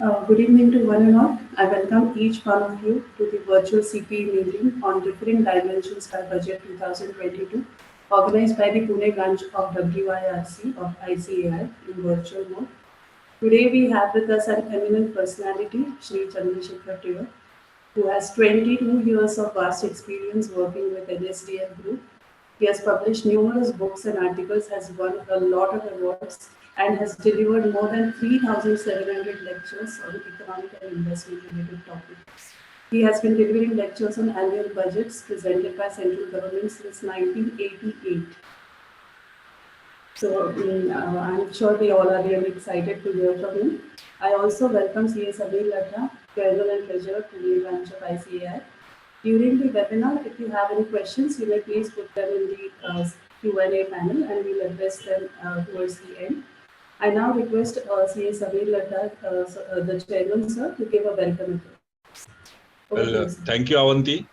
Good evening to one and all. I welcome each one of you to the virtual CPE meeting on differing dimensions by budget 2022, organized by the Pune branch of WIRC of ICAI in virtual mode. Today we have with us an eminent personality, Shri Chandrashekhar, who has 22 years of vast experience working with NSDL Group. He has published numerous books and articles, has won a lot of awards, and has delivered more than 3,700 lectures on economic and investment related topics. He has been delivering lectures on annual budgets presented by central government since 1988. So I'm sure we all are really excited to hear from him. I also welcome CA Sabir Latta, Chairman and Treasurer, Pune branch of ICAI. During the webinar, if you have any questions, you may please put them in the Q&A panel and we'll address them towards the end. I now request CA Sabir Latta, the Chairman, sir, to give a welcome address. Well, thank you, Avanti.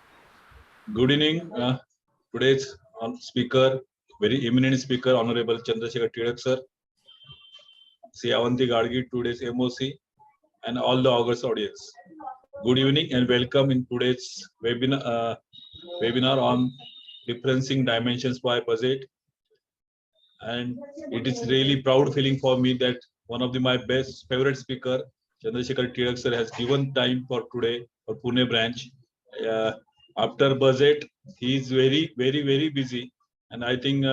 Good evening. Today's speaker, very eminent speaker, Honorable Chandrashekhar Tilak, sir. CA Avanti Gadgi, today's MOC, and all the August audience. Good evening and welcome in today's webinar on differencing dimensions by budget. And it is really proud feeling for me that one of my best favorite speaker, Chandrashekhar Tilak sir, has given time for today for Pune branch. After budget, he is very busy, and I think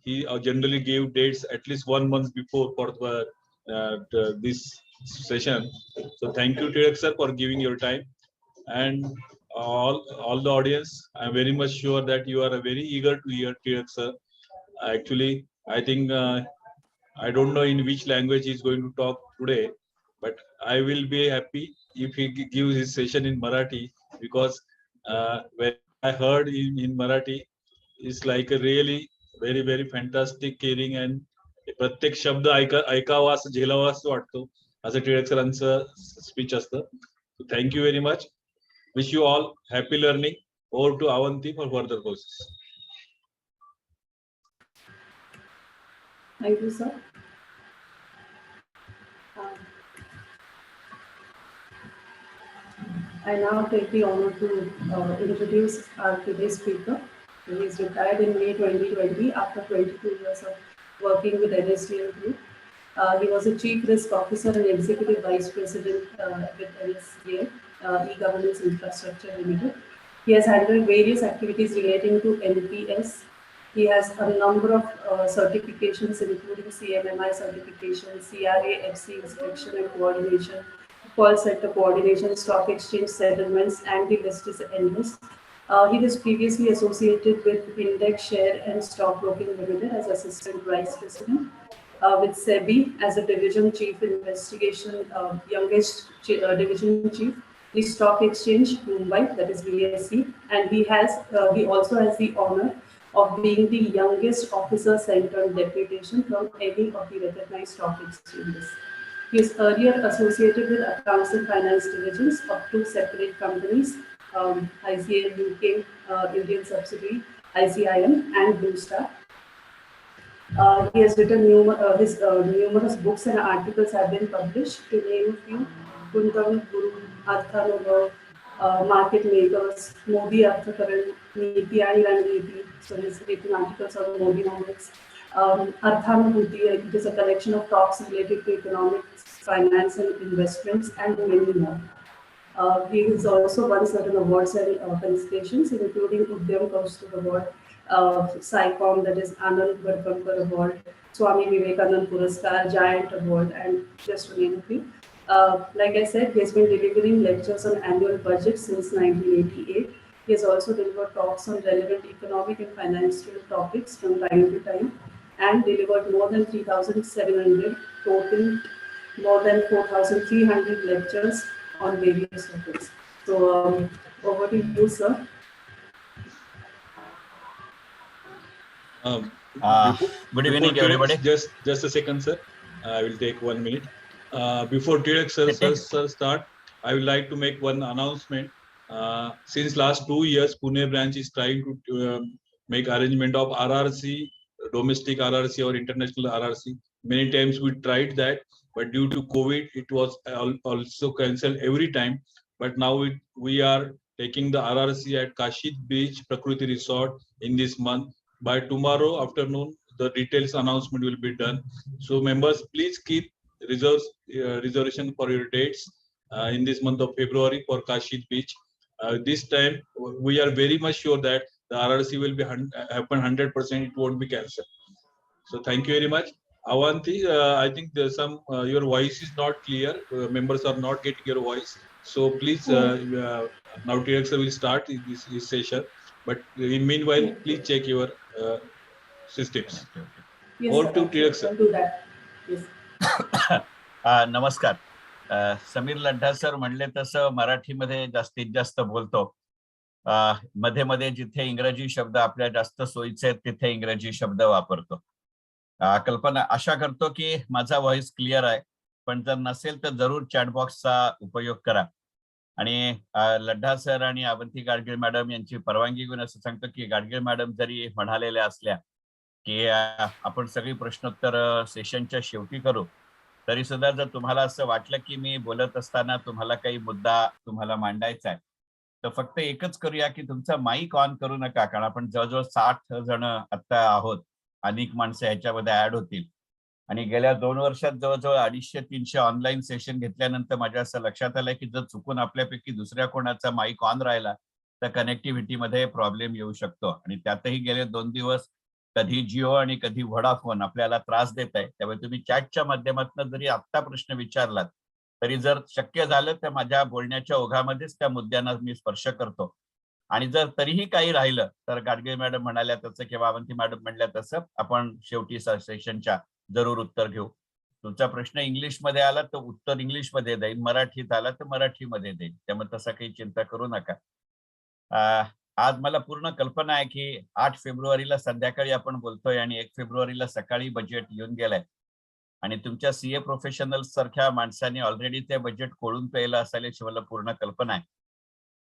he generally gave dates at least 1 month before for this session. So thank you, Tilak sir, for giving your time, and all the audience. I'm very much sure that you are very eager to hear Tilak sir. Actually, I think I don't know in which language he's going to talk today, but I will be happy if he gives his session in Marathi, because when I heard in Marathi, it's like a really very fantastic, caring, and प्रत्येक शब्द ऐकावा असं झेलावा असं वाटतो असं टिळक सरांचं speech असतं. Thank you very much. Wish you all happy learning. Over to Avanti for further process. Thank you, sir. I now take the honor to introduce our today's speaker. He is retired in May 2020 after 22 years of working with NSDL Group. He was a Chief Risk Officer and Executive Vice President with NSDL, E-Governance Infrastructure Limited. He has handled various activities relating to NPS. He has a number of certifications, including CMMI certification, CRA, FC inspection and coordination, call center coordination, stock exchange settlements, and the list is endless. He was previously associated with Index Share and Stockbroking Limited as Assistant Vice President, with SEBI as a Division Chief Investigation, youngest Division Chief, the Stock Exchange Mumbai, that is VSC, and he also has the honor of being the youngest officer sent on deputation from any of the recognized stock exchanges. He is earlier associated with accounts and finance divisions of two separate companies, ICAI UK Indian subsidiary, ICIM, and Blue Star. He has written numerous books and articles have been published. To name a few: Kuntam Guru, Arthanubhav, Market Makers, Modi Arthakaran, Niti and Raniti. So he's written articles on Mobinomics. Arthanubhuti, it is a collection of talks related to economics, finance and investments, and many more. He has also won certain awards and felicitations, including Udyam Kaustubh Award, SciComm, that is Anand Gadkankar Award, Swami Vivekanand Puraskar, Giant Award, and just to name a few. Like I said, he has been delivering lectures on annual budget since 1988. He has also delivered talks on relevant economic and financial topics from time to time, and delivered more than 3,700, total more than 4,300 lectures on various topics. So over to you, sir. Good evening, everybody. Just a second, sir. I will take 1 minute. Before Tilak sir start, I would like to make one announcement. Since last 2 years, Pune branch is trying to make arrangement of RRC, domestic RRC or international RRC. Many times we tried that, but due to COVID, it was also cancelled every time. But now we are taking the RRC at Kashid Beach Prakriti Resort in this month. By tomorrow afternoon, the details announcement will be done. So members, please keep reservation for your dates in this month of February for Kashid Beach. This time, we are very much sure that the RRC will be happen 100%. It won't be cancelled. So thank you very much. Avanti, I think there's some your voice is not clear. Members are not getting your voice. So please, now Tilak will start this session. But in meanwhile, please check your systems. Yes, Over to sir. Tilak I'll do that. Yes. नमस्कार. Sameer Laddha sir म्हणले तसं मराठीमध्ये जास्तीत जास्त बोलतो. मध्ये मध्ये जिथे इंग्रजी शब्द आपल्या जास्त सोयीचे आहेत तिथे इंग्रजी शब्द वापरतो. कल्पना आशा करतो की माझा व्हॉइस क्लिअर आहे, पण जर नसेल तर जरूर चॅट बॉक्सचा उपयोग करा. आणि लड्ढा सर आणि अवंती गाडगीळ मॅडम यांची परवानगी घेऊन असं सांगतो की गाडगीळ मॅडम जरी म्हणालेल्या असल्या की आपण सगळी प्रश्नोत्तर सेशनच्या शेवटी करू, तरी सुद्धा जर तुम्हाला असं वाटलं की मी बोलत असताना तुम्हाला काही मुद्दा तुम्हाला मांडायचा आहे, तर फक्त एकच करूया की तुमचा माईक ऑन करू नका, कारण आपण जवळजवळ 60 जण आता आहोत. अनेक माणसं ह्याच्यामध्ये ऍड होतील. आणि गेल्या 2 वर्षात जवळजवळ 250-300 ऑनलाईन सेशन घेतल्यानंतर माझ्या असं लक्षात आलंय की जर चुकून आपल्यापैकी दुसऱ्या कोणाचा माईक ऑन राहिला तर कनेक्टिव्हिटीमध्ये प्रॉब्लेम येऊ शकतो. आणि त्यातही गेले 2 दिवस कधी जिओ आणि कधी व्होडाफोन आपल्याला त्रास देत आहे. त्यामुळे तुम्ही चॅटच्या माध्यमातून जरी आत्ता प्रश्न विचारलात तरी जर शक्य झालं तर माझ्या बोलण्याच्या ओघामध्येच त्या मुद्द्यांना मी स्पर्श करतो. आणि जर तरीही काही राहिलं तर गाडगीळ मॅडम म्हणाल्या तसं किंवा अवंती मॅडम म्हणल्या तसं आपण शेवटी सेशनच्या जरूर उत्तर घेऊ. तुमचा प्रश्न इंग्लिशमध्ये आला तर उत्तर इंग्लिशमध्ये देईन, मराठीत आला तर मराठीमध्ये देईन. त्यामुळे तसं काही चिंता करू नका. आज मला पूर्ण कल्पना आहे की 8 फेब्रुवारीला संध्याकाळी आपण बोलतोय आणि 1 फेब्रुवारीला सकाळी बजेट येऊन गेलाय. आणि तुमच्या सीए प्रोफेशनल्स सारख्या माणसांनी ऑलरेडी ते बजेट कोळून पेलं असायला याची मला पूर्ण कल्पना आहे.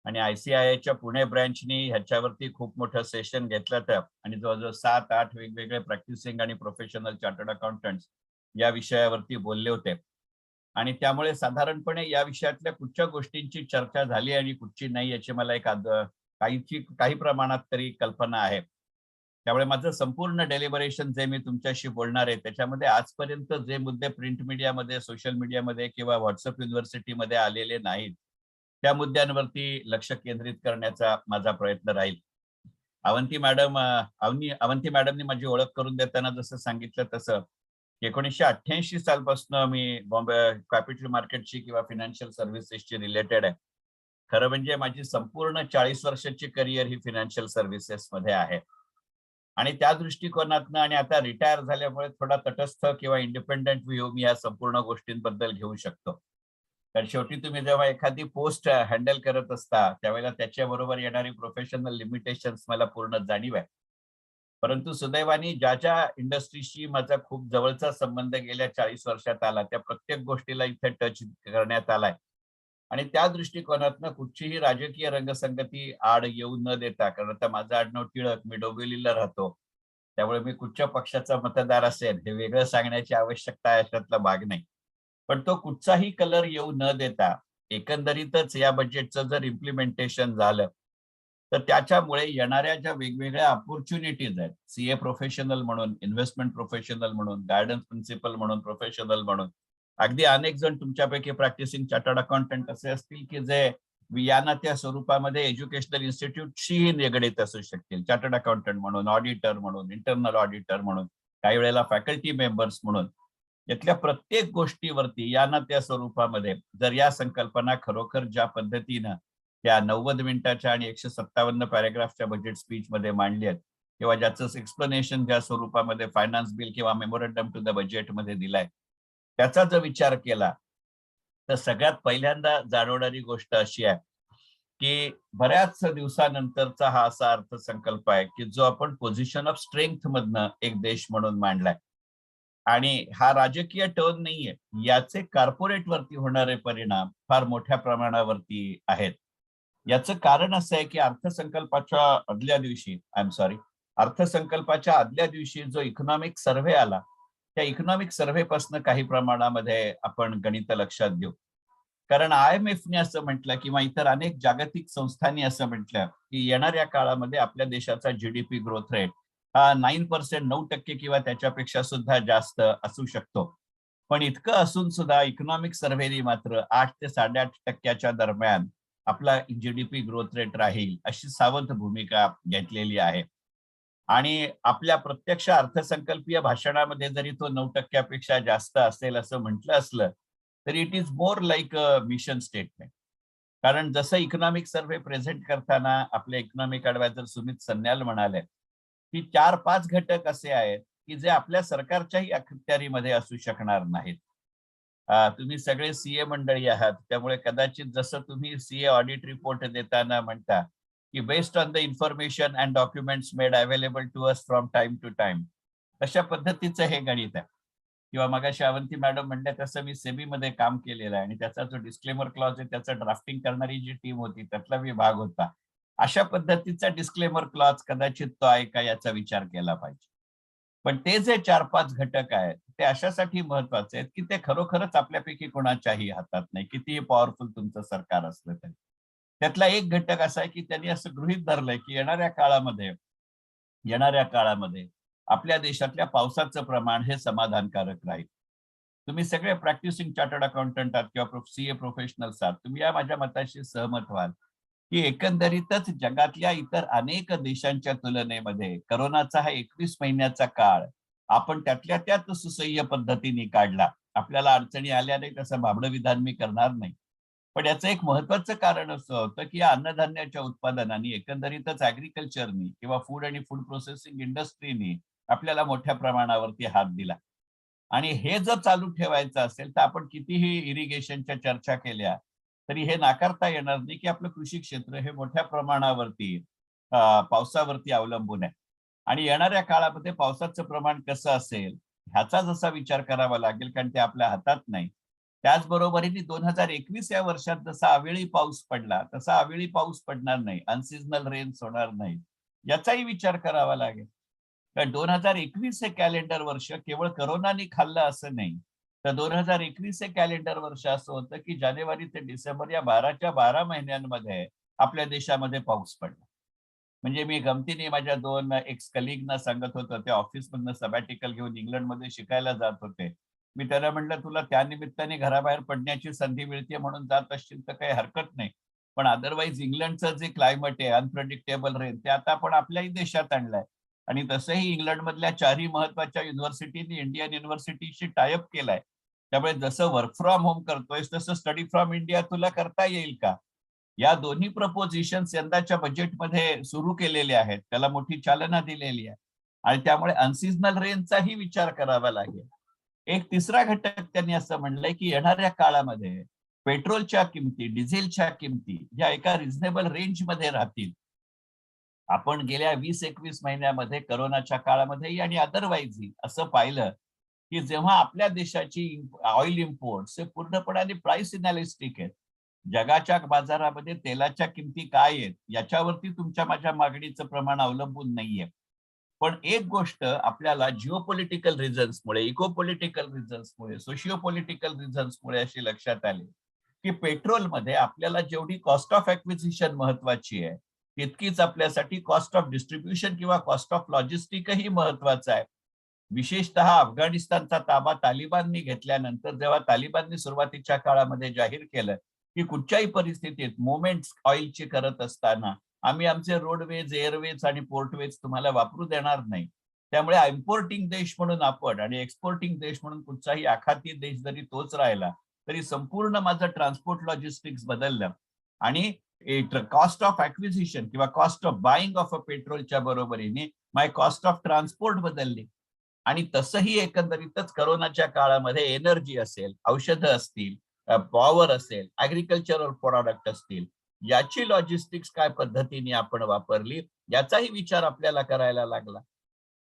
आणि ICIIच्या पुणे ब्रँचनी ह्याच्यावरती खूप मोठं सेशन घेतलं तर आणि जवळजवळ 7-8 वेगवेगळे प्रॅक्टिसिंग आणि प्रोफेशनल चार्टर्ड अकाउंटंट्स या विषयावरती बोलले होते. आणि त्यामुळे साधारणपणे या विषयातल्या कुठच्या गोष्टींची चर्चा झाली आणि कुठची नाही याची मला एक काही प्रमाणात तरी कल्पना आहे. त्यामुळे माझं संपूर्ण डेलिबरेशन जे मी तुमच्याशी बोलणार आहे त्याच्यामध्ये आजपर्यंत जे मुद्दे प्रिंट मीडियामध्ये, सोशल मीडियामध्ये किंवा व्हॉट्सअप युनिव्हर्सिटीमध्ये आलेले नाहीत त्या मुद्द्यांवरती लक्ष केंद्रित करण्याचा माझा प्रयत्न राहील. अवंती मॅडमनी माझी ओळख करून देताना जसं सांगितलं तसं 1988 सालपासून मी बॉम्बे कॅपिटल मार्केटची किंवा फायनान्शियल सर्व्हिसेसची रिलेटेड आहे. खरं म्हणजे माझी संपूर्ण 40 वर्षाची करिअर ही फायनान्शियल सर्व्हिसेस मध्ये आहे. आणि त्या दृष्टिकोनातनं आणि आता रिटायर झाल्यामुळे थोडा तटस्थ किंवा इंडिपेंडेंट व्ह्यू मी या संपूर्ण गोष्टींबद्दल घेऊ शकतो. कारण शेवटी तुम्ही जेव्हा एखादी पोस्ट हँडल करत असता त्यावेळेला त्याच्याबरोबर येणारी प्रोफेशनल लिमिटेशन्स मला पूर्ण जाणीव आहे. परंतु सुदैवाने ज्या इंडस्ट्रीशी माझा खूप जवळचा संबंध गेल्या 40 वर्षात आला त्या प्रत्येक गोष्टीला इथे टच करण्यात आलाय. आणि त्या दृष्टिकोनातनं कुठचीही राजकीय रंगसंगती आड येऊ न देता, कारण आता माझं आडनाव टिळक, मी डोंबिवलीला राहतो, त्यामुळे मी कुठच्या पक्षाचा मतदार असेल हे वेगळं सांगण्याची आवश्यकता याच्यातला भाग नाही. पण तो कुठचाही कलर येऊ न देता एकंदरीतच या बजेटचं जर इम्प्लिमेंटेशन झालं तर त्याच्यामुळे येणाऱ्या ज्या वेगवेगळ्या ऑपॉर्च्युनिटीज आहेत, सीए प्रोफेशनल म्हणून, इन्व्हेस्टमेंट प्रोफेशनल म्हणून, गायडन्स प्रिन्सिपल म्हणून, प्रोफेशनल म्हणून, अगदी अनेक जण तुमच्यापैकी प्रॅक्टिसिंग चार्टर्ड अकाउंटंट असे असतील की जे या त्या स्वरूपामध्ये एज्युकेशनल इन्स्टिट्यूटशी निगडीत असू शकतील, चार्टर्ड अकाउंटंट म्हणून, ऑडिटर म्हणून, इंटरनल ऑडिटर म्हणून, काही वेळेला फॅकल्टी मेंबर्स म्हणून. यातल्या प्रत्येक गोष्टीवरती या त्या स्वरूपामध्ये जर या संकल्पना खरोखर ज्या पद्धतीनं त्या 90 मिनिटाच्या आणि 157 पॅरेग्राफच्या बजेट स्पीच मध्ये मांडली आहेत किंवा ज्याचं एक्सप्लेनेशन ज्या स्वरूपामध्ये फायनान्स बिल किंवा मेमोरंडम टू द बजेट मध्ये दिलाय त्याचा जर विचार केला तर सगळ्यात पहिल्यांदा जाणवणारी गोष्ट अशी आहे की बऱ्याच दिवसानंतरचा हा असा अर्थसंकल्प आहे की जो आपण पोझिशन ऑफ स्ट्रेंथ मधनं एक देश म्हणून मांडलाय. आणि हा राजकीय टर्न नाहीये, याचे कॉर्पोरेट वरती होणारे परिणाम फार मोठ्या प्रमाणावरती आहेत. याचं कारण असं आहे की अर्थसंकल्पाच्या आदल्या दिवशी जो इकॉनॉमिक सर्व्हे आला त्या इकॉनॉमिक सर्व्हे पासून काही प्रमाणामध्ये आपण गणित लक्षात घेऊ. कारण IMFने असं म्हटलं किंवा इतर अनेक जागतिक संस्थांनी असं म्हटलं की येणाऱ्या काळामध्ये आपल्या देशाचा GDP ग्रोथ रेट हा 9%, 9% किंवा त्याच्यापेक्षा सुद्धा जास्त असू शकतो. पण इतकं असून सुद्धा इकॉनॉमिक सर्व्हेनी मात्र 8 ते 8.5% दरम्यान आपला GDP ग्रोथ रेट राहील अशी सावध भूमिका घेतलेली आहे. आणि आपल्या प्रत्यक्ष अर्थसंकल्पीय भाषणामध्ये जरी तो 9% जास्त असेल असं म्हटलं असलं तरी it is more like a mission statement. कारण जसं इकॉनॉमिक सर्व्हे प्रेझेंट करताना आपले इकॉनॉमिक ऍडवायझर सुमित सन्याल म्हणाले की 4-5 घटक असे आहेत की जे आपल्या सरकारच्याही अखत्यारीमध्ये असू शकणार नाहीत. तुम्ही सगळे CA मंडळी आहात, त्यामुळे कदाचित जसं तुम्ही CA ऑडिट रिपोर्ट देताना म्हणता की based on the information and documents made available to us from time to time, तशा पद्धतीचं हे गणित आहे. किंवा मगाशी अवंती मॅडम म्हणल्या तसं मी सेबीमध्ये काम केलेलं आहे आणि त्याचा जो डिस्क्लेमर क्लॉज आहे त्याचं ड्राफ्टिंग करणारी जी टीम होती त्यातला मी भाग होता. अशा पद्धतीचा डिस्क्लेमर क्लॉज कदाचित तो आहे का याचा विचार केला पाहिजे. पण ते जे 4-5 घटक आहेत ते अशासाठी महत्वाचे आहेत की ते खरोखरच आपल्यापैकी कोणाच्याही हातात नाही, कितीही पॉवरफुल तुमचं सरकार असलं तरी. त्यातला एक घटक असा आहे की त्यांनी असं गृहीत धरलंय की येणाऱ्या काळामध्ये आपल्या देशातल्या पावसाचं प्रमाण हे समाधानकारक राहील. तुम्ही सगळे प्रॅक्टिसिंग चार्टर्ड अकाउंटंट आहात किंवा CA प्रोफेशनल्स आहात, तुम्ही या माझ्या मताशी सहमत व्हाल की एकंदरीतच जगातल्या इतर अनेक देशांच्या तुलनेमध्ये करोनाचा हा 21 महिन्याचा काळ आपण त्यातल्या त्यात सुसह्य पद्धतीने काढला. आपल्याला अडचणी आल्या नाही तसं भाबडं विधान मी करणार नाही. पण याचं एक महत्वाचं कारण असं होतं की या अन्नधान्याच्या उत्पादनाने एकंदरीतच ऍग्रिकल्चरनी किंवा फूड आणि फूड प्रोसेसिंग इंडस्ट्रीनी आपल्याला मोठ्या प्रमाणावरती हात दिला. आणि हे जर चालू ठेवायचं असेल तर आपण कितीही इरिगेशनच्या चर्चा केल्या तरी हे नाकारता येणार नाही की आपलं कृषी क्षेत्र हे मोठ्या प्रमाणावरती पावसावरती अवलंबून आहे. आणि येणाऱ्या काळामध्ये पावसाचं प्रमाण कसं असेल ह्याचा जसा विचार करावा लागेल, कारण ते आपल्या हातात नाही. त्याचबरोबरीने 2021 या वर्षात जसा अवेळी पाऊस पडला तसा अवेळी पाऊस पडणार नाही, अनसिजनल रेन्स होणार नाही, याचाही विचार करावा लागेल. कारण 2021 हे कॅलेंडर वर्ष केवळ करोनाने खाल्लं असं नाही, तर 2021 हे कॅलेंडर वर्ष असं होतं की जानेवारी ते डिसेंबर या 12च्या 12 महिन्यांमध्ये आपल्या देशामध्ये पाऊस पडला. म्हणजे मी गमतीने माझ्या 2 एक्स कलिगना सांगत होतो, ते ऑफिसमधनं सबॅटिकल घेऊन इंग्लंडमध्ये शिकायला जात होते. मी त्याला म्हटलं तुला त्या निमित्ताने घराबाहेर पडण्याची संधी मिळते म्हणून जात असशील तर काही हरकत नाही, पण अदरवाईज इंग्लंडचं जे क्लायमेट आहे अनप्रेडिक्टेबल रेन ते आता आपण आपल्याही देशात आणलंय. आणि तसंही इंग्लंडमधल्या 4ही महत्वाच्या युनिव्हर्सिटीनी इंडियन युनिव्हर्सिटीशी टायअप केलाय. त्यामुळे जसं वर्क फ्रॉम होम करतोय तसं स्टडी फ्रॉम इंडिया तुला करता येईल का? या दोन्ही प्रपोजिशन्स यंदाच्या बजेटमध्ये सुरू केलेले आहेत, त्याला मोठी चालना दिलेली आहे. आणि त्यामुळे अनसिजनल रेनचाही विचार करावा लागेल. एक तिसरा घटक त्यांनी असं म्हणलंय की येणाऱ्या काळामध्ये पेट्रोलच्या किमती, डिझेलच्या किमती या एका रिझनेबल रेंजमध्ये राहतील. आपण गेल्या 20-21 महिन्यामध्ये करोनाच्या काळामध्येही आणि अदरवाईजही असं पाहिलं की जेव्हा आपल्या देशाची ऑइल इम्पोर्ट्स हे पूर्णपणे प्राइस इनॅलिस्टिक आहेत. जगाच्या बाजारामध्ये तेलाच्या किमती काय आहेत याच्यावरती तुमच्या माझ्या मागणीचं प्रमाण अवलंबून नाहीये. पण एक गोष्ट आपल्याला जिओपॉलिटिकल रिझन्समुळे, इकोपॉलिटिकल रिझन्समुळे, सोशिओ पॉलिटिकल रिझन्समुळे अशी लक्षात आली की पेट्रोलमध्ये आपल्याला जेवढी कॉस्ट ऑफ ॲक्विजिशन महत्वाची आहे तितकीच आपल्यासाठी कॉस्ट ऑफ डिस्ट्रीब्युशन किंवा कॉस्ट ऑफ लॉजिस्टिकही महत्वाचं आहे. विशेषतः अफगाणिस्तानचा ताबा तालिबाननी घेतल्यानंतर जेव्हा तालिबाननी सुरुवातीच्या काळामध्ये जाहीर केलं की कुठच्याही परिस्थितीत मुवमेंट्स ऑइलची करत असताना आम्ही आमचे रोडवेज, एअरवेज आणि पोर्टवेज तुम्हाला वापरू देणार नाही. त्यामुळे इम्पोर्टिंग देश म्हणून आपण आणि एक्सपोर्टिंग देश म्हणून कुठचाही आखाती देश जरी तोच राहिला तरी संपूर्ण माझं ट्रान्सपोर्ट लॉजिस्टिक्स बदललं. आणि कॉस्ट ऑफ ॲक्विजिशन किंवा cost of buying of a पेट्रोलच्या बरोबरीने माय कॉस्ट ऑफ ट्रान्सपोर्ट बदलली. आणि तसंही एकंदरीतच करोनाच्या काळामध्ये एनर्जी असेल, औषधं असतील, पॉवर असेल, ॲग्रिकल्चरल प्रॉडक्ट असतील, याची लॉजिस्टिक्स काय पद्धतीने आपण वापरली याचाही विचार आपल्याला करायला लागला.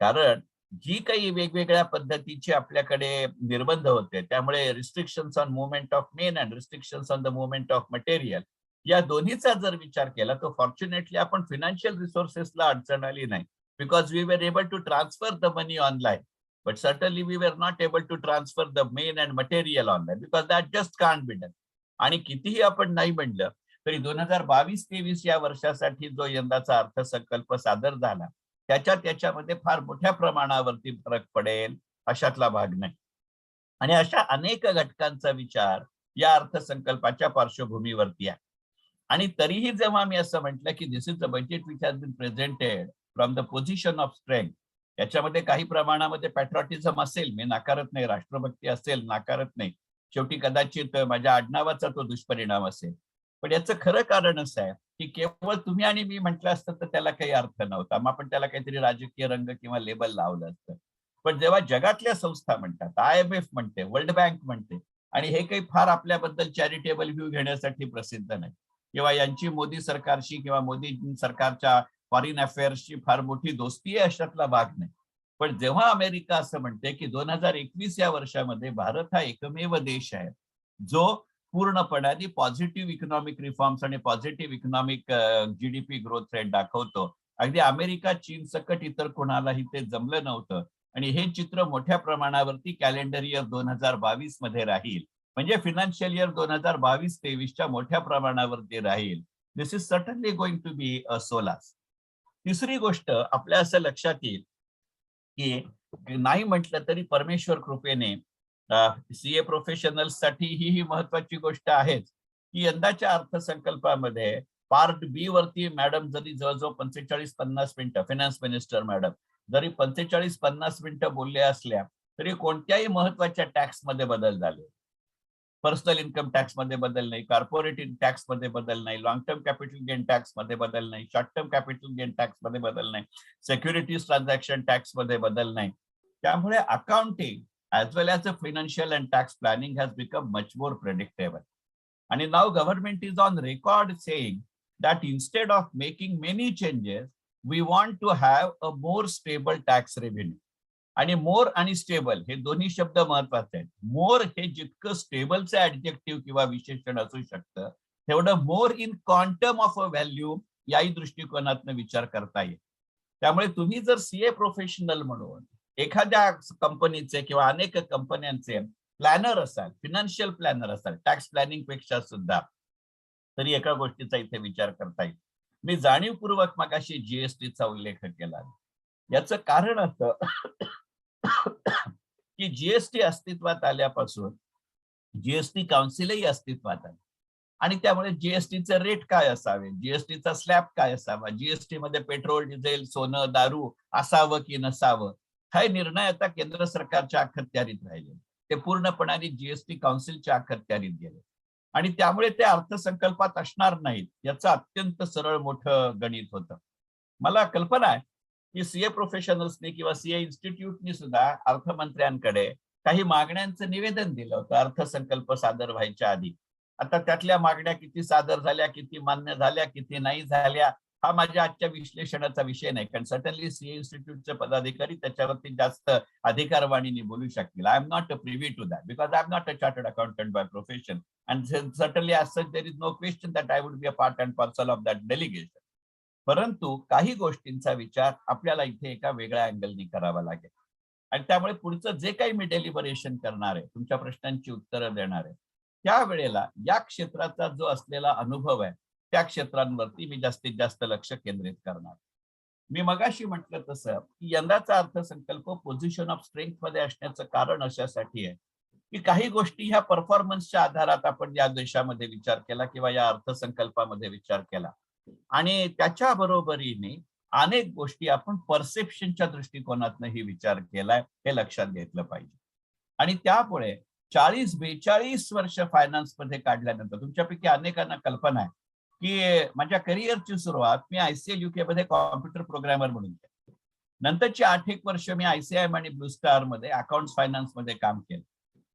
कारण जी काही वेगवेगळ्या पद्धतीचे आपल्याकडे निर्बंध होते त्यामुळे restrictions on movement of men and restrictions on the movement of material या दोन्हीचा जर विचार केला तर फॉर्च्युनेटली आपण फिनान्शियल रिसोर्सेसला अडचण आली नाही, because we were able to transfer the money online. but certainly we were not able to transfer the main and material online because that just can't be done. आणि कितीही आपण नाही म्हणलं तरी 2022-23 या वर्षासाठी जो यंदाचा अर्थसंकल्प सादर झाला त्याच्यामध्ये फार मोठ्या प्रमाणावरती फरक पडेल अशातला भाग नाही. आणि अशा अनेक घटकांचा विचार या अर्थसंकल्पाच्या पार्श्वभूमीवरती आहे. आणि तरीही जेव्हा मी असं म्हटलं की this is the budget which has been presented from the position of strength, याच्यामध्ये काही प्रमाणामध्ये पॅट्रॉटिझम असेल, मी नाकारत नाही, राष्ट्रभक्ती असेल, नाकारत नाही, शेवटी कदाचित माझ्या आडनावाचा तो दुष्परिणाम असेल, पण याचं खरं कारण असं आहे की केवळ तुम्ही आणि मी म्हटलं असतं तर त्याला काही अर्थ नव्हता, मग आपण त्याला काहीतरी राजकीय रंग किंवा लेबल लावलं असतं. पण जेव्हा जगातल्या संस्था म्हणतात, IMF म्हणते, वर्ल्ड बँक म्हणते, आणि हे काही फार आपल्याबद्दल चॅरिटेबल व्ह्यू घेण्यासाठी प्रसिद्ध नाही किंवा यांची मोदी सरकारशी किंवा मोदी सरकारच्या फॉरेन अफेअर्सची फार मोठी दोस्ती आहे अशातला भाग नाही. पण जेव्हा अमेरिका असं म्हणते की 2021 या वर्षामध्ये भारत हा एकमेव देश आहे जो पूर्णपणे पॉझिटिव्ह इकॉनॉमिक रिफॉर्म्स आणि positive economic GDP growth rate दाखवतो, अगदी अमेरिका, चीन सकट इतर कोणालाही ते जमलं नव्हतं, आणि हे चित्र मोठ्या प्रमाणावरती कॅलेंडर इयर 2022 मध्ये राहील, म्हणजे फिनान्शियल इयर 2022-23च्या मोठ्या प्रमाणावरती राहील. This is certainly going to be a solace. तिसरी गोष्ट आपल्या असं लक्षात येईल की नाही म्हटलं तरी परमेश्वर कृपेने CA प्रोफेशनल्स साठी ही महत्वाची गोष्ट आहेच की यंदाच्या अर्थसंकल्पामध्ये पार्ट बी वरती मॅडम जरी जवळजवळ 45-50 मिनिटं, फायनान्स मिनिस्टर मॅडम जरी 45-50 मिनिटं बोलले असल्या तरी कोणत्याही महत्वाच्या टॅक्स मध्ये बदल झाले. पर्सनल इन्कम टॅक्स मध्ये बदल नाही, कॉर्पोरेट टॅक्स मध्ये बदल नाही, long term capital gain tax मध्ये बदल नाही, short term capital gain tax मध्ये बदल नाही, सिक्युरिटीज ट्रान्झॅक्शन टॅक्स मध्ये बदल नाही. त्यामुळे accounting as well as the financial and tax planning has become much more predictable. And now government is on record saying that instead of making many changes, we want to have a more stable tax revenue. आणि मोर आणि stable हे दोन्ही शब्द महत्वाचे आहेत. मोर हे जितकं स्टेबलचं adjective किंवा विशेषण असू शकतं तेवढं more in quantum of a value याही दृष्टिकोनातून विचार करता येईल. त्यामुळे तुम्ही जर CA प्रोफेशनल म्हणून एखाद्या कंपनीचे किंवा अनेक कंपन्यांचे प्लॅनर असाल, फिनान्शियल प्लॅनर असाल, टॅक्स प्लॅनिंग पेक्षा सुद्धा, तरी एका गोष्टीचा इथे विचार करता येईल. मी जाणीवपूर्वक मगाशी GSTचा उल्लेख केला. याचं कारण असं की GST अस्तित्वात आल्यापासून GST काउन्सिलही अस्तित्वात आले, आणि त्यामुळे GSTचे रेट काय असावे, GSTचा स्लॅब काय असावा, GST मध्ये पेट्रोल, डिझेल, सोनं, दारू असावं की नसावं, हा निर्णय आता केंद्र सरकारच्या अखत्यारीत राहिले. ते पूर्णपणे GST काउन्सिलच्या अखत्यारीत गेले, आणि त्यामुळे ते अर्थसंकल्पात असणार नाहीत याचं अत्यंत सरळ मोठं गणित होतं. मला कल्पना आहे की CA प्रोफेशनल्सनी किंवा CA इन्स्टिट्यूटनी सुद्धा अर्थमंत्र्यांकडे काही मागण्यांचं निवेदन दिलं होतं अर्थसंकल्प सादर व्हायच्या आधी. आता त्यातल्या मागण्या किती सादर झाल्या, किती मान्य झाल्या, किती नाही झाल्या, हा माझ्या आजच्या विश्लेषणाचा विषय नाही, कारण सर्टनली CA इन्स्टिट्यूटचे पदाधिकारी त्याच्यावरती जास्त अधिकारवाणीने बोलू शकतील. I am not privy to that because I am not a chartered accountant by profession, and certainly as such there is no question that I would be a part and parcel of that delegation. परंतु काही गोष्टींचा विचार आपल्याला इथे एका वेगळ्या अँगलनी करावा लागेल, आणि त्यामुळे पुढचं जे काही मी डेलिबरेशन करणार आहे, तुमच्या प्रश्नांची उत्तरं देणार आहे, त्यावेळेला या क्षेत्राचा जो असलेला अनुभव आहे त्या क्षेत्रांवरती मी जास्तीत जास्त लक्ष केंद्रित करणार. मी मगाशी म्हटलं तसं की यंदाचा अर्थसंकल्प पोझिशन ऑफ स्ट्रेंथ मध्ये असण्याचं कारण अशासाठी आहे की काही गोष्टी ह्या परफॉर्मन्सच्या आधारात आपण या देशामध्ये विचार केला किंवा या अर्थसंकल्पामध्ये विचार केला, आणि त्याच्या बरोबरीने अनेक गोष्टी आपण परसेप्शनच्या दृष्टिकोनातूनही विचार केलाय, हे लक्षात घेतलं पाहिजे. आणि त्यामुळे 40-42 वर्ष फायनान्स मध्ये काढल्यानंतर तुमच्यापैकी अनेकांना कल्पना आहे की माझ्या करिअरची सुरुवात मी ICL UK मध्ये कॉम्प्युटर प्रोग्रॅमर म्हणून केली. नंतरची 8 वर्ष मी ICIM आणि ब्लू स्टार मध्ये अकाउंट्स फायनान्स मध्ये काम केलं,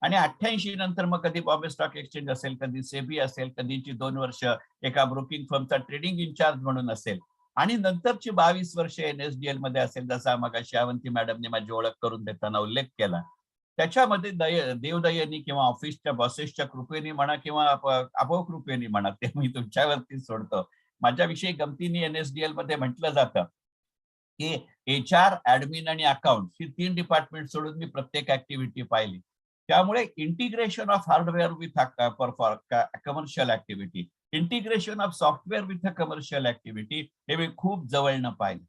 आणि 88 नंतर मग कधी बॉम्बे स्टॉक एक्सचेंज असेल, कधी सेबी असेल, कधीची 2 वर्ष एका ब्रोकिंग फर्मचा ट्रेडिंग इन्चार्ज म्हणून असेल, आणि नंतरची 22 वर्ष NSDL मध्ये असेल, जसा मगाशी अवंती मॅडमने माझी ओळख करून देताना उल्लेख केला. त्याच्यामध्ये देवदयेनी किंवा ऑफिसच्या बॉसेसच्या कृपेने म्हणा किंवा अभव कृपेने म्हणा, ते मी तुमच्यावरती सोडतो. माझ्याविषयी गमतीने NSDL मध्ये म्हटलं जातं की HR, ऍडमिन आणि अकाउंट ही 3 डिपार्टमेंट सोडून मी प्रत्येक ऍक्टिव्हिटी पाहिली. त्यामुळे integration of hardware with commercial activity, integration of software with commercial activity हे मी खूप जवळनं पाहिलं.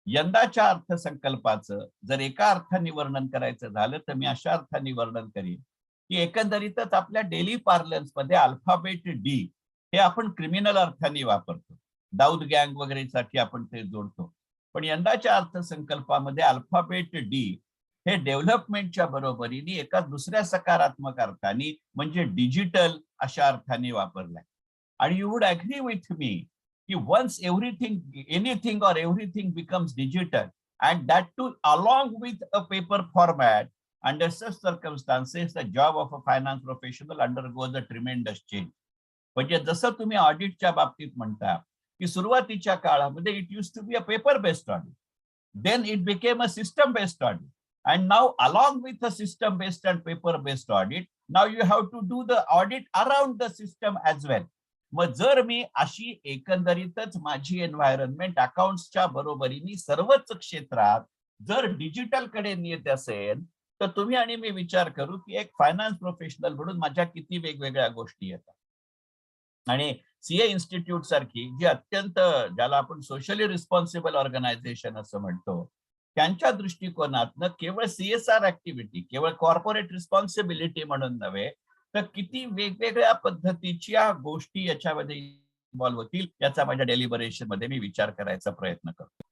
यंदाच्या अर्थसंकल्पाचं जर एका अर्थाने वर्णन करायचं झालं तर मी अशा अर्थाने वर्णन करीन की एकंदरीतच आपल्या डेली पार्लन्स मध्ये अल्फाबेट डी हे आपण क्रिमिनल अर्थाने वापरतो, दाऊद गँग वगैरे साठी आपण ते जोडतो. पण यंदाच्या अर्थसंकल्पामध्ये अल्फाबेट डी हे डेव्हलपमेंटच्या बरोबरीने एका दुसऱ्या सकारात्मक अर्थाने म्हणजे डिजिटल अशा अर्थाने वापरलाय. आणि you would agree with me की वन्स एनीथिंग और everything becomes digital and that too along with a paper format, under such circumstances the job of a finance professional undergoes a tremendous change. म्हणजे जसं तुम्ही ऑडिटच्या बाबतीत म्हणता की सुरुवातीच्या काळामध्ये it use to be a paper based audit, then it became a system based audit, and now along with the system based and paper based audit, now you have to do the audit around the system as well. मग जर मी अशी एकंदरीतच माझी environment अकाउंट्सच्या बरोबरीने सर्वच क्षेत्रात जर digital कडे नेत असेल तर तुम्ही आणि मी विचार करू की एक फायनान्स प्रोफेशनल म्हणून माझ्या किती वेगवेगळ्या गोष्टी येतात. आणि सीए इन्स्टिट्यूट सारखी जी अत्यंत ज्याला आपण सोशली रिस्पॉन्सिबल ऑर्गनायझेशन असं म्हणतो, त्यांच्या दृष्टिकोनातनं केवळ CSR ऍक्टिव्हिटी, केवळ कॉर्पोरेट रिस्पॉन्सिबिलिटी म्हणून नव्हे तर किती वेगवेगळ्या पद्धतीच्या गोष्टी याच्यामध्ये इन्व्हॉल्व्ह होतील याचा माझ्या डेलिबरेशन मध्ये मी विचार करायचा प्रयत्न करतो.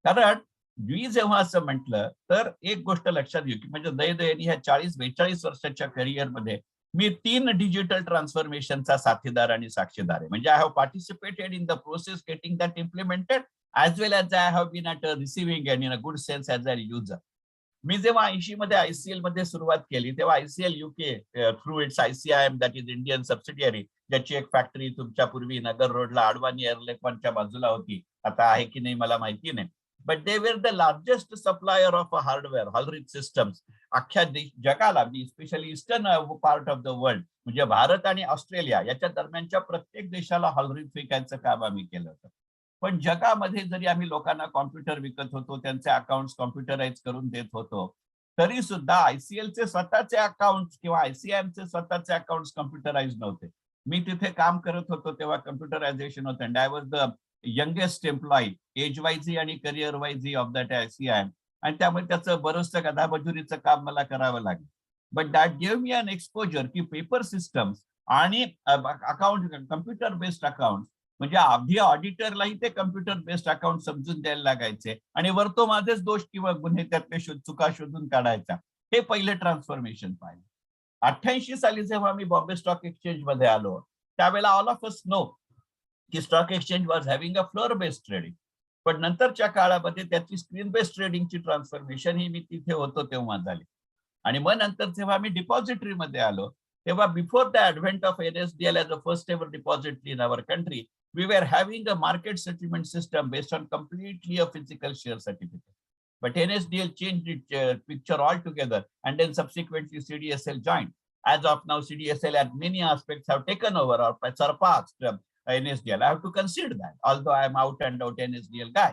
कारण मी जेव्हा असं म्हटलं तर एक गोष्ट लक्षात घेऊ की म्हणजे दैनंदिन ह्या 40-42 वर्षाच्या करिअरमध्ये मी 3 डिजिटल ट्रान्सफॉर्मेशनचा साथीदार आणि साक्षीदार आहे. म्हणजे I have participated in the process getting that implemented as well as I have been at a receiving end in a good sense as a user. मी जेव्हा 80 मध्ये ICL मध्ये सुरुवात केली तेव्हा ICL UK through it's ICIM that is Indian subsidiary, ज्याची एक factory तुमच्या पूर्वी नगर रोडला अडवाणी एअरलेकॉनच्या बाजूला होती, आता आहे की नाही मला माहिती नाही, but they were the largest supplier of hardware Hollerith systems अख्ख्या जगाला, specially eastern part of the world म्हणजे भारत आणि ऑस्ट्रेलिया याच्या दरम्यानच्या प्रत्येक देशाला हॉलरिच विकायचं काम आम्ही केलं होतं. पण जगामध्ये जरी आम्ही लोकांना कॉम्प्युटर विकत होतो, त्यांचे अकाउंट्स कॉम्प्युटराइज करून देत होतो, तरी सुद्धा ICLचे स्वतःचे अकाउंट्स किंवा ICIMचे स्वतःचे अकाउंट्स कॉम्प्युटराइज नव्हते. मी तिथे काम करत होतो तेव्हा कॉम्प्युटरायझेशन होतं and I was the youngest employee age wise आणि career wise of that ICIM, आणि त्यामुळे त्याचं बरंचसं गधामजुरीचं काम मला करावं लागलं. But that give me an exposure की पेपर सिस्टम्स आणि अकाउंट कम्प्युटर बेस्ड अकाउंट म्हणजे आधी ऑडिटरलाही ते कम्प्युटर बेस्ड अकाउंट समजून द्यायला लागायचे आणि वर तो माझेच दोष किंवा गुन्हे त्यातले चुका शोधून काढायचा. हे पहिले ट्रान्सफॉर्मेशन पाहिलं. 88 साली जेव्हा मी बॉम्बे स्टॉक एक्सचेंज मध्ये आलो त्यावेळेला ऑल ऑफ अस नो की stock exchange was having a floor based trading, पण नंतरच्या काळामध्ये त्याची स्क्रीन बेस्ड ट्रेडिंगची ट्रान्सफॉर्मेशन ही मी तिथे होतो तेव्हा झाली. आणि मग नंतर जेव्हा मी डिपॉझिटरी मध्ये आलो तेव्हा before the advent of NSDL as a first ever depository in our country, we were having a market settlement system based on completely a physical share certificate. But NSDL changed its picture altogether and then subsequently CDSL joined. As of now, CDSL at many aspects have taken over or surpassed NSDL. I have to concede that, although I am out and out NSDL guy.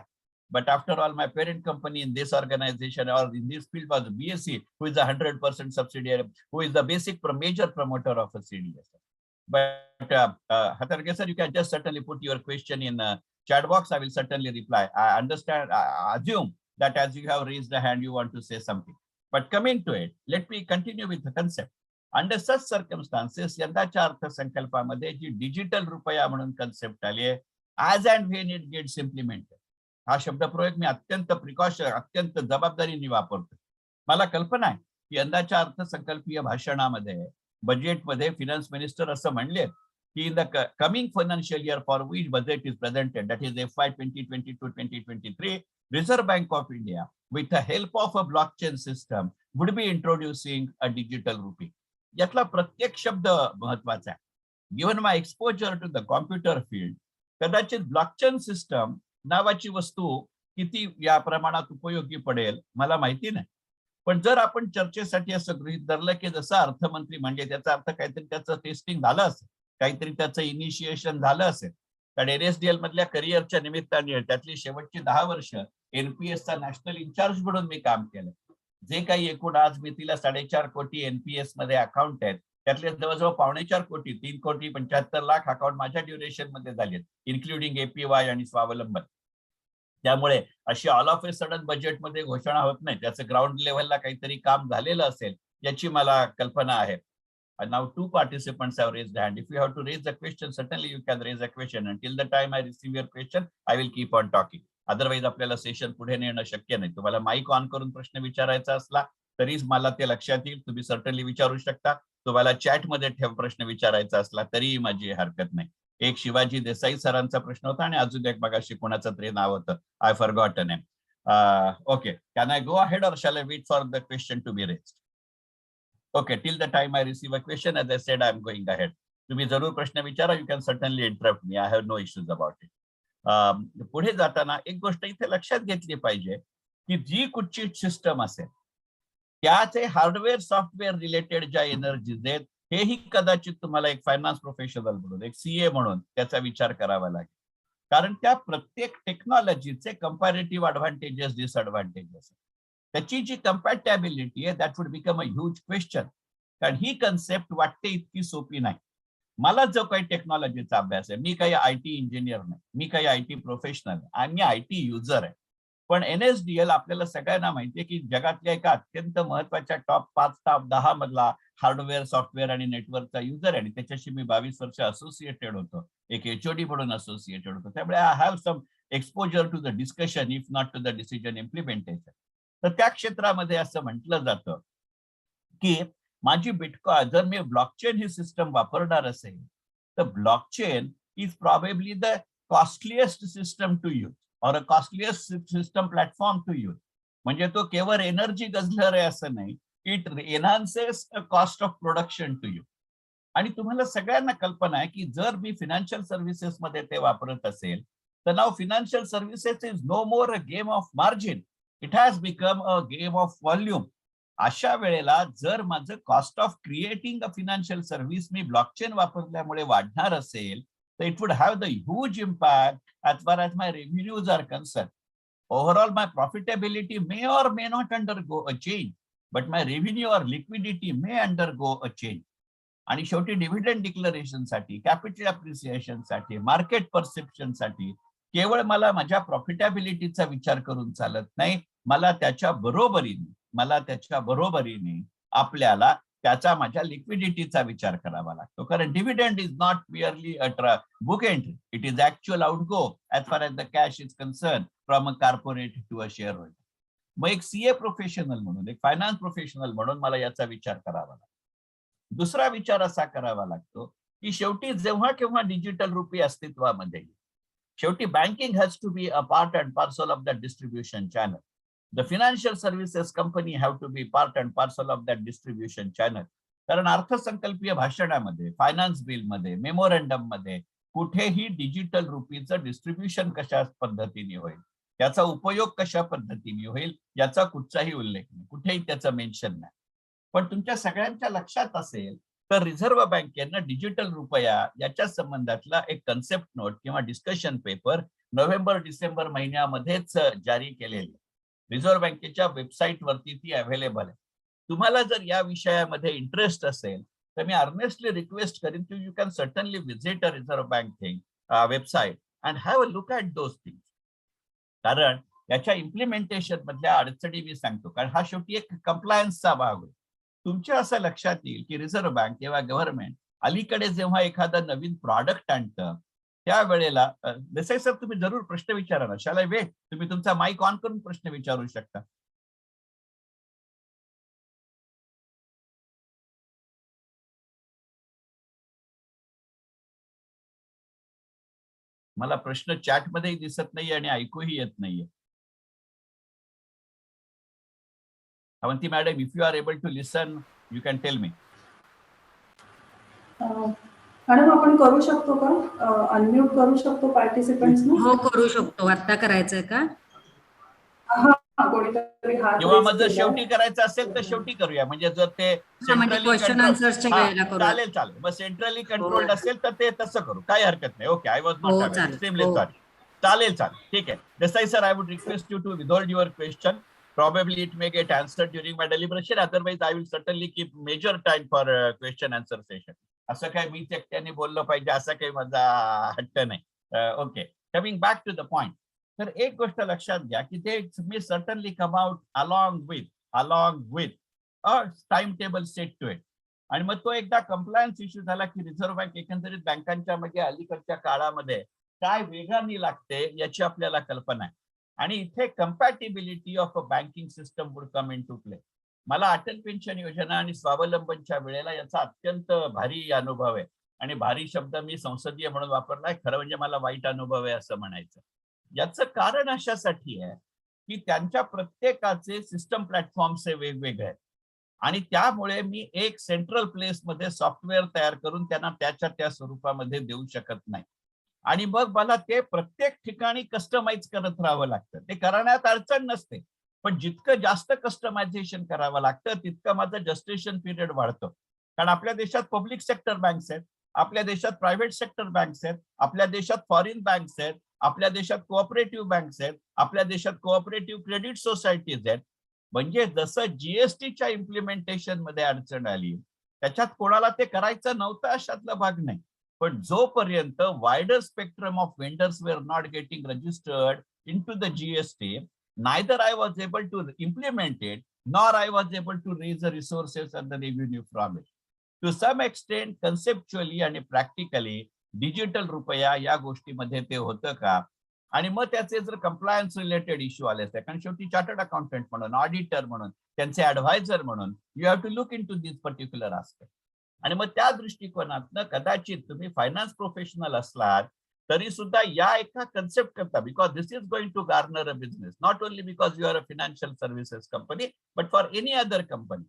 But after all, my parent company in this organization or in this field was BSE, who is a 100% subsidiary, who is the basic major promoter of a CDSL. But Hatarge sir, you can just certainly put your question in chat box. I will certainly reply. I understand, I assume that as you have raised the hand, you want to say something. But coming to it, let me continue with the concept. Under such circumstances, यंदाच्या अर्थसंकल्पामध्ये जी digital रुपया म्हणून concept आली आहे, as and when it gets implemented, हा शब्दप्रयोग मी अत्यंत अत्यंत जबाबदारीने वापरतो. मला कल्पना आहे की यंदाच्या अर्थसंकल्पीय भाषणामध्ये बजेटमध्ये फिनान्स मिनिस्टर असं म्हणले की in the coming financial year for which budget is presented that is FY 2022-2023, reserve bank of India with the help of a blockchain system would be introducing a digital rupee. यातला प्रत्येक शब्द महत्वाचा आहे. Given my exposure to the computer field, कदाचित blockchain system नावाची वस्तू किती या प्रमाणात उपयोगी पडेल मला माहिती नाही, पण जर आपण चर्चेसाठी असं गृहीत धरलं की जसं अर्थमंत्री म्हणजे त्याचा अर्थ काहीतरी त्याचं टेस्टिंग झालं असेल, काहीतरी त्याचं इनिशिएशन झालं असेल, कारण NSDL मधल्या करिअरच्या निमित्ताने त्यातली शेवटची 10 वर्ष एनपीएसचा नॅशनल इन्चार्ज म्हणून मी काम केलं. जे काही एकूण आज मी तिला 4.5 कोटी एनपीएस मध्ये अकाउंट आहेत, त्यातले जवळजवळ 3.25 कोटी 3,75,00,000 अकाउंट माझ्या ड्युरेशन मध्ये झालेत, इन्क्लुडिंग एपीवाय आणि स्वावलंबन. त्यामुळे अशी ऑल ऑफ ए सडन बजेटमध्ये घोषणा होत नाही, त्याचं ग्राउंड लेव्हलला काहीतरी काम झालेलं असेल याची मला कल्पना आहे. And now 2 participants have raised their hand. If you have to raise a question, certainly you can raise a question. Until the time I receive your question, I will keep on talking. Otherwise आपल्याला session पुढे नेणं शक्य नाही. तुम्हाला mic on करून प्रश्न विचारायचा असला तरीच मला ते लक्षात येईल. तुम्ही सर्टनली विचारू शकता. तुम्हाला चॅटमध्ये प्रश्न विचारायचा असला तरीही माझी हरकत नाही. एक शिवाजी देसाई सरांचा प्रश्न होता आणि अजून एक मगाशी कोणाचं तरी नाव होतं, I forgotten name. Okay, can I go ahead or shall I wait for the question to be raised? Okay, till the time I receive a question, as I said, I'm going ahead. तुम्ही जरूर प्रश्न विचारा. You can certainly interrupt me. I have no issues about it. पुढे जाताना एक गोष्ट इथे लक्षात घेतली पाहिजे की जी कुठची सिस्टम असेल त्याचे हार्डवेअर सॉफ्टवेअर रिलेटेड ज्या एनर्जीज आहेत, हेही कदाचित तुम्हाला एक फायनान्स प्रोफेशनल म्हणून, एक सीए म्हणून त्याचा विचार करावा लागेल. कारण त्या प्रत्येक टेक्नॉलॉजीचे कंपॅरेटिव्ह ऍडव्हान्टेजेस, डिसएडव्हान्टेजेस, त्याची जी कम्पॅटॅबिलिटी आहे, that would become a huge question. कारण ही कन्सेप्ट वाटते इतकी सोपी नाही. मला जो काही टेक्नॉलॉजीचा अभ्यास आहे, मी काही आयटी इंजिनियर नाही, मी काही आयटी प्रोफेशनल आहे, मी आयटी युजर आहे. पण एनएसडीएल आपल्याला सगळ्यांना माहितीये की जगातल्या एका अत्यंत महत्वाच्या टॉप 5 टॉप 10 मधला हार्डवेअर, सॉफ्टवेअर आणि नेटवर्कचा युजर आहे. आणि त्याच्याशी मी 22 वर्ष असोसिएटेड होतो, एक एचओडी म्हणून असोसिएटेड होतो. त्यामुळे I have some exposure to the discussion, if not to the decision implementation. तर त्या क्षेत्रामध्ये असं म्हटलं जातं की माझी बिटकॉइन, जर मी ब्लॉकचेन ही सिस्टम वापरणार असेल तर blockchain is probably the costliest system to use or a costliest system platform to use. म्हणजे तो केवळ एनर्जी गजलर आहे असं नाही, it enhances a cost of production to you. आणि तुम्हाला सगळ्यांना कल्पना आहे की जर मी फिनान्शियल सर्व्हिसेस मध्ये ते वापरत असेल तर now financial services is no more a game of margin, it has become a game of volume. अशा वेळेला जर माझं cost of creating a financial service मी ब्लॉकचेन वापरल्यामुळे वाढणार असेल तर it would have the huge impact as far as my revenues are concerned. Overall, my profitability may or may not undergo a change, but my revenue or liquidity may undergo a change. आणि शेवटी dividend declaration साठी, capital appreciation साठी, market perception साठी केवळ मला माझ्या प्रॉफिटेबिलिटीचा विचार करून चालत नाही. मला त्याच्या बरोबरीने आपल्याला त्याचा माझ्या लिक्विडिटीचा विचार करावा लागतो. कारण dividend is not merely a book entry, it is actual outgo as far as the cash is concern from a corporate to a share holder. मग एक सीए प्रोफेशनल म्हणून, एक फायनान्स प्रोफेशनल म्हणून मला याचा विचार करावा लागतो. दुसरा विचार असा करावा लागतो की शेवटी जेव्हा केव्हा डिजिटल रुपये अस्तित्वामध्ये येईल, शेवटी banking has to be a part and parcel of that distribution channel. The financial services company have to be part and parcel of that distribution channel. कारण अर्थसंकल्पीय भाषणामध्ये, फायनान्स बिल मध्ये, मेमोरंडम मध्ये कुठेही डिजिटल रुपीचं डिस्ट्रीब्युशन कशा पद्धतीने होईल, त्याचा उपयोग कशा पद्धतीने होईल याचा कुठचाही उल्लेख नाही, कुठेही त्याचं मेन्शन नाही. पण तुमच्या सगळ्यांच्या लक्षात असेल तर रिझर्व्ह बँकेनं डिजिटल रुपया याच्या संबंधातला एक कन्सेप्ट नोट किंवा डिस्कशन पेपर नोव्हेंबर-डिसेंबर महिन्यामध्येच जारी केलेले. रिझर्व्ह बँकेच्या वेबसाईट वरती ती अवेलेबल आहे. तुम्हाला जर या विषयामध्ये इंटरेस्ट असेल तर मी अर्नेस्टली रिक्वेस्ट करीन की you can certainly visit a reserve bank website and have a look at those things. कारण याच्या इम्प्लिमेंटेशन मधल्या अडचणी मी सांगतो, कारण हा शेवटी एक कंप्लायन्सचा भाग आहे. तुमच्या असं लक्षात येईल की रिझर्व्ह बँक किंवा गव्हर्नमेंट अलीकडे जेव्हा एखादं नवीन प्रॉडक्ट आणतं त्यावेळेला, देसाई सर तुम्ही जरूर प्रश्न विचारा ना, शाला वेट, तुम्ही तुमचा माईक ऑन करून प्रश्न विचारू शकता. मला प्रश्न चॅट मध्येही दिसत नाहीये आणि ऐकूही येत नाहीये. Avanti madam, if you are able to listen you can tell me. Madam आपण करू शकतो का, अनम्यूट करू शकतो पार्टिसिपंट्स? हो करू शकतो. आता करायचंय का? किंवा मग जर शेवटी करायचं असेल तर शेवटी करूया, म्हणजे जर ते सेंट्रली चालेल. मग सेंट्रली कंट्रोल्ड असेल तर ते तसं करू, काही हरकत नाही. Okay, I was not extremely sorry. चालेल चालेल, ठीक आहे. Desai sir, I would request you to withhold your question. Probably it may get answered during my deliberation. Otherwise, I will certainly keep major time for question answer session. असं काही मीच एकट्याने बोललं पाहिजे असा काही माझा हट्ट नाही. Okay, coming back to the point. तर एक गोष्ट लक्षात घ्या की ते मी certainly come out along with a time table set to it. आणि मग तो एकदा कंप्लायन्स इश्यू झाला की रिझर्व्ह बँक एकंदरीत बँकांच्या मध्ये अलीकडच्या काळामध्ये काय वेगाने लागते याची आपल्याला कल्पना आहे. आणि इथे compatibility of a banking system would come in to play. मला अटल पेन्शन योजना आणि स्वावलंबनच्या वेळेला याचा अत्यंत भारी अनुभव आहे. आणि भारी शब्द मी संसदीय म्हणून वापरलाय, खरं म्हणजे मला वाईट अनुभव आहे असं म्हणायचं. याचं कारण अशासाठी आहे की त्यांच्या प्रत्येकाचे सिस्टम प्लॅटफॉर्म्स हे वेगवेगळे आहेत. आणि त्यामुळे मी एक सेंट्रल प्लेस मध्ये सॉफ्टवेअर तयार करून त्यांना त्याच्या त्या स्वरूपामध्ये देऊ शकत नाही. आणि मग मला ते प्रत्येक ठिकाणी कस्टमाइज करत राहावं लागतं. ते करण्यात अडचण नसते, पण जितकं जास्त कस्टमायझेशन करावं लागतं तितकं माझं जस्टेशन पिरियड वाढतं. कारण आपल्या देशात पब्लिक सेक्टर बँक्स आहेत, आपल्या देशात प्रायव्हेट सेक्टर बँक्स आहेत, आपल्या देशात फॉरेन बँक्स आहेत, आपल्या देशात कोऑपरेटिव्ह बँक्स आहेत, आपल्या देशात कोऑपरेटिव्ह क्रेडिट सोसायटीज आहेत. म्हणजे जसं जीएसटीच्या इम्प्लिमेंटेशन मध्ये अडचण आली, त्याच्यात कोणाला ते करायचं नव्हतं अशातला भाग नाही. पण जोपर्यंत wider spectrum of vendors were not getting registered into the GST, neither I was able to implement it nor I was able to raise the resources and the revenue from it. To some extent conceptually आणि practically digital रुपया या गोष्टीमध्ये ते होतं का? आणि मग त्याचे जर कंप्लायन्स रिलेटेड इश्यू आले असते, कारण शेवटी चार्टर्ड अकाउंटंट म्हणून, ऑडिटर म्हणून, त्यांचे ऍडव्हायझर म्हणून you have to look in to this particular aspect. आणि मग त्या दृष्टिकोनातनं कदाचित तुम्ही फायनान्स प्रोफेशनल असलात तरी सुद्धा या एका कन्सेप्ट करता, because this is going to garner a business, not only because you are a financial services company but for any other company.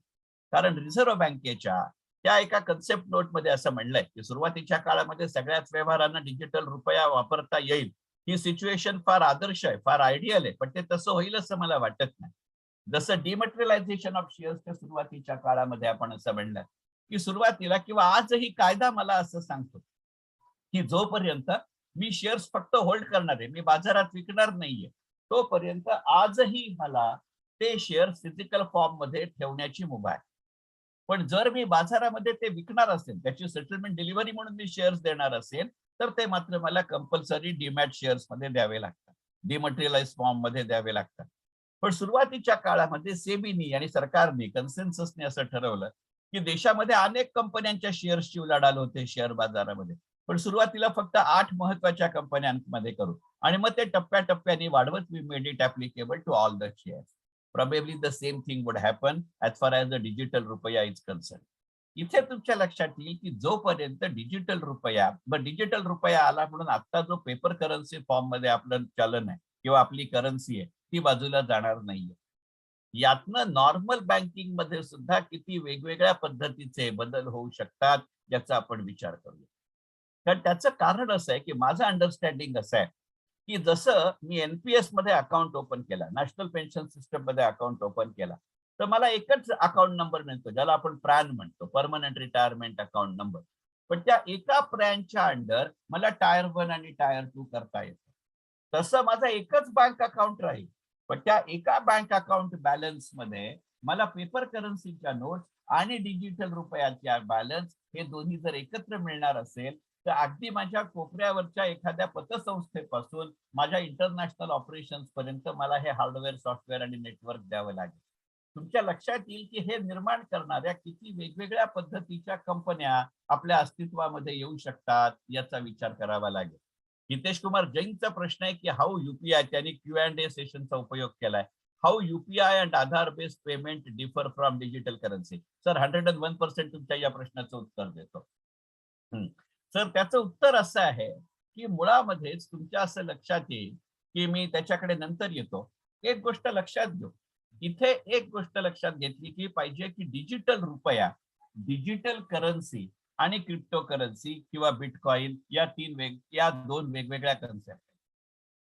कारण रिझर्व्ह बँकेच्या त्या एका कन्सेप्ट नोटमध्ये असं म्हणलंय की सुरुवातीच्या काळामध्ये सगळ्याच व्यवहारांना डिजिटल रुपया वापरता येईल. ही सिच्युएशन फार आदर्श आहे, फार आयडियल आहे, पण ते तसं होईल असं मला वाटत नाही. जसं डिमटेरियलायझेशन ऑफ शेअर्सच्या सुरुवातीच्या काळामध्ये आपण असं म्हणलं की सुरुवातीला किंवा आजही कायदा मला असं सांगतो की जोपर्यंत मी शेअर्स फक्त होल्ड करणार आहे, मी बाजारात विकणार नाहीये, तोपर्यंत आजही मला ते शेअर फिजिकल फॉर्म मध्ये ठेवण्याची मुभा आहे. पण जर मी बाजारामध्ये ते विकणार असेल, त्याची सेटलमेंट डिलिव्हरी म्हणून मी शेअर्स देणार असेल, तर ते मात्र मला कंपल्सरी डीमॅट शेअर्स मध्ये द्यावे लागतात, डिमटेरियलाइज फॉर्म मध्ये द्यावे लागतात. पण सुरुवातीच्या काळामध्ये सेबीनी आणि सरकारने कन्सेन्ससने असं ठरवलं की देशामध्ये अनेक कंपन्यांच्या शेअर्सची उलाढाल होते शेअर बाजारामध्ये, पण सुरुवातीला फक्त 8 महत्वाच्या कंपन्यांमध्ये करू आणि मग ते टप्प्याटप्प्याने वाढवत we made it applicable to all the shares. Probably the same thing would happen as far as the digital रुपया is concerned. इथे तुमच्या लक्षात येईल की जोपर्यंत डिजिटल रुपया आला म्हणून आता जो पेपर करन्सी फॉर्म मध्ये आपलं चलन आहे किंवा आपली करन्सी आहे ती बाजूला जाणार नाहीये. यातनं नॉर्मल बँकिंग मध्ये सुद्धा किती वेगवेगळ्या पद्धतीचे बदल होऊ शकतात याचा आपण विचार करूया. कारण त्याचं कारण असं आहे की माझं अंडरस्टँडिंग असं आहे की जसं मी एनपीएस मध्ये अकाउंट ओपन केला, नॅशनल पेन्शन सिस्टम मध्ये अकाउंट ओपन केला, तर मला एकच अकाउंट नंबर मिळतो ज्याला आपण प्रॅन म्हणतो, परमनंट रिटायरमेंट अकाउंट नंबर. पण त्या एका प्रॅनच्या अंडर मला टायर 1 आणि टायर 2 करता येतं. तसं माझा एकच बँक अकाउंट राहील, पण त्या एका बँक अकाउंट बॅलन्स मध्ये मला पेपर करन्सीच्या नोट्स आणि डिजिटल रुपयाच्या बॅलन्स हे दोन्ही जर एकत्र मिळणार असेल तर अगदी माझ्या कोपऱ्यावरच्या एखाद्या पतसंस्थेपासून माझ्या इंटरनॅशनल ऑपरेशन्स पर्यंत मला हे हार्डवेअर, सॉफ्टवेअर आणि नेटवर्क द्यावं लागेल. तुमच्या लक्षात येईल की हे निर्माण करणाऱ्या किती वेगवेगळ्या पद्धतीच्या कंपन्या आपल्या अस्तित्वामध्ये येऊ शकतात याचा विचार करावा लागेल. हितेश कुमार जैनचा प्रश्न आहे की हाऊ युपीआय, त्यांनी Q&A सेशनचा उपयोग केलाय. How UPI and Aadhaar based payment differ from digital currency. Sir 101% तुमच्या या प्रश्नाचं उत्तर देतो. सर त्याचं उत्तर असं आहे की मुळामध्येच तुमच्या असं लक्षात येईल की मी त्याच्याकडे नंतर येतो. एक गोष्ट लक्षात घेऊ, इथे एक गोष्ट लक्षात घेतली की पाहिजे की डिजिटल रुपया, डिजिटल करन्सी आणि क्रिप्टो करन्सी किंवा बिटकॉइन या दोन वेगवेगळ्या कन्सेप्ट.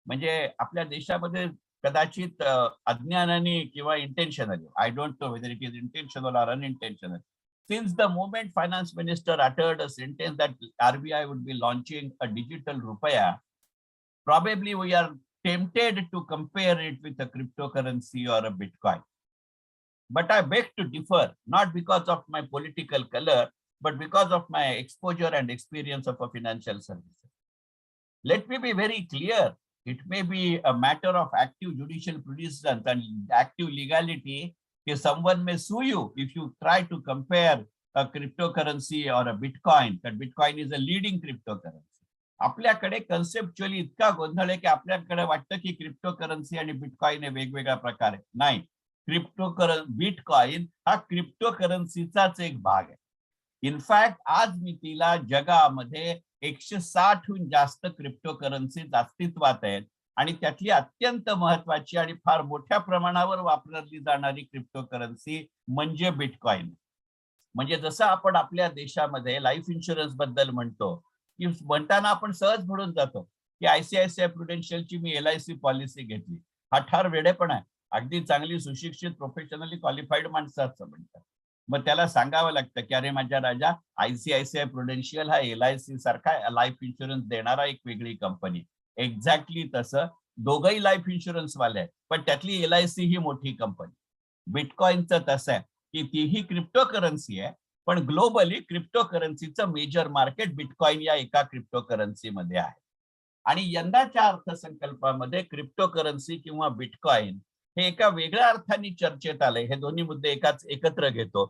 म्हणजे आपल्या देशामध्ये कदाचित अज्ञानाने किंवा intentionally, I don't know whether it is intentional or unintentional, since the moment finance minister uttered a sentence that RBI would be launching a digital rupaya, probably we are tempted to compare it with a cryptocurrency or a Bitcoin. But I beg to differ, not because of my political color, but because of my exposure and experience of a financial services. Let me be very clear. It may be a matter of active judicial prudence and active legality. If someone may sue you if you try to compare a cryptocurrency or a Bitcoin, that Bitcoin is a leading cryptocurrency. आपल्याकडे conceptually इतका गोंधळ आहे की आपल्याकडे वाटतं की cryptocurrency आणि bitcoin हे वेगवेगळ्या प्रकार आहे. नाही, बिटकॉइन हा क्रिप्टोकरन्सीचाच एक भाग आहे. इनफॅक्ट आज मितीला जगामध्ये 160हून जास्त क्रिप्टोकरन्सी अस्तित्वात आहेत आणि त्यातली अत्यंत महत्वाची आणि फार मोठ्या प्रमाणावर वापरली जाणारी क्रिप्टोकरन्सी म्हणजे बिटकॉइन. म्हणजे जसं आपण आपल्या देशामध्ये लाईफ इन्शुरन्स बद्दल म्हणतो की म्हणताना आपण सहज म्हणून जातो की ICICI प्रुडेन्शियलची मी LIC पॉलिसी घेतली. हा ठार वेडेपणा आहे. अगदी चांगली सुशिक्षित प्रोफेशनली क्वालिफाईड माणसाचं म्हणतात. मग त्याला सांगावं लागतं की अरे माझ्या राजा, ICICI प्रुडेन्शियल हा LIC सारखा लाईफ इन्शुरन्स देणारा एक वेगळी कंपनी. एक्झॅक्टली तसं दोघंही लाईफ इन्शुरन्स वाले आहेत, पण त्यातली LIC ही मोठी कंपनी. बिटकॉइनचं तसं आहे की तीही क्रिप्टोकरन्सी आहे, पण ग्लोबली क्रिप्टोकरन्सीचं मेजर मार्केट बिटकॉइन या एका क्रिप्टोकरन्सीमध्ये आहे. आणि यंदाच्या अर्थसंकल्पामध्ये क्रिप्टोकरन्सी किंवा बिटकॉइन हे एका वेगळ्या अर्थाने चर्चेत आले. हे दोन्ही मुद्दे एकत्र घेतो,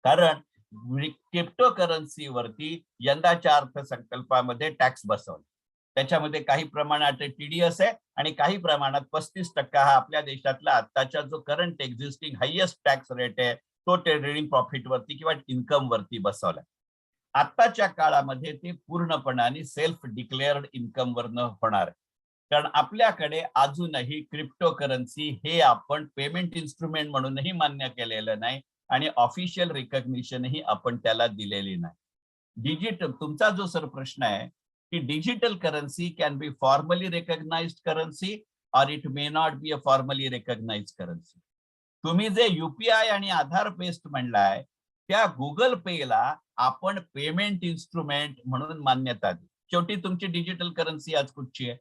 कारण क्रिप्टोकरन्सीवरती यंदाच्या अर्थसंकल्पामध्ये टॅक्स बसवला. त्याच्यामध्ये काही प्रमाणात TDS आहे आणि काही प्रमाणात 35% हा आपल्या देशातला आताचा जो current existing highest tax rate आहे तो ट्रेडिंग प्रॉफिट वरती किंवा इन्कम वरती बसवला. आताच्या काळामध्ये ते पूर्णपणाने सेल्फ डिक्लेअर्ड इन्कम वरनं होणार आहे, कारण आपल्याकडे अजूनही क्रिप्टोकरन्सी हे आपण पेमेंट इन्स्ट्रुमेंट म्हणूनही मान्य केलेलं नाही आणि ऑफिशियल रिकॉग्निशनही आपण त्याला दिलेली नाही. डिजिटल, तुमचा जो सर प्रश्न आहे की digital currency can be formally recognised currency or it may not be a formally recognised currency. तुम्ही जे UPI आणि आधार बेस्ड म्हणलाय त्या गुगल पेला आपण पेमेंट इन्स्ट्रुमेंट म्हणून मान्यता दिली. शेवटी तुमची डिजिटल करन्सी आज कुठची आहे?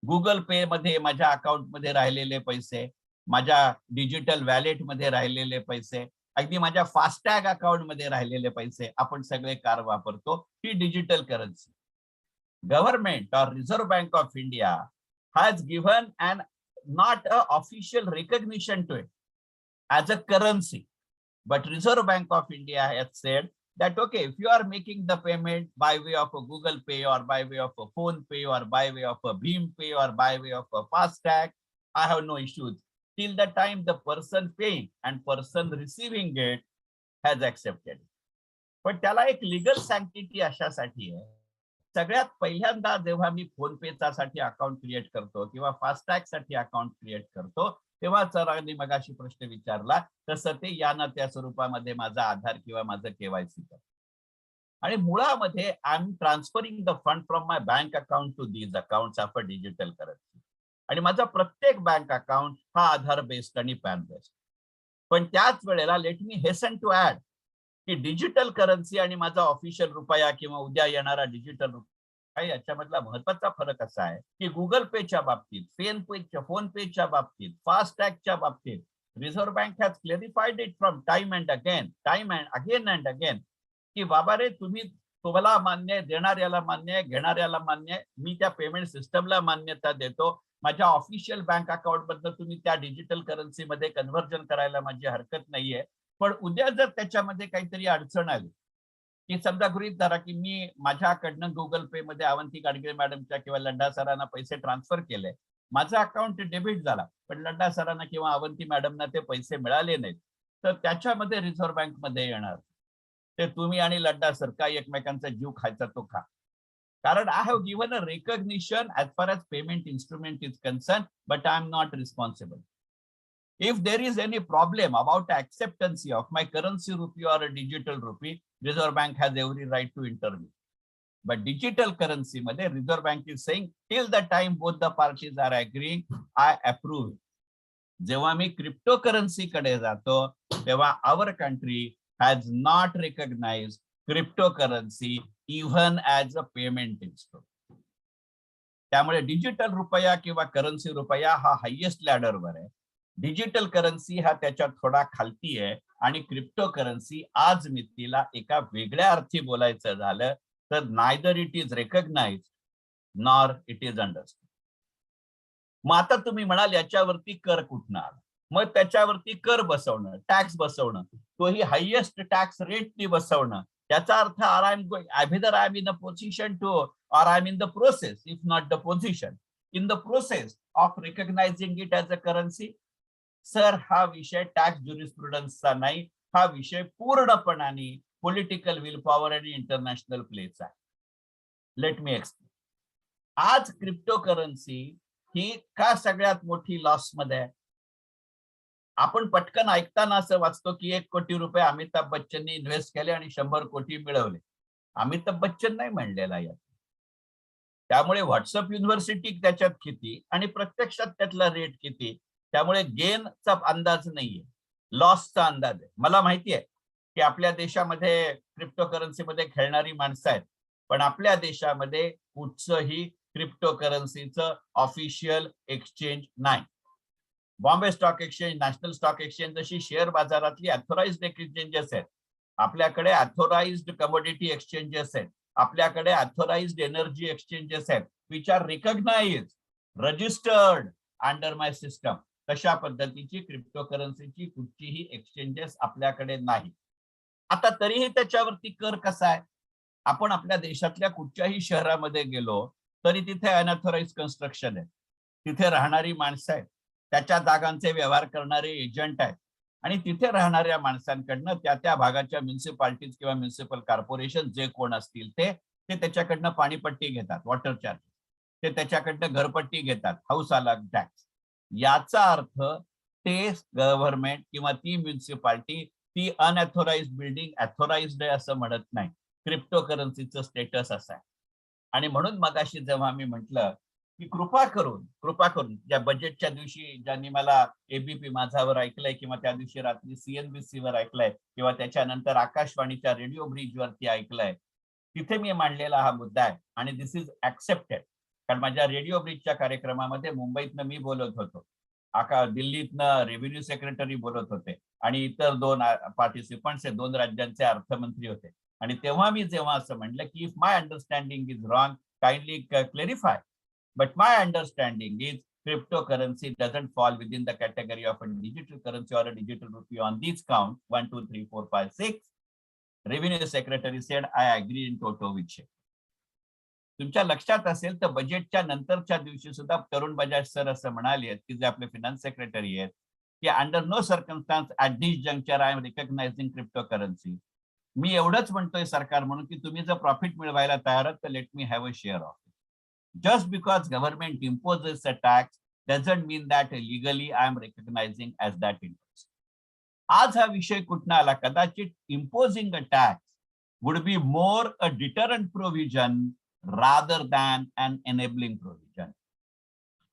गुगल पे मध्ये माझ्या अकाउंट मध्ये राहिलेले पैसे, माझ्या डिजिटल वॅलेट मध्ये राहिलेले पैसे, अगदी माझ्या फास्टॅग अकाउंट मध्ये राहिलेले पैसे आपण सगळे कार वापरतो. ही डिजिटल करन्सी. गव्हर्नमेंट और reserve bank of India has given an not a official recognition to it as a currency, but Reserve Bank of India has said that okay, if you are making the payment by way of a Google Pay or by way of a Phone Pay or by way of a Bhim Pay or by way of a FASTag, I have no issues till the time the person paying and person receiving it has accepted it. पण त्याला एक legal सॅंक्टिटी अशासाठी आहे, सगळ्यात पहिल्यांदा जेव्हा मी phone पेचा साठी अकाउंट क्रिएट करतो किंवा फास्टॅग साठी अकाउंट क्रिएट करतो तेव्हा सरांनी मगाशी प्रश्न विचारला तसं ते या ना त्या स्वरूपामध्ये माझा आधार किंवा माझं KYC करतो. आणि मुळामध्ये I am transferring the fund from my bank account to these accounts of a digital currency. आणि माझा प्रत्येक बँक अकाउंट हा आधार बेस्ड आणि पॅन बेस्ड. पण त्याच वेळेला let me hasten to add की डिजिटल करन्सी आणि माझा ऑफिशियल रुपया किंवा उद्या येणारा डिजिटल रुपया याच्यामधला महत्वाचा फरक असा आहे की गुगल पेच्या बाबतीत, फोन पेच्या बाबतीत, फास्टॅगच्या बाबतीत reserve bank has clarified it from time and again की बाबा रे, तुम्हाला मान्य आहे, देणाऱ्याला मान्य आहे, घेणाऱ्याला मान्य आहे, मी त्या पेमेंट सिस्टमला मान्यता देतो. माझ्या ऑफिशियल बँक अकाउंट मधनं तुम्ही त्या डिजिटल करन्सी मध्ये कन्व्हर्जन करायला माझी हरकत नाहीये. पण उद्या जर त्याच्यामध्ये काहीतरी अडचण आली की समजा गृहीत धरा की मी माझ्याकडनं गुगल पे मध्ये अवंती गाडगे मॅडमच्या किंवा लड्डा सरांना पैसे ट्रान्सफर केले, माझा अकाउंट डेबिट झाला, पण लड्डा सरांना किंवा अवंती मॅडमना ते पैसे मिळाले नाहीत, तर त्याच्यामध्ये रिझर्व्ह बँक मध्ये येणार ते तुम्ही आणि लड्डा सर काय एकमेकांचा जीव खायचा तो खा. कारण I have given a recognition as far as payment instrument is concern, but I am not responsible. If there is any problem about acceptance of my currency rupee or a digital rupee, Reserve Bank has every right to intervene. But digital currency मध्ये Reserve Bank is saying till the time both the parties are agreeing, I approve. जेव्हा मी cryptocurrency कडे जातो तेव्हा our country has not recognized cryptocurrency even as a payment instrument. त्यामुळे digital रुपया किंवा currency रुपया हा हायेस्ट लॅडरवर आहे. डिजिटल करन्सी हा त्याच्या थोडा खालती आहे आणि क्रिप्टो करन्सी आज मितीला एका वेगळ्या अर्थी बोलायचं झालं तर neither it is recognize nor it is understood. मग आता तुम्ही म्हणाल याच्यावरती कर कुठनं आला? मग त्याच्यावरती कर बसवणं, टॅक्स बसवणं, तोही हायेस्ट टॅक्स रेटनी बसवणं, त्याचा अर्थ either I am in a position to or I am in the process, if not the position, in the process of recognizing it as a currency. Sir, हा विषय टॅक्स ज्युरिस्प्रुडन्सचा नाही, हा विषय पूर्णपणाने पॉलिटिकल विल पॉवर आणि international प्लेचा आहे. Let me explain. आज crypto currency ही का सगळ्यात मोठी लॉस मध्ये आहे? आपण पटकन ऐकताना असं वाचतो की 1 कोटी रुपये अमिताभ बच्चननी इन्व्हेस्ट केले आणि 100 कोटी मिळवले. अमिताभ बच्चन नाही म्हणलेला यात. त्यामुळे व्हॉट्सअप युनिव्हर्सिटी त्याच्यात किती आणि प्रत्यक्षात त्यातला रेट किती, त्यामुळे गेनचा अंदाज नाहीये, लॉसचा अंदाज आहे. मला माहिती आहे की आपल्या देशामध्ये क्रिप्टो करन्सीमध्ये खेळणारी माणसं आहेत, पण आपल्या देशामध्ये कुठचंही क्रिप्टो करन्सीचं ऑफिशियल एक्सचेंज नाही. Bombay stock exchange, national stock exchange जशी शेअर बाजारातली अथॉराइज्ड एक्सचेंजेस आहेत, आपल्याकडे अथॉराइज्ड कमोडिटी एक्सचेंजेस आहेत, आपल्याकडे अथॉराइज्ड एनर्जी एक्सचेंजेस आहेत, which are recognized, registered under my system. तशा पद्धतीची क्रिप्टो करन्सीची कुठचीही एक्सचेंजेस आपल्याकडे नाही. आता तरीही त्याच्यावरती कर कसा आहे? आपण आपल्या देशातल्या कुठच्याही शहरामध्ये गेलो तरी तिथे अनऑथोराइज्ड कन्स्ट्रक्शन आहे, तिथे राहणारी माणसं आहेत, त्याच्या जागांचे व्यवहार करणारे एजंट आहेत आणि तिथे राहणाऱ्या माणसांकडनं त्या भागाच्या म्युन्सिपालिटीज किंवा म्युन्सिपल कॉर्पोरेशन जे कोण असतील ते त्याच्याकडनं पाणीपट्टी घेतात, वॉटर चार्ज, ते त्याच्याकडनं घरपट्टी घेतात, हाऊस आला टॅक्स. याचा अर्थ ते गव्हर्नमेंट किंवा ती म्युन्सिपालिटी ती अनऑथोराइज्ड बिल्डिंग अथोराइज्ड आहे असं म्हणत नाही. क्रिप्टो करन्सीचं स्टेटस असं आहे. आणि म्हणून मगाशी जेव्हा मी म्हटलं की कृपा करून ज्या बजेटच्या दिवशी ज्यांनी मला एबीपी माझावर ऐकलंय किंवा त्या दिवशी रात्री CNBC वर ऐकलंय किंवा त्याच्यानंतर आकाशवाणीच्या रेडिओ ब्रिजवरती ऐकलंय, तिथे मी मांडलेला हा मुद्दा आहे आणि दिस इज ऍक्सेप्टेड. कारण माझ्या रेडिओ ब्रिजच्या कार्यक्रमामध्ये मुंबईतनं मी बोलत होतो, दिल्लीतनं रेव्हेन्यू सेक्रेटरी बोलत होते आणि इतर 2 पार्टिसिपंट्स 2 राज्यांचे अर्थमंत्री होते. आणि तेव्हा मी जेव्हा असं म्हटलं की if my understanding is wrong kindly clarify, but my understanding is cryptocurrency doesn't fall within the category of a digital currency or a digital rupee on these count 1 2 3 4 5 6. Revenue Secretary said I agree in toto with Shri. तुमच्या लक्षात असेल तर बजेटच्या नंतरच्या दिवशी सुद्धा Tarun Bajaj sir असं म्हणाले की जे आपले फायनान्स सेक्रेटरी आहेत की under no circumstance at this juncture I am recognising crypto currency. मी एवढंच म्हणतोय सरकार म्हणून की तुम्ही जर प्रॉफिट मिळवायला तयार आहात तर let me have a share of it. Just because government imposes a tax doesn't mean that legally I am recognizing as that interest. आज हा विषय कुठनं आला? कदाचित imposing a tax would be more a deterrent provision rather than an enabling provision.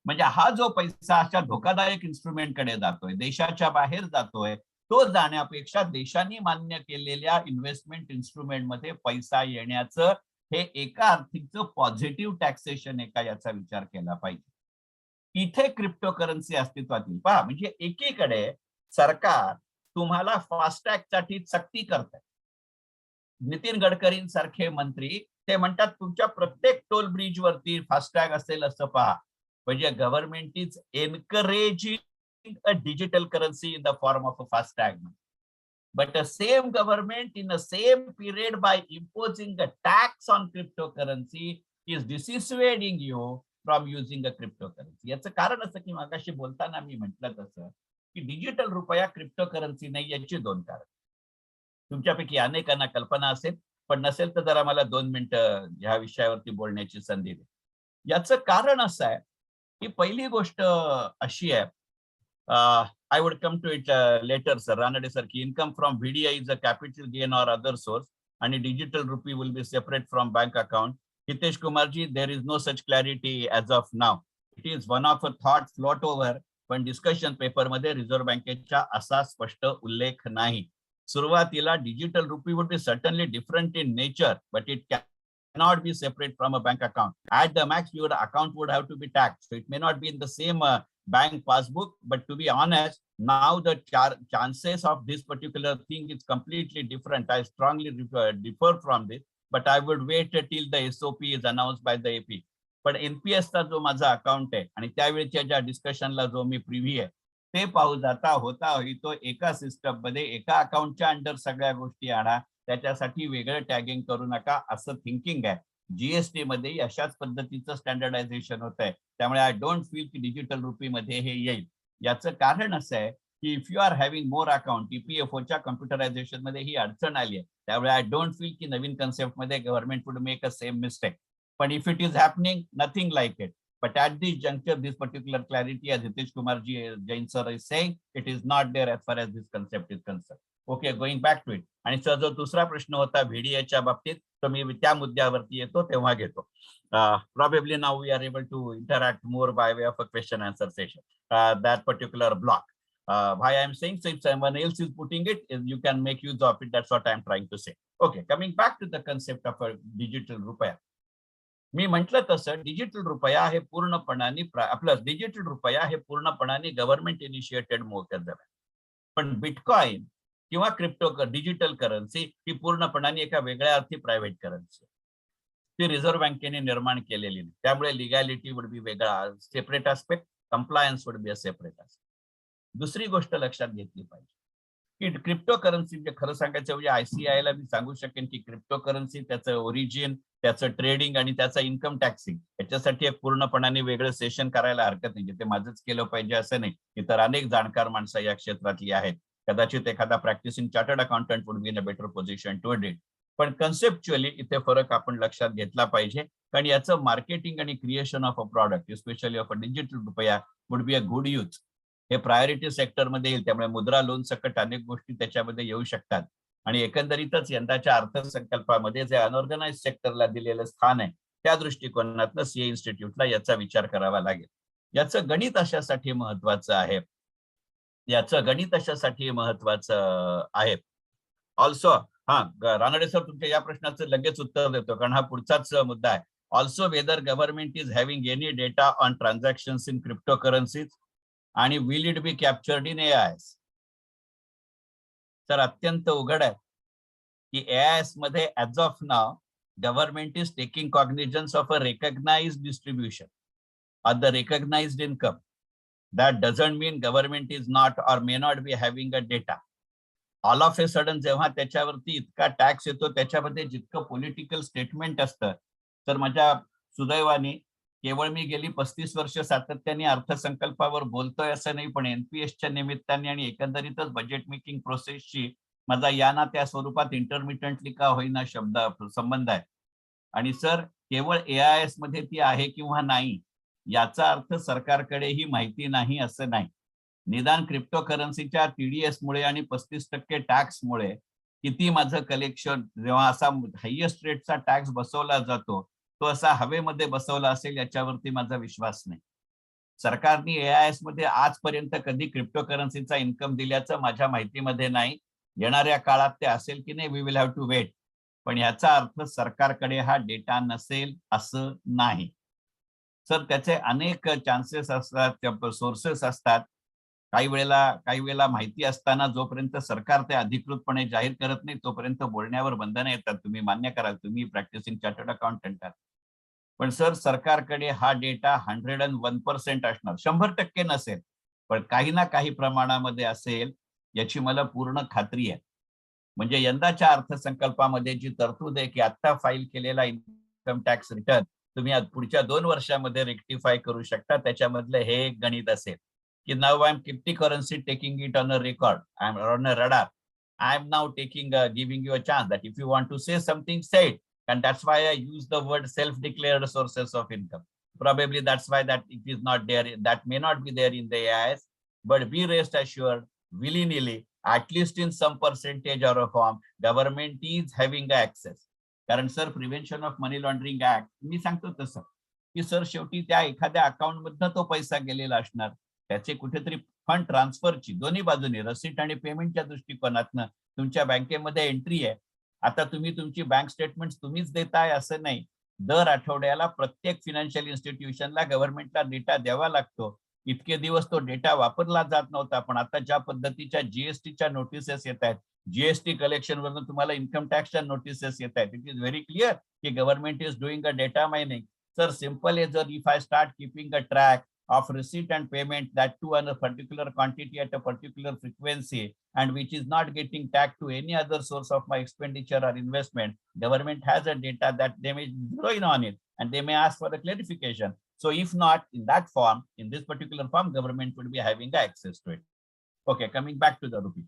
म्हणजे हा जो पैसा अशा धोकादायक इन्स्ट्रुमेंट कडे जातोय, देशाच्या बाहेर जातोय, तो जाण्यापेक्षा देशांनी मान्य केलेल्या इन्व्हेस्टमेंट इन्स्ट्रुमेंट मध्ये पैसा येण्याचं हे एका आर्थिकचं पॉझिटिव्ह टॅक्सेशन आहे का याचा विचार केला पाहिजे. इथे क्रिप्टो करन्सी अस्तित्वात येईल. पहा, म्हणजे एकीकडे सरकार तुम्हाला फास्टॅगसाठी सक्ती करत आहे. नितीन गडकरींसारखे मंत्री ते म्हणतात तुमच्या प्रत्येक टोल ब्रिज वरती फास्टॅग असेल असं पहा. म्हणजे government is encouraging a digital currency in the form of a FASTag. But the same government in the same period by imposing a tax on cryptocurrency is dissuading you from using a cryptocurrency. याचं कारण असं की मागाशी बोलताना मी म्हटलं तसं की digital रुपया क्रिप्टोकरन्सी नाही, याची 2 कारण. तुमच्यापैकी अनेकांना कल्पना असेल, पण नसेल तर जरा मला 2 मिनिटं ह्या विषयावरती बोलण्याची संधी दे. याचं कारण असं आहे की पहिली गोष्ट अशी आहे, I would come to it later, sir. Ranade sir, ki income from VDI is a capital gain or other source, and a digital rupee will be separate from bank account. Hitesh Kumarji, there is no such clarity as of now. It is one of a thought float over, पण discussion paper मध्ये reserve बँकेच्या असा स्पष्ट उल्लेख नाही. सुरुवातीला digital rupee would be certainly different in nature, but it cannot be separate from a bank account. At the max, your account would have to be taxed. So it may not be in the same bank passbook, but to be honest, now the chances of this particular thing is completely different. I strongly differ from this, but I would wait till the SOP is announced by the AP. पण NPSचा जो माझा account आहे आणि त्यावेळेच्या ज्या डिस्कशनला जो मी privy आहे ते पाहू जाता होता तो एका सिस्टम मध्ये एका अकाउंटच्या अंडर सगळ्या गोष्टी आणा, त्याच्यासाठी वेगळं टॅगिंग करू नका असं थिंकिंग आहे. जीएसटी मध्ये अशाच पद्धतीचं स्टँडर्डायझेशन होत आहे. त्यामुळे आय डोंट फील की डिजिटल रुपीमध्ये हे येईल. याचं कारण असं आहे की if you are having more account, EPFOच्या कम्प्युटरायझेशन मध्ये ही अडचण आली आहे. त्यामुळे आय डोंट फील की नवीन कन्सेप्ट मध्ये government would make a same mistake. पण if it is happening, nothing like it. But at this juncture, this particular clarity, as Hitesh Kumar Jain sir is saying, it is not there as far as this concept is concerned. Okay, going back to it. आणि sir जो दुसरा प्रश्न होता VDAच्या बाबतीत, तर मी त्या मुद्द्यावरती येतो तेव्हा घेतो. Probably now we are able to interact more by way of a question answer session. That particular block. Why I am saying, so if someone else is putting it, you can make use of it. That's what I am trying to say. Okay, coming back to the concept of a digital rupaya. मी म्हटलं तसं digital रुपया हे पूर्णपणाने आपलं digital रुपया हे पूर्णपणाने government initiated मोकदम आहे. पण bitcoin किंवा क्रिप्टो डिजिटल करन्सी ही पूर्णपणाने एका वेगळ्या अर्थी प्रायव्हेट करन्सी, ती रिझर्व्ह बँकेने निर्माण केलेली नाही. त्यामुळे लिगॅलिटी वुड बी वेगळा, separate aspect, compliance would be a separate aspect. दुसरी गोष्ट लक्षात घेतली पाहिजे की क्रिप्टो करन्सी म्हणजे खरं सांगायचं म्हणजे ICAI ला मी सांगू शकेन की क्रिप्टो करन्सी, त्याचं ओरिजिन, त्याचं ट्रेडिंग आणि त्याचं इन्कम टॅक्सिंग याच्यासाठी एक पूर्णपणाने वेगळं सेशन करायला हरकत नाही. ते माझंच केलं पाहिजे असं नाही. इतर अनेक जाणकार माणसं या क्षेत्रातली आहेत. कदाचित एखादा practicing chartered accountant would be in a better position to do it. पण कन्सेप्च्युअली इथे फरक आपण लक्षात घेतला पाहिजे, कारण याचं मार्केटिंग आणि creation of a product, specially of a digital रुपया, would be a good use. हे प्रायोरिटी सेक्टरमध्ये येईल. त्यामुळे मुद्रा लोन सकट अनेक गोष्टी त्याच्यामध्ये येऊ शकतात. आणि एकंदरीतच यंदाच्या अर्थसंकल्पामध्ये जे अनऑर्गनाइज सेक्टरला दिलेलं स्थान आहे त्या दृष्टिकोनातून CA इन्स्टिट्यूटला याचा विचार करावा लागेल. याचं गणित अशासाठी महत्वाचं आहे, ऑल्सो रानडे सर तुमच्या या प्रश्नाचं लगेच उत्तर देतो, कारण हा पुढचाच मुद्दा आहे. Also whether government is having any data on transactions in crypto currencies आणि will it be captured in AIS. तर अत्यंत उघड आहे की AIS मध्ये as of now government is taking cognizance of a recognised distribution of the recognised income. That doesn't mean government is not or may not be having a data. All of a sudden जेव्हा त्याच्यावरती इतका tax येतो, त्याच्यामध्ये जितकं political statement असतं, तर माझ्या सुदैवाने केवळ मी गेली 35 वर्ष सातत्याने अर्थसंकल्पावर बोलतोय असं नाही, पण NPSच्या निमित्ताने आणि एकंदरीतच बजेट मेकिंग प्रोसेसची माझा या ना त्या स्वरूपात इंटरमिटंटली का होईना शब्द संबंध आहे. आणि सर केवळ AIS मध्ये ती आहे किंवा नाही याचा अर्थ सरकारकडेही माहिती नाही असं नाही. निदान क्रिप्टो करन्सीच्या TDS मुळे आणि 35% टॅक्समुळे किती माझं कलेक्शन, जेव्हा असा हायएस्ट रेटचा टॅक्स बसवला जातो तो असा हवेमध्ये बसवला असेल याच्यावरती माझा विश्वास नाही. सरकारने AIS मध्ये आजपर्यंत कधी क्रिप्टो करन्सीचा इन्कम दिल्याचं माझ्या माहितीमध्ये नाही. येणाऱ्या काळात ते असेल की नाही, we will have to wait. पण याचा अर्थ सरकारकडे हा डेटा नसेल असं नाही. सर त्याचे अनेक चान्सेस असतात, सोर्सेस असतात. काही वेळेला माहिती असताना जोपर्यंत सरकार ते अधिकृतपणे जाहीर करत नाही तोपर्यंत बोलण्यावर बंधनं येतात. तुम्ही मान्य कराल, तुम्ही प्रॅक्टिसिंग चार्टर्ड अकाउंटंट आहात. पण सर सरकारकडे हा डेटा 101% असणार, 100% नसेल, पण काही ना काही प्रमाणामध्ये असेल याची मला पूर्ण खात्री आहे. म्हणजे यंदाच्या अर्थसंकल्पामध्ये जी तरतूद आहे की आता फाईल केलेला इन्कम टॅक्स रिटर्न तुम्ही पुढच्या 2 वर्षामध्ये रेक्टिफाय करू शकता. त्याच्यामधलं हे एक गणित असेल की now I am cryptocurrency taking it on a record, I am on a radar, I am now giving you a chance that if you want to say something, say it. And that's why I use the word self-declared sources of income. Probably that's why that it is not there. That may not be there in the AIS, but be rest assured, willy-nilly, at least in some percentage or a form, government is having access. कारण sir prevention of money laundering act मी सांगतो तसं की sir शेवटी त्या एखाद्या account मधनं तो पैसा गेलेला असणार, त्याचे कुठेतरी फंड ट्रान्सफरची दोन्ही बाजूने रसीट आणि पेमेंटच्या दृष्टिकोनातनं तुमच्या बँकेमध्ये एंट्री आहे. आता तुम्ही तुमची बँक स्टेटमेंट तुम्हीच देताय असं नाही. दर आठवड्याला प्रत्येक फिनान्शियल इन्स्टिट्यूशनला गव्हर्नमेंटला डेटा द्यावा लागतो. इतके दिवस तो डेटा वापरला जात नव्हता, पण आता ज्या पद्धतीच्या जीएसटीच्या नोटिसेस येत आहेत, जीएसटी कलेक्शन वरून तुम्हाला इन्कम टॅक्सच्या नोटिसेस येत आहेत, इट इज व्हेरी क्लिअर की government is doing a data mining. Sir simple is जर if I start keeping a track of receipt and payment, that too on a particular quantity at a particular frequency, and which is not getting tagged to any other source of my expenditure or investment, government has a data that they may zero in on it and they may ask for a clarification. So if not in that form, in this particular form, government would be having access to it. Okay, coming back to the rupee.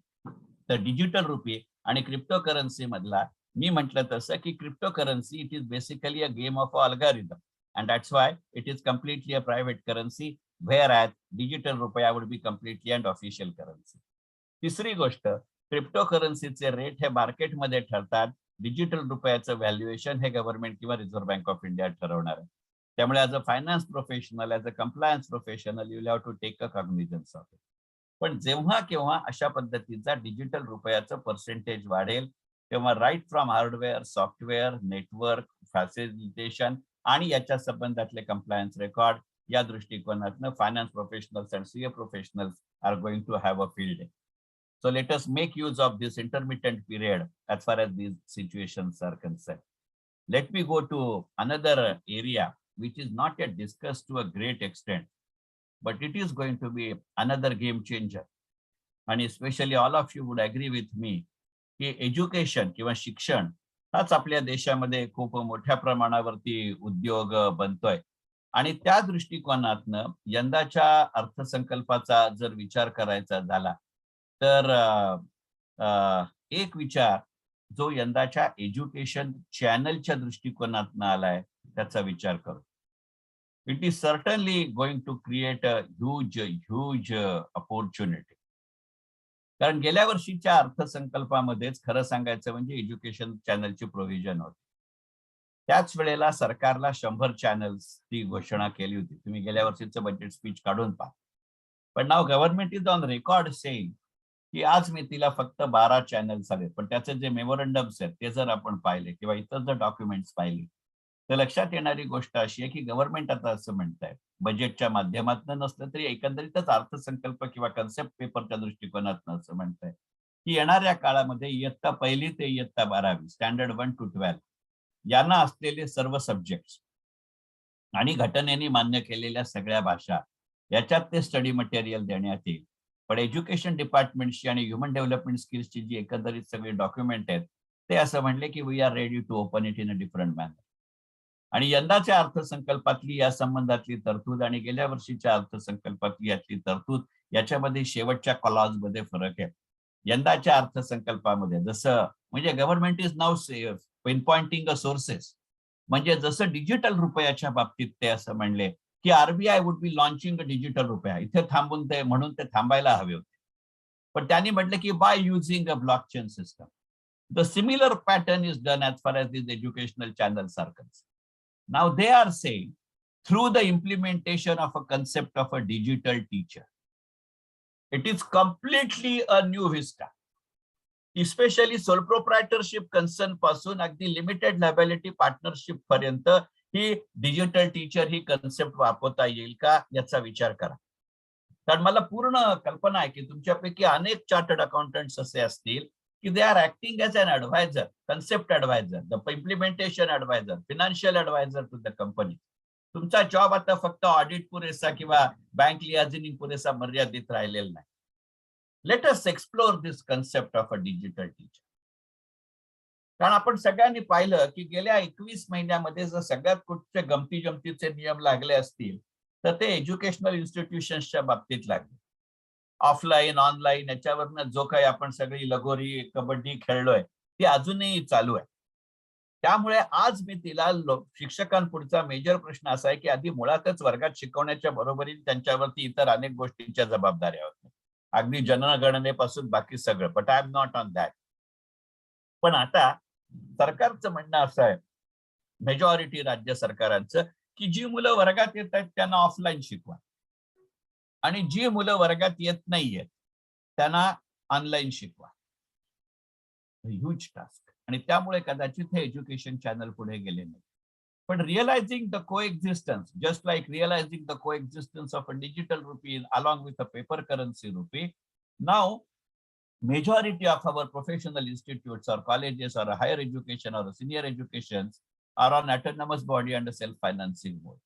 The digital rupee आणि cryptocurrency मधला मी म्हटलं तसं की cryptocurrency, it is basically a game of algorithm. And that's why it is completely a private currency, whereas digital rupiah would be completely an official currency. तिसरी गोष्ट, क्रिप्टोकरन्सीचे rate हे मार्केटमध्ये ठरतात. डिजिटल रुपयाचं व्हॅल्युएशन हे गव्हर्नमेंट किंवा रिझर्व्ह बँक ऑफ इंडिया ठरवणार आहे. त्यामुळे as a finance professional, as a compliance professional, you have to take a cognizance of it. पण जेव्हा केव्हा अशा पद्धतीचा डिजिटल रुपयाचं पर्सेंटेज वाढेल, तेव्हा right from hardware, software, network, facilitation आणि याच्या संबंधातले कंप्लायन्स रेकॉर्ड या दृष्टिकोनातनं finance professionals and CA professionals are going to have a field day. So let us make use of this intermittent period as far as these situations are concerned. Let me go to another area which is not yet discussed to a great extent, but it is going to be another game changer. And especially all of you would agree with me की education किंवा शिक्षण हाच आपल्या देशामध्ये खूप मोठ्या प्रमाणावरती उद्योग बनतोय. आणि त्या दृष्टिकोनातनं यंदाच्या अर्थसंकल्पाचा जर विचार करायचा झाला तर एक विचार जो यंदाच्या एज्युकेशन चॅनलच्या दृष्टिकोनातनं आलाय त्याचा विचार करू. It is certainly going to create a huge opportunity. कारण गेल्या वर्षीच्या अर्थसंकल्पामध्येच खरं सांगायचं म्हणजे एज्युकेशन चॅनलची प्रोव्हिजन होती. त्याच वेळेला सरकारला 100 चॅनल्सची घोषणा केली होती. तुम्ही गेल्या वर्षीचं बजेट स्पीच काढून पहा. पण now government is on record saying की आज मी तिला फक्त 12 चॅनल्स आले. पण त्याचे जे मेमोरंडम्स आहेत ते जर आपण पाहिले किंवा इतर जर डॉक्युमेंट्स पाहिली तर लक्षात येणारी गोष्ट अशी आहे की गव्हर्नमेंट आता असं म्हणतंय, बजेटच्या माध्यमातून नसलं तरी एकंदरीतच अर्थसंकल्प किंवा कन्सेप्ट पेपरच्या दृष्टिकोनातून असं म्हणतंय की येणाऱ्या काळामध्ये इयत्ता 1 ते इयत्ता 12वी स्टँडर्ड 1 to 12 यांना असलेले सर्व सब्जेक्ट्स आणि घटनेने मान्य केलेल्या सगळ्या भाषा याच्यात ते स्टडी मटेरियल देण्यात येईल. पण एज्युकेशन डिपार्टमेंटची आणि ह्युमन डेव्हलपमेंट स्किल्सची जी एकंदरीत सगळी डॉक्युमेंट आहेत ते असं म्हणले की we are ready to open it in a different manner. आणि यंदाच्या अर्थसंकल्पातली या संबंधातली तरतूद आणि गेल्या वर्षीच्या अर्थसंकल्पातली यातली तरतूद याच्यामध्ये शेवटच्या क्लॉजमध्ये फरक आहे. यंदाच्या अर्थसंकल्पामध्ये जसं म्हणजे government is now pinpointing a sources, म्हणजे जसं डिजिटल रुपयाच्या बाबतीत ते असं म्हणले की RBI would be launching a digital रुपया, इथे थांबून ते म्हणून ते थांबायला हवे होते. पण त्यांनी म्हटलं की by using a blockchain system. The similar pattern is done as far as this educational channels are concerned. Now they are saying through the implementation of a concept of a digital teacher. It is completely a new vista. Especially sole proprietorship concern पासून अगदी limited liability partnership पर्यंत ही digital teacher ही concept वापरता येईल का याचा विचार करा. कारण मला पूर्ण कल्पना आहे की तुमच्यापैकी अनेक चार्टर्ड अकाउंटंट्स असे असतील की they are acting as an advisor, concept advisor, the implementation advisor, financial advisor to the company. तुमचा जॉब आता फक्त ऑडिट पुरेसा किंवा बँक लियाझनिंग पुरेसा मर्यादित राहिलेला नाही. Let us explore this concept of a digital teacher. कारण आपण सगळ्यांनी पाहिलं की गेल्या 21 महिन्यामध्ये जर सगळ्यात कुठचे गमती जमतीचे नियम लागले असतील तर ते एज्युकेशनल इन्स्टिट्यूशन्सच्या बाबतीत लागले. ऑफलाईन ऑनलाईन याच्यावरनं जो काही आपण सगळी लगोरी कबड्डी खेळलोय ती अजूनही चालू आहे. त्यामुळे आज मी तिला शिक्षकांपुढचा मेजर प्रश्न असा आहे की आधी मुळातच वर्गात शिकवण्याच्या बरोबरीने त्यांच्यावरती इतर अनेक गोष्टींच्या जबाबदाऱ्या होत्या, अगदी जनगणनेपासून बाकी सगळं. But I am not on that. पण आता सरकारचं म्हणणं असं आहे, मेजॉरिटी राज्य सरकारांचं, की जी मुलं वर्गात येत आहेत त्यांना ऑफलाईन शिकवा आणि जी मुलं वर्गात येत नाहीयेत त्यांना ऑनलाईन शिकवा. Huge task. आणि त्यामुळे कदाचित हे एज्युकेशन चॅनल पुढे गेले नाही. पण realising the coexistence, just like realising the coexistence of a digital rupee along with a paper currency rupee, now majority of our professional institutes or colleges or higher education or senior educations are on autonomous body and self-financing mode.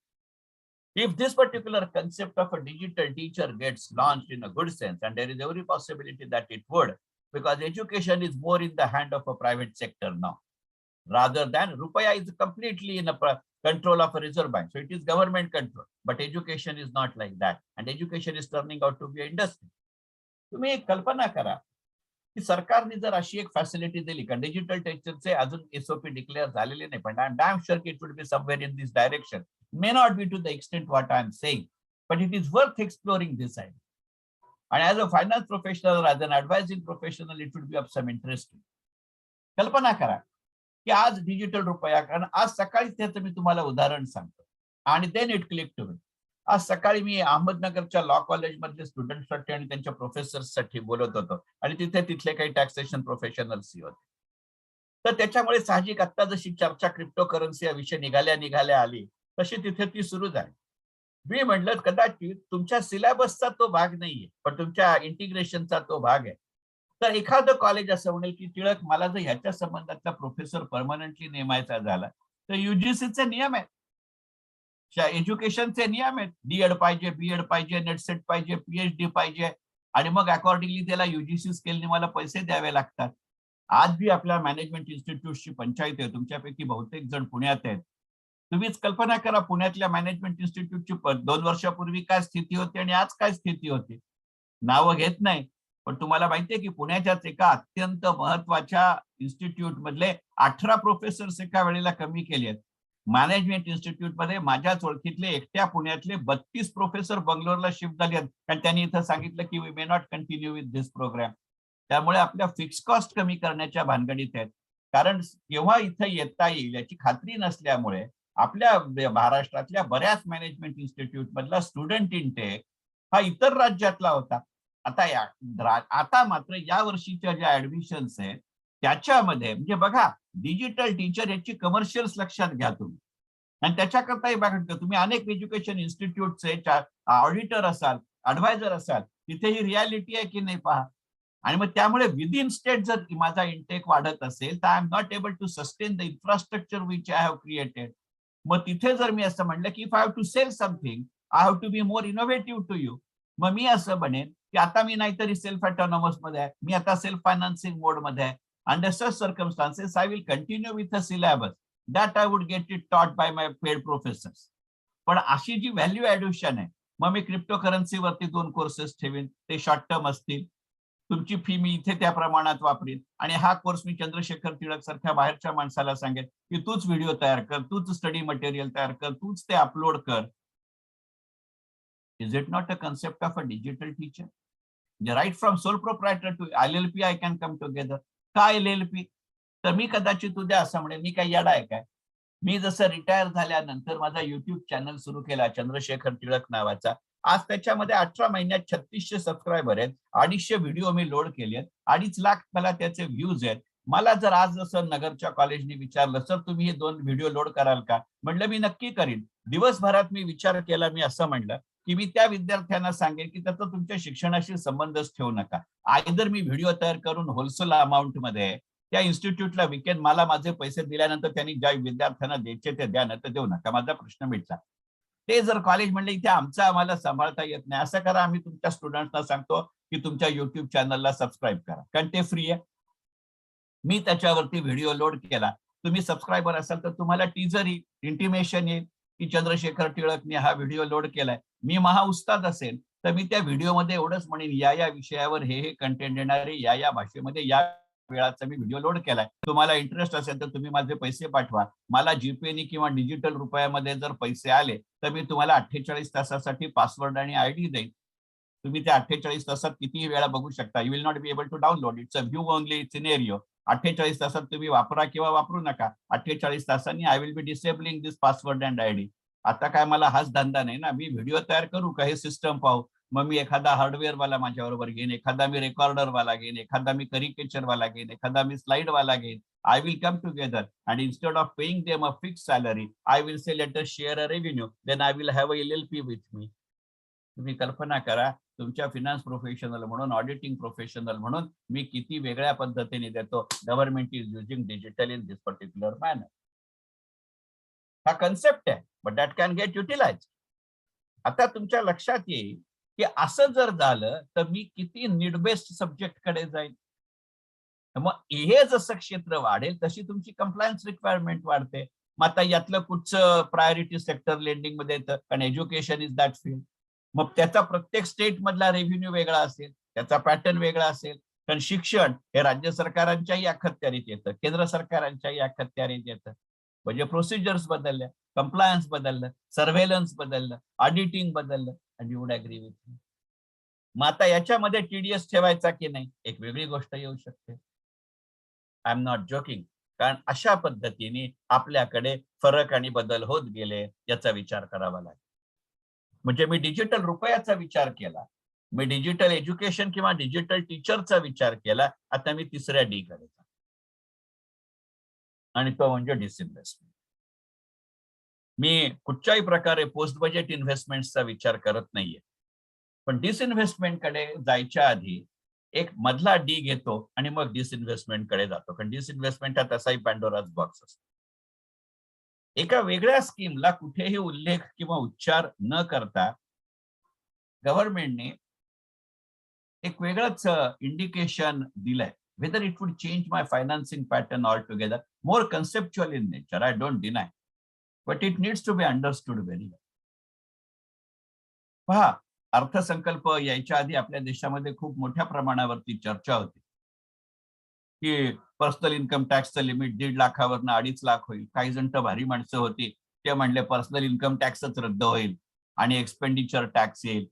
If this particular concept of a digital teacher gets launched in a good sense, and there is every possibility that it would, because education is more in the hand of a private sector now, rather than Rupaya is completely in a control of a reserve bank. So it is government control, but education is not like that. And education is turning out to be an industry. तुम्ही एक कल्पना करा की सरकारने जर अशी एक facility दिली का डिजिटल टेक्चरचे अजून एसओपी डिक्लेअर झालेले नाही, पण आय एम डॅम शुअर की it would be somewhere in this direction. May not be to the extent what I am saying, but it is worth exploring this idea. आणि as a finance professional, as an advising professional, it would be of some interesting. कल्पना करा की आज digital रुपया, कारण आज सकाळी त्याचं मी तुम्हाला उदाहरण सांगतो आणि then it click to me. आज सकाळी मी अहमदनगरच्या लॉ कॉलेजमधले स्टुडंटसाठी आणि त्यांच्या प्रोफेसर्ससाठी बोलत होतो आणि तिथले काही टॅक्सेशन प्रोफेशनल्स होते. तर त्याच्यामुळे साहजिक आता जशी चर्चा क्रिप्टो करन्सी या विषय निघाल्या आली तशी तिथे ती सुरू झाली. मी म्हटलं कदाचित तुमच्या सिलेबसचा तो भाग नाहीये, पण तुमच्या इंटिग्रेशनचा तो भाग आहे. तर एखादं कॉलेज असं म्हणेल की टिळक, मला जर ह्याच्या संबंधातला प्रोफेसर परमनंटली नेमायचा झाला तर युजीसीचे नियम आहेत, एज्युकेशनचे नियम आहेत. डीएड पाहिजे, बीएड पाहिजे, नेटसेट पाहिजे, पीएचडी पाहिजे आणि मग अकॉर्डिंगली त्याला युजीसी स्केलने मला पैसे द्यावे लागतात. आज बी आपल्या मॅनेजमेंट इन्स्टिट्यूटची पंचायत आहे, तुमच्यापैकी बहुतेक जण पुण्यात आहेत. तुम्हीच कल्पना करा पुण्यातल्या मॅनेजमेंट इन्स्टिट्यूटची 2 वर्षापूर्वी काय स्थिती होती आणि आज काय स्थिती होती. नावं घेत नाही, पण तुम्हाला माहितीये की पुण्याच्याच एका अत्यंत महत्वाच्या इन्स्टिट्यूट मधले 18 प्रोफेसर्स एका वेळेला कमी केले आहेत. मॅनेजमेंट इन्स्टिट्यूटमध्ये माझ्याच ओळखीतले एकट्या पुण्यातले 32 प्रोफेसर बंगलोरला शिफ्ट झाले आहेत, कारण त्यांनी इथं सांगितलं की we may not continue with this program. त्यामुळे आपल्या फिक्स कॉस्ट कमी करण्याच्या भानगडीत आहेत. कारण केव्हा इथं येता येईल याची खात्री नसल्यामुळे आपल्या महाराष्ट्रातल्या बऱ्याच मॅनेजमेंट इन्स्टिट्यूट मधला स्टुडंट इनटेक हा इतर राज्यातला होता. आता मात्र या वर्षीच्या ज्या ऍडमिशन्स आहेत त्याच्यामध्ये म्हणजे बघा, डिजिटल टीचर याची कमर्शियल्स लक्षात घ्या तुम्ही. आणि त्याच्याकरताही बघा तुम्ही अनेक एज्युकेशन इन्स्टिट्यूटचे ऑडिटर असाल, ऍडवायझर असाल, तिथे ही रियालिटी आहे की नाही पहा. आणि मग त्यामुळे विदिन स्टेट जर माझा इंटेक वाढत असेल तर I am not able to sustain the infrastructure which I have created. मग तिथे जर मी असं म्हटलं की if I have to sell something I have to be more innovative to you, मग मी असं बनेन की आता मी नाहीतरी सेल्फ ऑटोनॉमस मध्ये आहे, मी आता सेल्फ फायनान्सिंग मोड मध्ये आहे. Under such circumstances, I will continue with the syllabus that I would get it taught by my paid professors. पण अशी जी व्हॅल्यू ऍडिशन आहे, मग मी क्रिप्टो करन्सी वरती 2 कोर्सेस ठेवीन, ते शॉर्ट टर्म असतील. तुमची फी मी इथे त्या प्रमाणात वापरीन आणि हा कोर्स मी चंद्रशेखर टिळक सारख्या बाहेरच्या माणसाला सांगेन की तूच व्हिडिओ तयार कर, तूच स्टडी मटेरियल तयार कर, तूच ते अपलोड कर. Is it not a concept of a digital teacher? Right from sole proprietor to LLP I can come together. काय LLP? तर मी कदाचित उद्या असं म्हणेन, मी काय येडा आहे काय? मी जसं रिटायर झाल्यानंतर माझा युट्यूब चॅनल सुरू केला चंद्रशेखर टिळक नावाचा. आज त्याच्यामध्ये 18 महिन्यात 3600 सबस्क्रायबर आहेत, 250 व्हिडिओ मी लोड केले आहेत, 2.5 लाख मला त्याचे व्ह्यूज आहेत. मला जर आज जसं नगरच्या कॉलेजने विचारलं, सर तुम्ही हे 2 व्हिडिओ लोड कराल का? म्हटलं मी नक्की करीन. दिवसभरात मी विचार केला, मी असं म्हणलं की मी त्या विद्यार्थ्यांना सांगेन की त्याचा तुमच्या शिक्षणाशी संबंधच ठेवू नका. आयदर मी व्हिडिओ तयार करून होलसेल अमाऊंट मध्ये त्या इन्स्टिट्यूटला विकेन, मला माझे पैसे दिल्यानंतर त्यांनी ज्या विद्यार्थ्यांना द्यायचे ते द्या, नाही तर देऊ नका, माझा प्रश्न मिटला. ते जर कॉलेज म्हणले इथे आमचं आम्हाला सांभाळता येत नाही, असं करा, आम्ही तुमच्या स्टुडंट्सना सांगतो की तुमच्या युट्यूब चॅनलला सबस्क्राईब करा, कारण ते फ्री आहे. मी त्याच्यावरती व्हिडिओ लोड केला. तुम्ही सबस्क्रायबर असाल तर तुम्हाला टीजर येईल, इंटिमेशन येईल की चंद्रशेखर टिळकने हा व्हिडिओ लोड केलाय. मी महाउस्ताद असेल तर मी त्या व्हिडिओमध्ये एवढंच म्हणेन, या विषयावर हे कंटेंट येणारे, या भाषेमध्ये या वेळाचा मी व्हिडिओ लोड केलाय. तुम्हाला इंटरेस्ट असेल तर तुम्ही माझे पैसे पाठवा. मला जीपेनी किंवा डिजिटल रुपयामध्ये जर पैसे आले तर मी तुम्हाला 48 तासासाठी पासवर्ड आणि आयडी देईन. तुम्ही त्या 48 तासात कितीही वेळा बघू शकता. You will not be able to download, it's a view only scenario. 48 तासात तुम्ही वापरा किंवा वापरू नका. 48 तासांनी I will be disabling this password and ID. आता काय मला हाच धंदा नाही ना, मी व्हिडिओ तयार करू का हे सिस्टम पाहू. मग मी एखादा हार्डवेअर वाला माझ्याबरोबर घेईन, एखादा मी रेकॉर्डर वाला घेईन, एखादा मी करिकेचर वाला घेईन, एखादा मी स्लाइड वाला घेईन. I will come together and instead of paying them a fixed salary, I will say let us share a revenue. Then I will have a LLP with me. तुम्ही कल्पना करा, तुमच्या फिनान्स प्रोफेशनल म्हणून, auditing professional म्हणून मी किती वेगळ्या पद्धतीने देतो. Government is using digital in this particular manner. हा कन्सेप्ट आहे, but that can get utilize. आता तुमच्या लक्षात येईल की असं जर झालं तर मी किती नीड बेस्ड सब्जेक्ट कडे जाईल. मग हे जसं क्षेत्र वाढेल तशी तुमची कंप्लायन्स रिक्वायरमेंट वाढते. मग आता यातलं कुठचं प्रायोरिटी सेक्टर लेंडिंग मध्ये येतं, कारण एज्युकेशन इज दॅट फील्ड. मग त्याचा प्रत्येक स्टेट मधला रेव्हेन्यू वेगळा असेल, त्याचा पॅटर्न वेगळा असेल. कारण शिक्षण हे राज्य सरकारांच्याही अखत्यारीत येतं, केंद्र सरकारांच्याही अखत्यारीत येतं. म्हणजे प्रोसिजर्स बदलल्या, कंप्लायन्स बदललं, सर्व्हेलन्स बदललं, ऑडिटिंग बदललं. And you would agree with me. मग आता याच्यामध्ये टीडीएस ठेवायचा की नाही, एक वेगळी गोष्ट येऊ शकते. I am not joking. कारण अशा पद्धतीने आपल्याकडे फरक आणि बदल होत गेले, याचा विचार करावा लागेल. म्हणजे मी डिजिटल रुपयाचा विचार केला, मी डिजिटल एज्युकेशन किंवा डिजिटल टीचरचा विचार केला. आता मी तिसऱ्या डी कडे जातो, आणि तो म्हणजे डिसइन्व्हेस्टमेंट. मी कुठच्याही प्रकारे पोस्ट बजेट इन्व्हेस्टमेंटचा विचार करत नाहीये, पण डिसइन्व्हेस्टमेंट कडे जायच्या आधी एक मधला डी घेतो आणि मग डिसइन्व्हेस्टमेंट कडे जातो. कारण डिसइन्व्हेस्टमेंट हा तसाही पॅन्डोराच बॉक्स असतो. एका वेगळ्या स्कीमला कुठेही उल्लेख किंवा उच्चार न करता गव्हर्नमेंटने एक वेगळंच इंडिकेशन दिलंय. whether it would change my financing pattern altogether, more conceptual in nature, I don't deny, but it needs to be understood very well. पहा, अर्थसंकल्प यायच्या आधी आपल्या देशामध्ये खूप मोठ्या प्रमाणावरती चर्चा होती की पर्सनल इन्कम टॅक्सचं लिमिट 1.5 लाखावरनं 2.5 लाख होईल. काही जण तर भारी माणसं होती, ते म्हणले पर्सनल इन्कम टॅक्सच रद्द होईल आणि एक्सपेंडिचर टॅक्स येईल.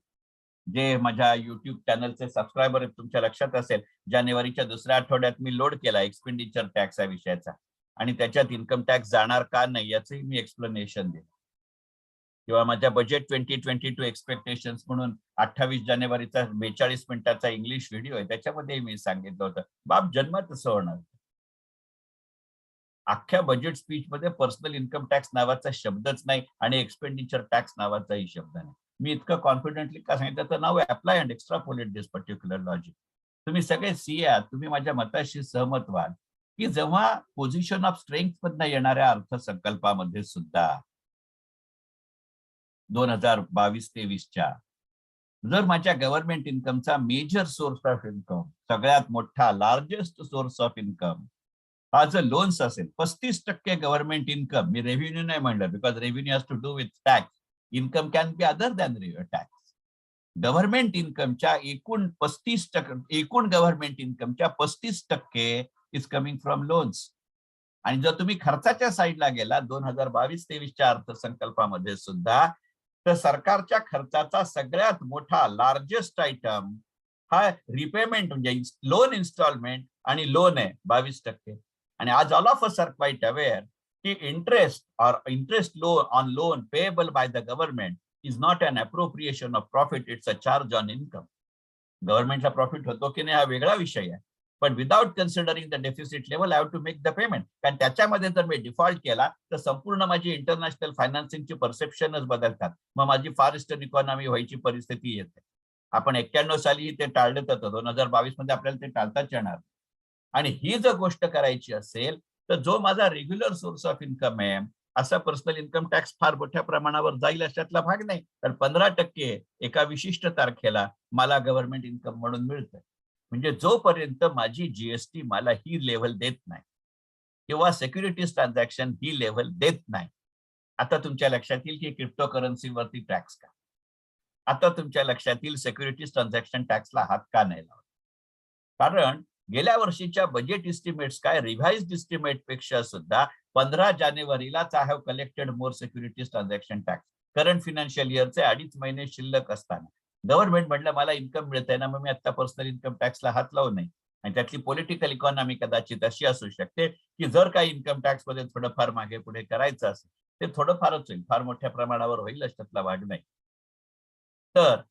जे माझ्या युट्यूब चॅनलचे सबस्क्रायबर आहेत, तुमच्या लक्षात असेल, जानेवारीच्या दुसऱ्या आठवड्यात मी लोड केला एक्सपेंडिचर टॅक्स या विषयाचा, आणि त्याच्यात इन्कम टॅक्स जाणार का नाही याचंही मी एक्सप्लेनेशन दिलं. किंवा माझ्या बजेट 2022 एक्सपेक्टेशन्स म्हणून 28 जानेवारीचा 42 मिनिटाचा इंग्लिश व्हिडिओ आहे, त्याच्यामध्ये मी सांगितलं होतं बाप जन्मात असं होणार. अख्ख्या बजेट स्पीच मध्ये पर्सनल इन्कम टॅक्स नावाचा शब्दच नाही आणि एक्सपेंडिचर टॅक्स नावाचाही शब्द नाही. मी इतकं कॉन्फिडेंटली का सांगितलं तर now apply and extrapolate this particular logic. तुम्ही सगळे सीए आहात, तुम्ही माझ्या मताशी सहमत व्हाल की जेव्हा पोझिशन ऑफ स्ट्रेंथ मधनं येणाऱ्या अर्थसंकल्पामध्ये सुद्धा 2022-23च्या जर माझ्या गव्हर्नमेंट इन्कमचा मेजर सोर्स ऑफ इन्कम, सगळ्यात मोठा लार्जेस्ट सोर्स ऑफ इन्कम हा जर लोन्स असेल, 35% गव्हर्नमेंट इन्कम, मी रेव्हेन्यू नाही म्हणलं because revenue has to do with tax, income can be other than tax. Government इन्कमच्या एकूण 35%, एकूण गव्हर्नमेंट इन्कमच्या 35% इज कमिंग फ्रॉम लोन्स. आणि जर तुम्ही खर्चाच्या साईडला गेला 2022-23च्या अर्थसंकल्पामध्ये सुद्धा, तर सरकारच्या खर्चाचा सगळ्यात मोठा लार्जेस्ट आयटम हा रिपेमेंट म्हणजे लोन इन्स्टॉलमेंट आणि लोन आहे 22%. आणि आज all of us are quite aware की interest loan on loan payable by the government is not an appropriation of profit, it's a charge on income. गव्हर्नमेंटला profit होतो की नाही हा वेगळा विषय आहे, पण without considering the deficit level I have to make the payment. कारण त्याच्यामध्ये जर मी डिफॉल्ट केला तर संपूर्ण माझी इंटरनॅशनल फायनान्सिंगची परसेप्शनच बदलतात, मग माझी फार ईस्टर्न इकॉनॉमी व्हायची परिस्थिती येते. आपण 91 साली ते टाळलं होतं, 2022 मध्ये आपल्याला ते टाळताच येणार. आणि ही जर गोष्ट करायची असेल तर जो माझा रेग्युलर सोर्स ऑफ इन्कम आहे, असा पर्सनल इन्कम टॅक्स फार मोठ्या प्रमाणावर जाईल अशातला भाग नाही. तर 15% एका विशिष्ट तारखेला मला गव्हर्नमेंट इन्कम म्हणून मिळतं. म्हणजे जोपर्यंत माझी जीएसटी मला ही लेव्हल देत नाही किंवा सिक्युरिटीज ट्रान्झॅक्शन ही लेव्हल देत नाही. आता तुमच्या लक्षात येईल की क्रिप्टो करन्सीवरती टॅक्स का, आता तुमच्या लक्षात येईल सिक्युरिटीज ट्रान्झॅक्शन टॅक्सला हात का नाही लावत. कारण गेल्या वर्षीच्या बजेट इस्टिमेट्स काय रिव्हाइज्ड इस्टिमेट पेक्षा सुद्धा 15 जानेवारीलाच I have collected more securities transaction tax. Current financial इयरचे 2.5 महिने शिल्लक असताना गव्हर्नमेंट म्हटलं मला इन्कम मिळतंय ना, मग मी आता पर्सनल इन्कम टॅक्सला हात लावू नाही. आणि त्यातली पॉलिटिकल इकॉनॉमी कदाचित अशी असू शकते की जर काही इन्कम टॅक्स मध्ये थोडंफार मागे पुढे करायचं असेल ते थोडंफारच होईल, फार मोठ्या प्रमाणावर होईल अशातला भाग नाही. तर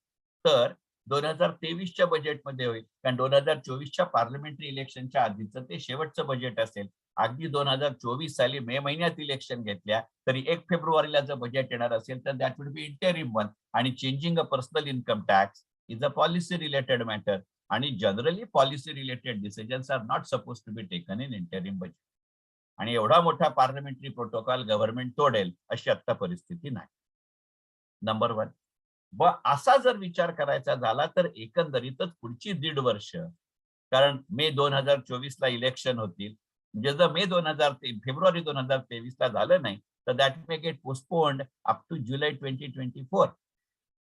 तर 2023च्या बजेटमध्ये होईल, कारण 2024च्या पार्लमेंटरी इलेक्शनच्या आधीचं ते शेवटचं बजेट असेल. अगदी 2024 साली मे महिन्यात इलेक्शन घेतल्या तरी 1 फेब्रुवारीला जर बजेट येणार असेल तर that will be interim one. आणि changing a personal income tax is a policy related matter, आणि generally policy related decisions are not suppose to be taken in interim budget. आणि एवढा मोठा पार्लमेंटरी प्रोटोकॉल गव्हर्नमेंट तोडेल अशी आता परिस्थिती नाही. Number 1. व असा जर विचार करायचा झाला तर एकंदरीतच पुढची 1.5 वर्ष, कारण मे 2024ला इलेक्शन होतील, म्हणजे जर फेब्रुवारी 2023ला झालं नाही तर that may get postponed up to July 2024.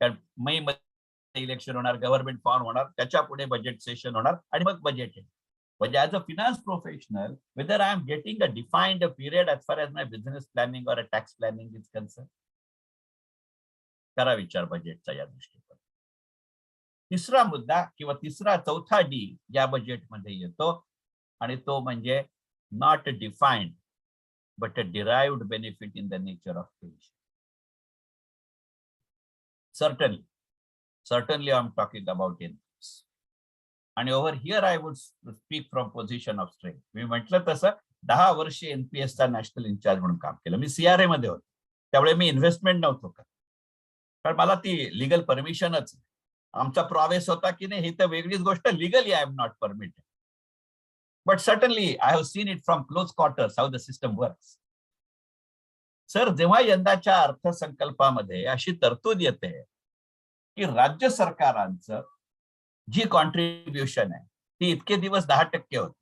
कारण मे मध्ये इलेक्शन होणार, गव्हर्नमेंट फॉर्म होणार, त्याच्या पुढे बजेट सेशन होणार आणि मग बजेट आहे. म्हणजे as a finance professional, whether I am getting a defined period as far as my business planning or a tax planning is concerned. करा विचार बजेटचा या दृष्टीकोन. तिसरा मुद्दा किंवा चौथा डी या बजेटमध्ये येतो आणि तो म्हणजे not defined but a derived benefit in the nature of pension. Certainly I'm talking about NPS. आणि over here I would speak from position of strength. मी म्हटलं तसं 10 वर्ष एनपीएसचा नॅशनल इन्चार्ज म्हणून काम केलं. मी सीआरए मध्ये होतो, त्यामुळे मी इन्व्हेस्टमेंट नव्हतो करत, कारण मला ती लिगल परमिशनच. आमचा प्रॉवेस होता की नाही ही तर वेगळीच गोष्ट, legally I am not permitted, but certainly I have seen it from close quarters how the system works. Sir, जेव्हा यंदाच्या अर्थसंकल्पामध्ये अशी तरतूद येते की राज्य सरकारांचं जी कॉन्ट्रीब्युशन आहे ती इतके दिवस 10% होती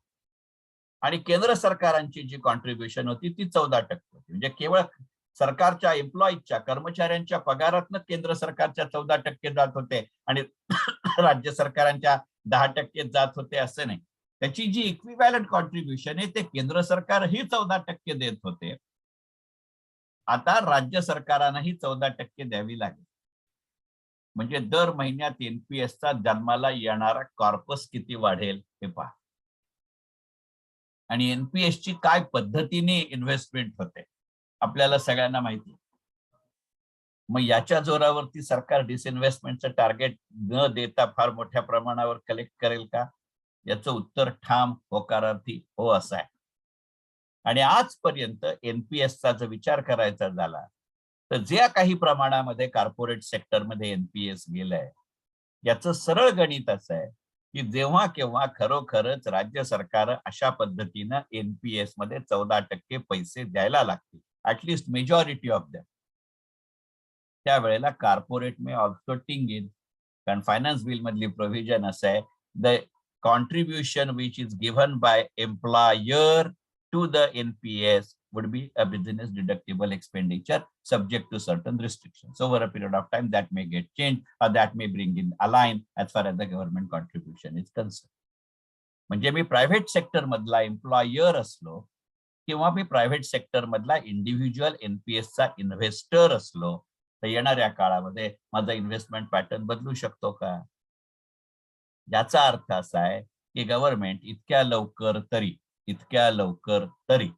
आणि केंद्र सरकारांची जी कॉन्ट्रीब्युशन होती ती 14% होती. म्हणजे केवळ सरकारच्या एम्प्लॉईजच्या, कर्मचाऱ्यांच्या पगारातनं केंद्र सरकारच्या 14% जात होते आणि राज्य सरकारांच्या 10% जात होते असं नाही. त्याची जी इक्विव्हॅलंट कॉन्ट्रीब्युशन आहे ते केंद्र सरकारही 14% देत होते. आता राज्य सरकारांनाही 14% द्यावी लागेल. म्हणजे दर महिन्यात एनपीएसचा जन्माला येणारा कॉर्पस किती वाढेल हे पहा. आणि एनपीएसची काय पद्धतीने इन्व्हेस्टमेंट होते आपल्याला सगळ्यांना माहिती. मग याच्या जोरावरती सरकार डिसइन्व्हेस्टमेंटचं टार्गेट न देता फार मोठ्या प्रमाणावर कलेक्ट करेल का? याचं उत्तर ठाम होकारार्थी हो असं आहे. आणि आजपर्यंत एनपीएसचा जर विचार करायचा झाला तर ज्या काही प्रमाणामध्ये कॉर्पोरेट सेक्टरमध्ये एनपीएस गेलंय याचं सरळ गणित असं आहे की जेव्हा केव्हा खरोखरच राज्य सरकार अशा पद्धतीनं एनपीएस मध्ये 14% पैसे द्यायला लागतील, ऍटलिस्ट मेजॉरिटी ऑफ दॅम, त्यावेळेला कॉर्पोरेट मे ऑल्सो टिंग इन. कारण फायनान्स बिल मधली प्रोव्हिजन असं आहे, the contribution which is given by employer to the NPS would be a business deductible expenditure subject to certain restrictions. Over a period of time that may get changed or that may bring in align as far as the government contribution is concerned. म्हणजे मी private sector मधला employer असलो किंवा मी private sector मधला individual एनपीएसचा investor असलो तर येणाऱ्या काळामध्ये माझा इन्व्हेस्टमेंट पॅटर्न बदलू शकतो का? याचा अर्थ असा आहे की गव्हर्नमेंट इतक्या लवकर तरी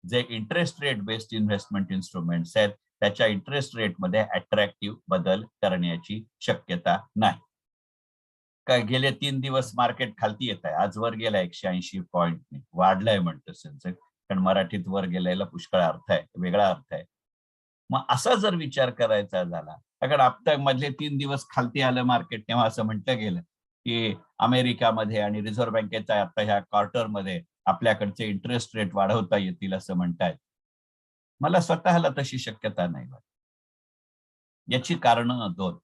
जे interest rate based investment instruments आहेत त्याच्या इंटरेस्ट रेट मध्ये अट्रॅक्टिव्ह बदल करण्याची शक्यता नाही. काय गेले 3 दिवस मार्केट खालती येत आहे, आज वर गेला 180 पॉइंटने, वाढलाय म्हणतो सेन्सेक्स, कारण मराठीत वर गेल्याला पुष्कळ अर्थ आहे, वेगळा अर्थ आहे. मग असा जर विचार करायचा झाला, कारण आता मधले 3 दिवस खालती आलं मार्केट तेव्हा असं म्हटलं गेलं की अमेरिकामध्ये आणि रिझर्व्ह बँकेचा आता ह्या क्वार्टरमध्ये आपल्याकडचे इंटरेस्ट रेट वाढवता येतील असं म्हणतायत. मला स्वतःला तशी शक्यता नाही वाटत. याची कारणं 2.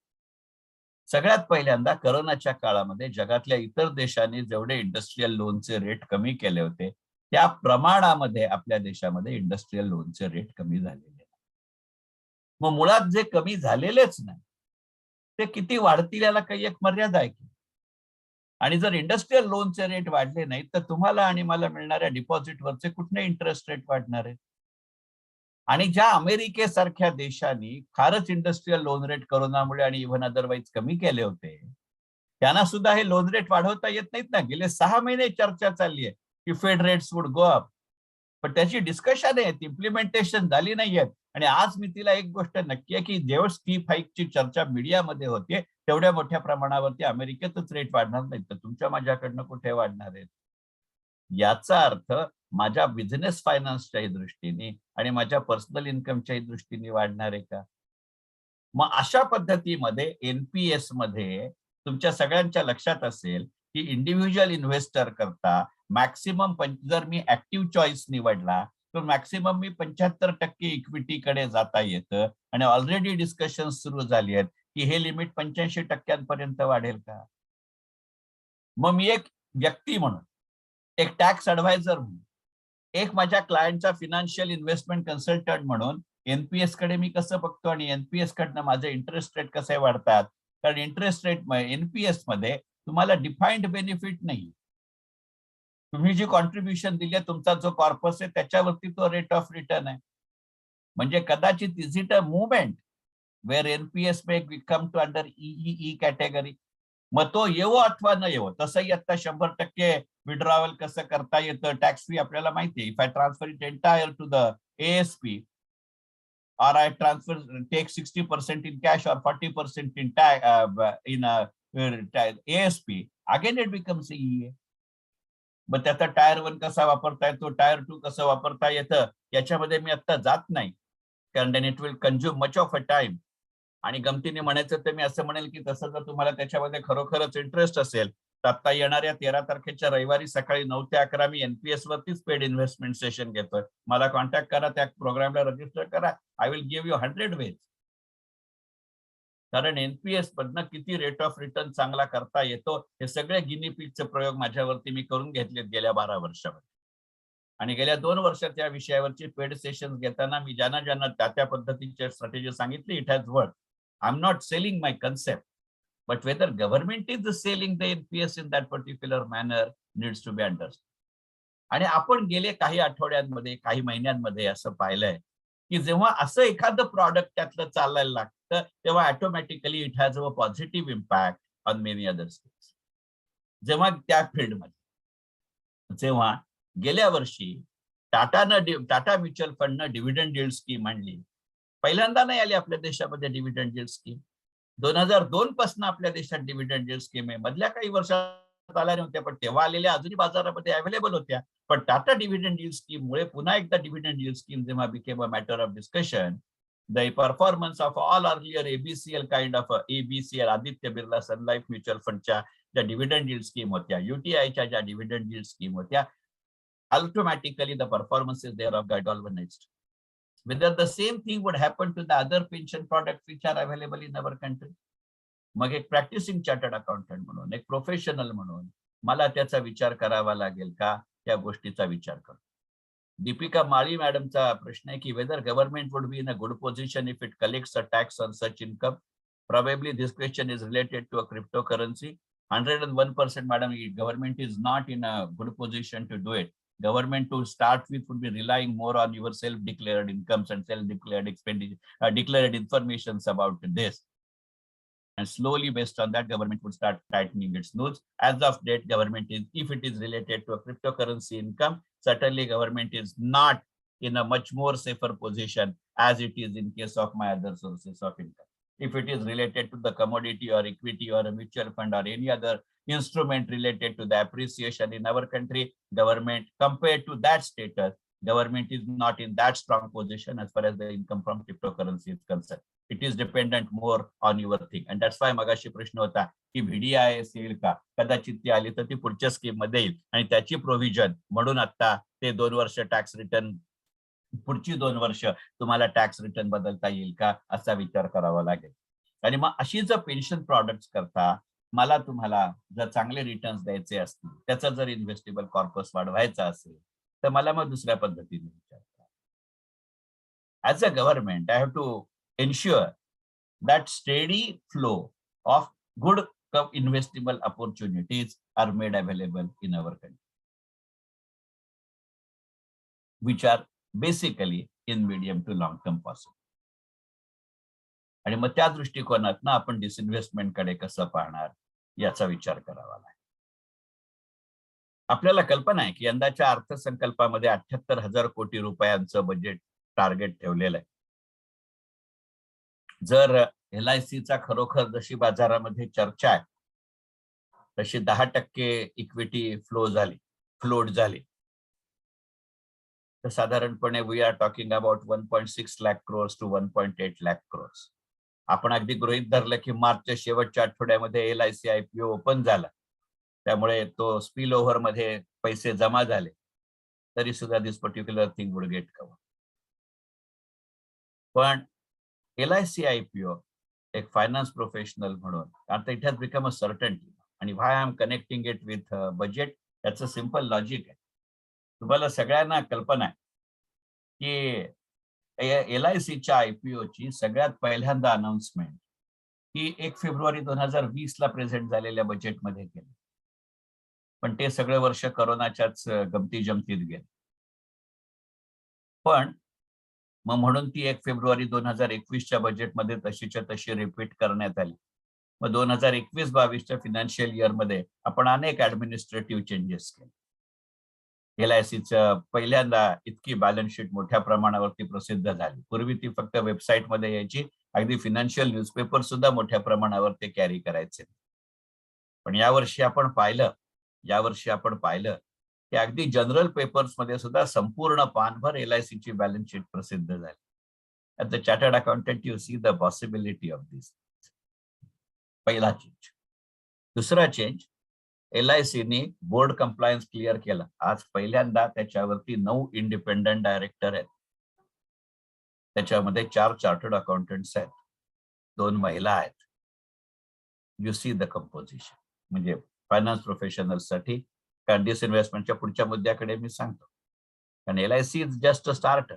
सगळ्यात पहिल्यांदा कोरोनाच्या काळामध्ये जगातल्या इतर देशांनी जेवढे इंडस्ट्रियल लोनचे रेट कमी केले होते त्या प्रमाणामध्ये आपल्या देशामध्ये इंडस्ट्रियल लोनचे रेट कमी झालेले. मग मुळात जे कमी झालेलेच नाही ते किती वाढतील याला काही एक मर्यादा आहे की? आणि जर इंडस्ट्रियल लोनचे रेट वाढले नाहीत तर तुम्हाला आणि मला मिळणाऱ्या डिपॉझिटवरचे कुठले इंटरेस्ट रेट वाढणार आहे? आणि ज्या अमेरिकेसारख्या देशांनी फारच इंडस्ट्रियल लोन रेट कोरोनामुळे आणि इव्हन अदरवाईज कमी केले होते, त्यांना सुद्धा हे लोन रेट वाढवता येत नाहीत ना. गेले 6 महिने चर्चा चालली आहे की फेड रेट्स वुड गो अप. पण त्याची डिस्कशन आहे, इम्प्लिमेंटेशन झाली नाहीये. आणि आज मी तिला एक गोष्ट नक्की आहे की जेव्हा स्टीप हाईकची चर्चा मीडियामध्ये होते तेवढ्या मोठ्या प्रमाणावरती अमेरिकेतच रेट वाढणार नाहीत, तर तुमच्या माझ्याकडनं कुठे वाढणार आहेत? याचा अर्थ माझ्या बिझनेस फायनान्सच्याही दृष्टीने आणि माझ्या पर्सनल इन्कमच्याही दृष्टीने वाढणार आहे का? मग अशा पद्धतीमध्ये एनपीएस मध्ये तुमच्या सगळ्यांच्या लक्षात असेल की इंडिव्हिज्युअल इन्व्हेस्टर करता मॅक्सिमम जर मी ऍक्टिव्ह चॉईस निवडला तर मॅक्सिमम मी 75% इक्विटीकडे जाता येतं. आणि ऑलरेडी डिस्कशन सुरू झाली आहेत की हे लिमिट 85% वाढेल का? मग मी एक व्यक्ती म्हणून, एक टॅक्स ऍडवायझर म्हणून, एक माझ्या क्लायंटचा फिनान्शियल इन्व्हेस्टमेंट कन्सल्टंट म्हणून एनपीएस कडे मी कसं बघतो आणि एनपीएस कडनं माझे इंटरेस्ट रेट कसे वाढतात? कारण इंटरेस्ट रेट एनपीएस मध्ये तुम्हाला डिफाईन्ड बेनिफिट नाही. तुम्ही जी कॉन्ट्रीब्युशन दिली आहे, तुमचा जो कॉर्पस आहे त्याच्यावरती तो रेट ऑफ रिटर्न आहे. म्हणजे कदाचित is it a movement where NPS may come to under E category. मग तो येवो अथवा न येवो, तसंही आता 100% विड्रॉवल कसं करता येतं, टॅक्स फ्री आपल्याला माहिती आहे. If I transfer it entire to the ASP or I transfer take 60% in cash or 40% in ASP, again it becomes EA. मग त्याचा टायर 1 कसा वापरता येतो, टायर 2 कसं वापरता येतं, याच्यामध्ये मी आता जात नाही, कारण it will consume much of a time. आणि गमतीने म्हणायचं तर मी असं म्हणेल की तसं जर तुम्हाला त्याच्यामध्ये खरोखरच इंटरेस्ट असेल तर आता येणाऱ्या 13 तारखेच्या रविवारी सकाळी 9 ते 11 मी एनपीएस वरतीच पेड इन्व्हेस्टमेंट सेशन घेतोय. मला कॉन्टॅक्ट करा, त्या प्रोग्रामला रजिस्टर करा. I will give you 100 ways. कारण एनपीएस मधनं किती रेट ऑफ रिटर्न चांगला करता येतो हे सगळे गिनीपिकचे प्रयोग माझ्यावरती मी करून घेतलेत गेल्या 12 वर्षामध्ये. आणि गेल्या 2 वर्षात या विषयावरची पेड सेशन घेताना मी ज्यांना त्या पद्धतीचे स्ट्रॅटेजी सांगितली, it has work. I am not selling my concept, but whether government is selling the NPS in that particular manner needs to be understood. आणि आपण गेले काही आठवड्यांमध्ये, काही महिन्यांमध्ये असं पाहिलंय की जेव्हा असं एखादं प्रॉडक्ट त्यातलं चालायला लागतं तेव्हा automatically it has a positive impact on many other states. जेव्हा त्या फील्डमध्ये, जेव्हा गेल्या वर्षी टाटा म्युच्युअल फंडनं डिव्हिडंड यील्ड स्कीम आणली, पहिल्यांदा नाही आली आपल्या देशामध्ये डिव्हिडंड यील्ड स्कीम. 2002 पासून आपल्या देशात डिव्हिडंड यील्ड स्कीम आहे. मधल्या काही वर्षात आल्या नव्हत्या, पण तेव्हा आलेल्या अजूनही बाजारामध्ये अवेलेबल होत्या. पण टाटा डिव्हिडंड यील्ड स्कीम मुळे पुन्हा एकदा डिव्हिडंड यील्ड स्कीम जेव्हा became a matter of discussion, the performance of all earlier ABCL kind of ABCL, Aditya Birla Sun Life mutual फंडच्या ज्या डिव्हिडंड यील्ड स्कीम होत्या, युटीआयच्या ज्या डिव्हिडंड यील्ड स्कीम होत्या, automatically the performances thereof got galvanized. Whether the same thing would happen to the other pension products which are available in our country. मग एक practising chartered accountant म्हणून, एक professional म्हणून मला त्याचा विचार करावा लागेल का, त्या गोष्टीचा विचार करतो. दीपिका माळी मॅडमचा प्रश्न आहे की whether government would be in a good position if it collects a tax on such income. Probably this question is related to a cryptocurrency. 101%, madam, government is not in a good position to do it. Government to start with would be relying more on your self-declared incomes and self-declared expenditure, declared informations about this. And slowly based on that, government would start tightening its notes. As of date, government is, if it is related to a cryptocurrency income, certainly government is not in a much more safer position as it is in case of my other sources of income. If it is related to the commodity or equity or a mutual fund or any other instrument related to the appreciation in our country, government, compared to that status, government is not in that strong position as far as the income from cryptocurrency is concerned. It is dependent more on your thing. And that's why मगाशी प्रश्न होता की VDIS येईल का, कदाचित ती आली तर ती पुढच्या स्कीम मध्ये येईल आणि त्याची प्रोव्हिजन म्हणून आता ते 2 वर्ष टॅक्स रिटर्न, पुढची 2 वर्ष तुम्हाला टॅक्स रिटर्न बदलता येईल का, असा विचार करावा लागेल. आणि मग अशी जर पेन्शन प्रॉडक्ट्स करता मला तुम्हाला जर चांगले रिटर्न्स द्यायचे असतील, त्याचा जर इन्व्हेस्टेबल कॉर्पस वाढवायचा असेल तर मला मग दुसऱ्या पद्धतीने विचार करा. As a government I have to ensure that steady flow of good investable opportunities are made available in our country, which are basically in medium to long term possible. आणि मग त्या दृष्टिकोनातनं आपण डिसइन्व्हेस्टमेंट कडे कसं पाहणार याचा विचार करावा लागेल. आपल्याला कल्पना आहे की यंदाच्या अर्थसंकल्पामध्ये 78,000 कोटी रुपयांचं बजेट टार्गेट ठेवलेलं आहे. जर LICचा खरोखर जशी बाजारामध्ये चर्चा आहे तशी 10% इक्विटी फ्लोट झाली तर साधारणपणे we are talking about 1.6 lakh crores to 1.8 lakh crores. आपण अगदी गृहीत धरलं की मार्चच्या शेवटच्या आठवड्यामध्ये LIC IPO ओपन झाला, त्यामुळे तो स्पिल ओव्हर मध्ये पैसे जमा झाले, तरी सुद्धा this particular thing would get cover. पण LIC IPO एक फायनान्स प्रोफेशनल म्हणून, आता it has become a certainty. आणि why I am connecting it with budget, त्याचं सिम्पल लॉजिक आहे. तुम्हाला सगळ्यांना कल्पना आहे की LICच्या IPOची सगळ्यात पहिल्यांदा अनाउन्समेंट ही 1 फेब्रुवारी 2020 ला प्रेझेंट झालेल्या बजेटमध्ये केली. पण ते सगळं वर्ष कोरोनाच्याच गमती जमतीत गेले. पण मग म्हणून ती 1 फेब्रुवारी 2021च्या बजेटमध्ये तशीच्या तशी रिपीट करण्यात आली. मग 2021-22च्या फिनान्शियल इयरमध्ये आपण अनेक ऍडमिनिस्ट्रेटिव्ह चेंजेस केले. LICचं पहिल्यांदा इतकी बॅलन्स शीट मोठ्या प्रमाणावरती प्रसिद्ध झाली. पूर्वी ती फक्त वेबसाईटमध्ये यायची, अगदी फिनान्शियल न्यूजपेपर सुद्धा मोठ्या प्रमाणावर ते कॅरी करायचे. पण यावर्षी आपण पाहिलं की अगदी जनरल पेपर्समध्ये सुद्धा संपूर्ण पानभर LICची बॅलन्स शीट प्रसिद्ध झाली. As a chartered accountant you see the possibility of this. पहिला चेंज. दुसरा चेंज, LICने बोर्ड कंप्लायन्स क्लिअर केला. आज पहिल्यांदा त्याच्यावरती 9 इंडिपेंडंट डायरेक्टर आहेत. त्याच्यामध्ये 4 चार्टर्ड अकाउंटंट्स आहेत, 2 महिला आहेत. You see the composition. म्हणजे फायनान्स प्रोफेशनल्ससाठी डिसइन्व्हेस्टमेंटच्या पुढच्या मुद्द्याकडे मी सांगतो. कारण LIC is just a starter.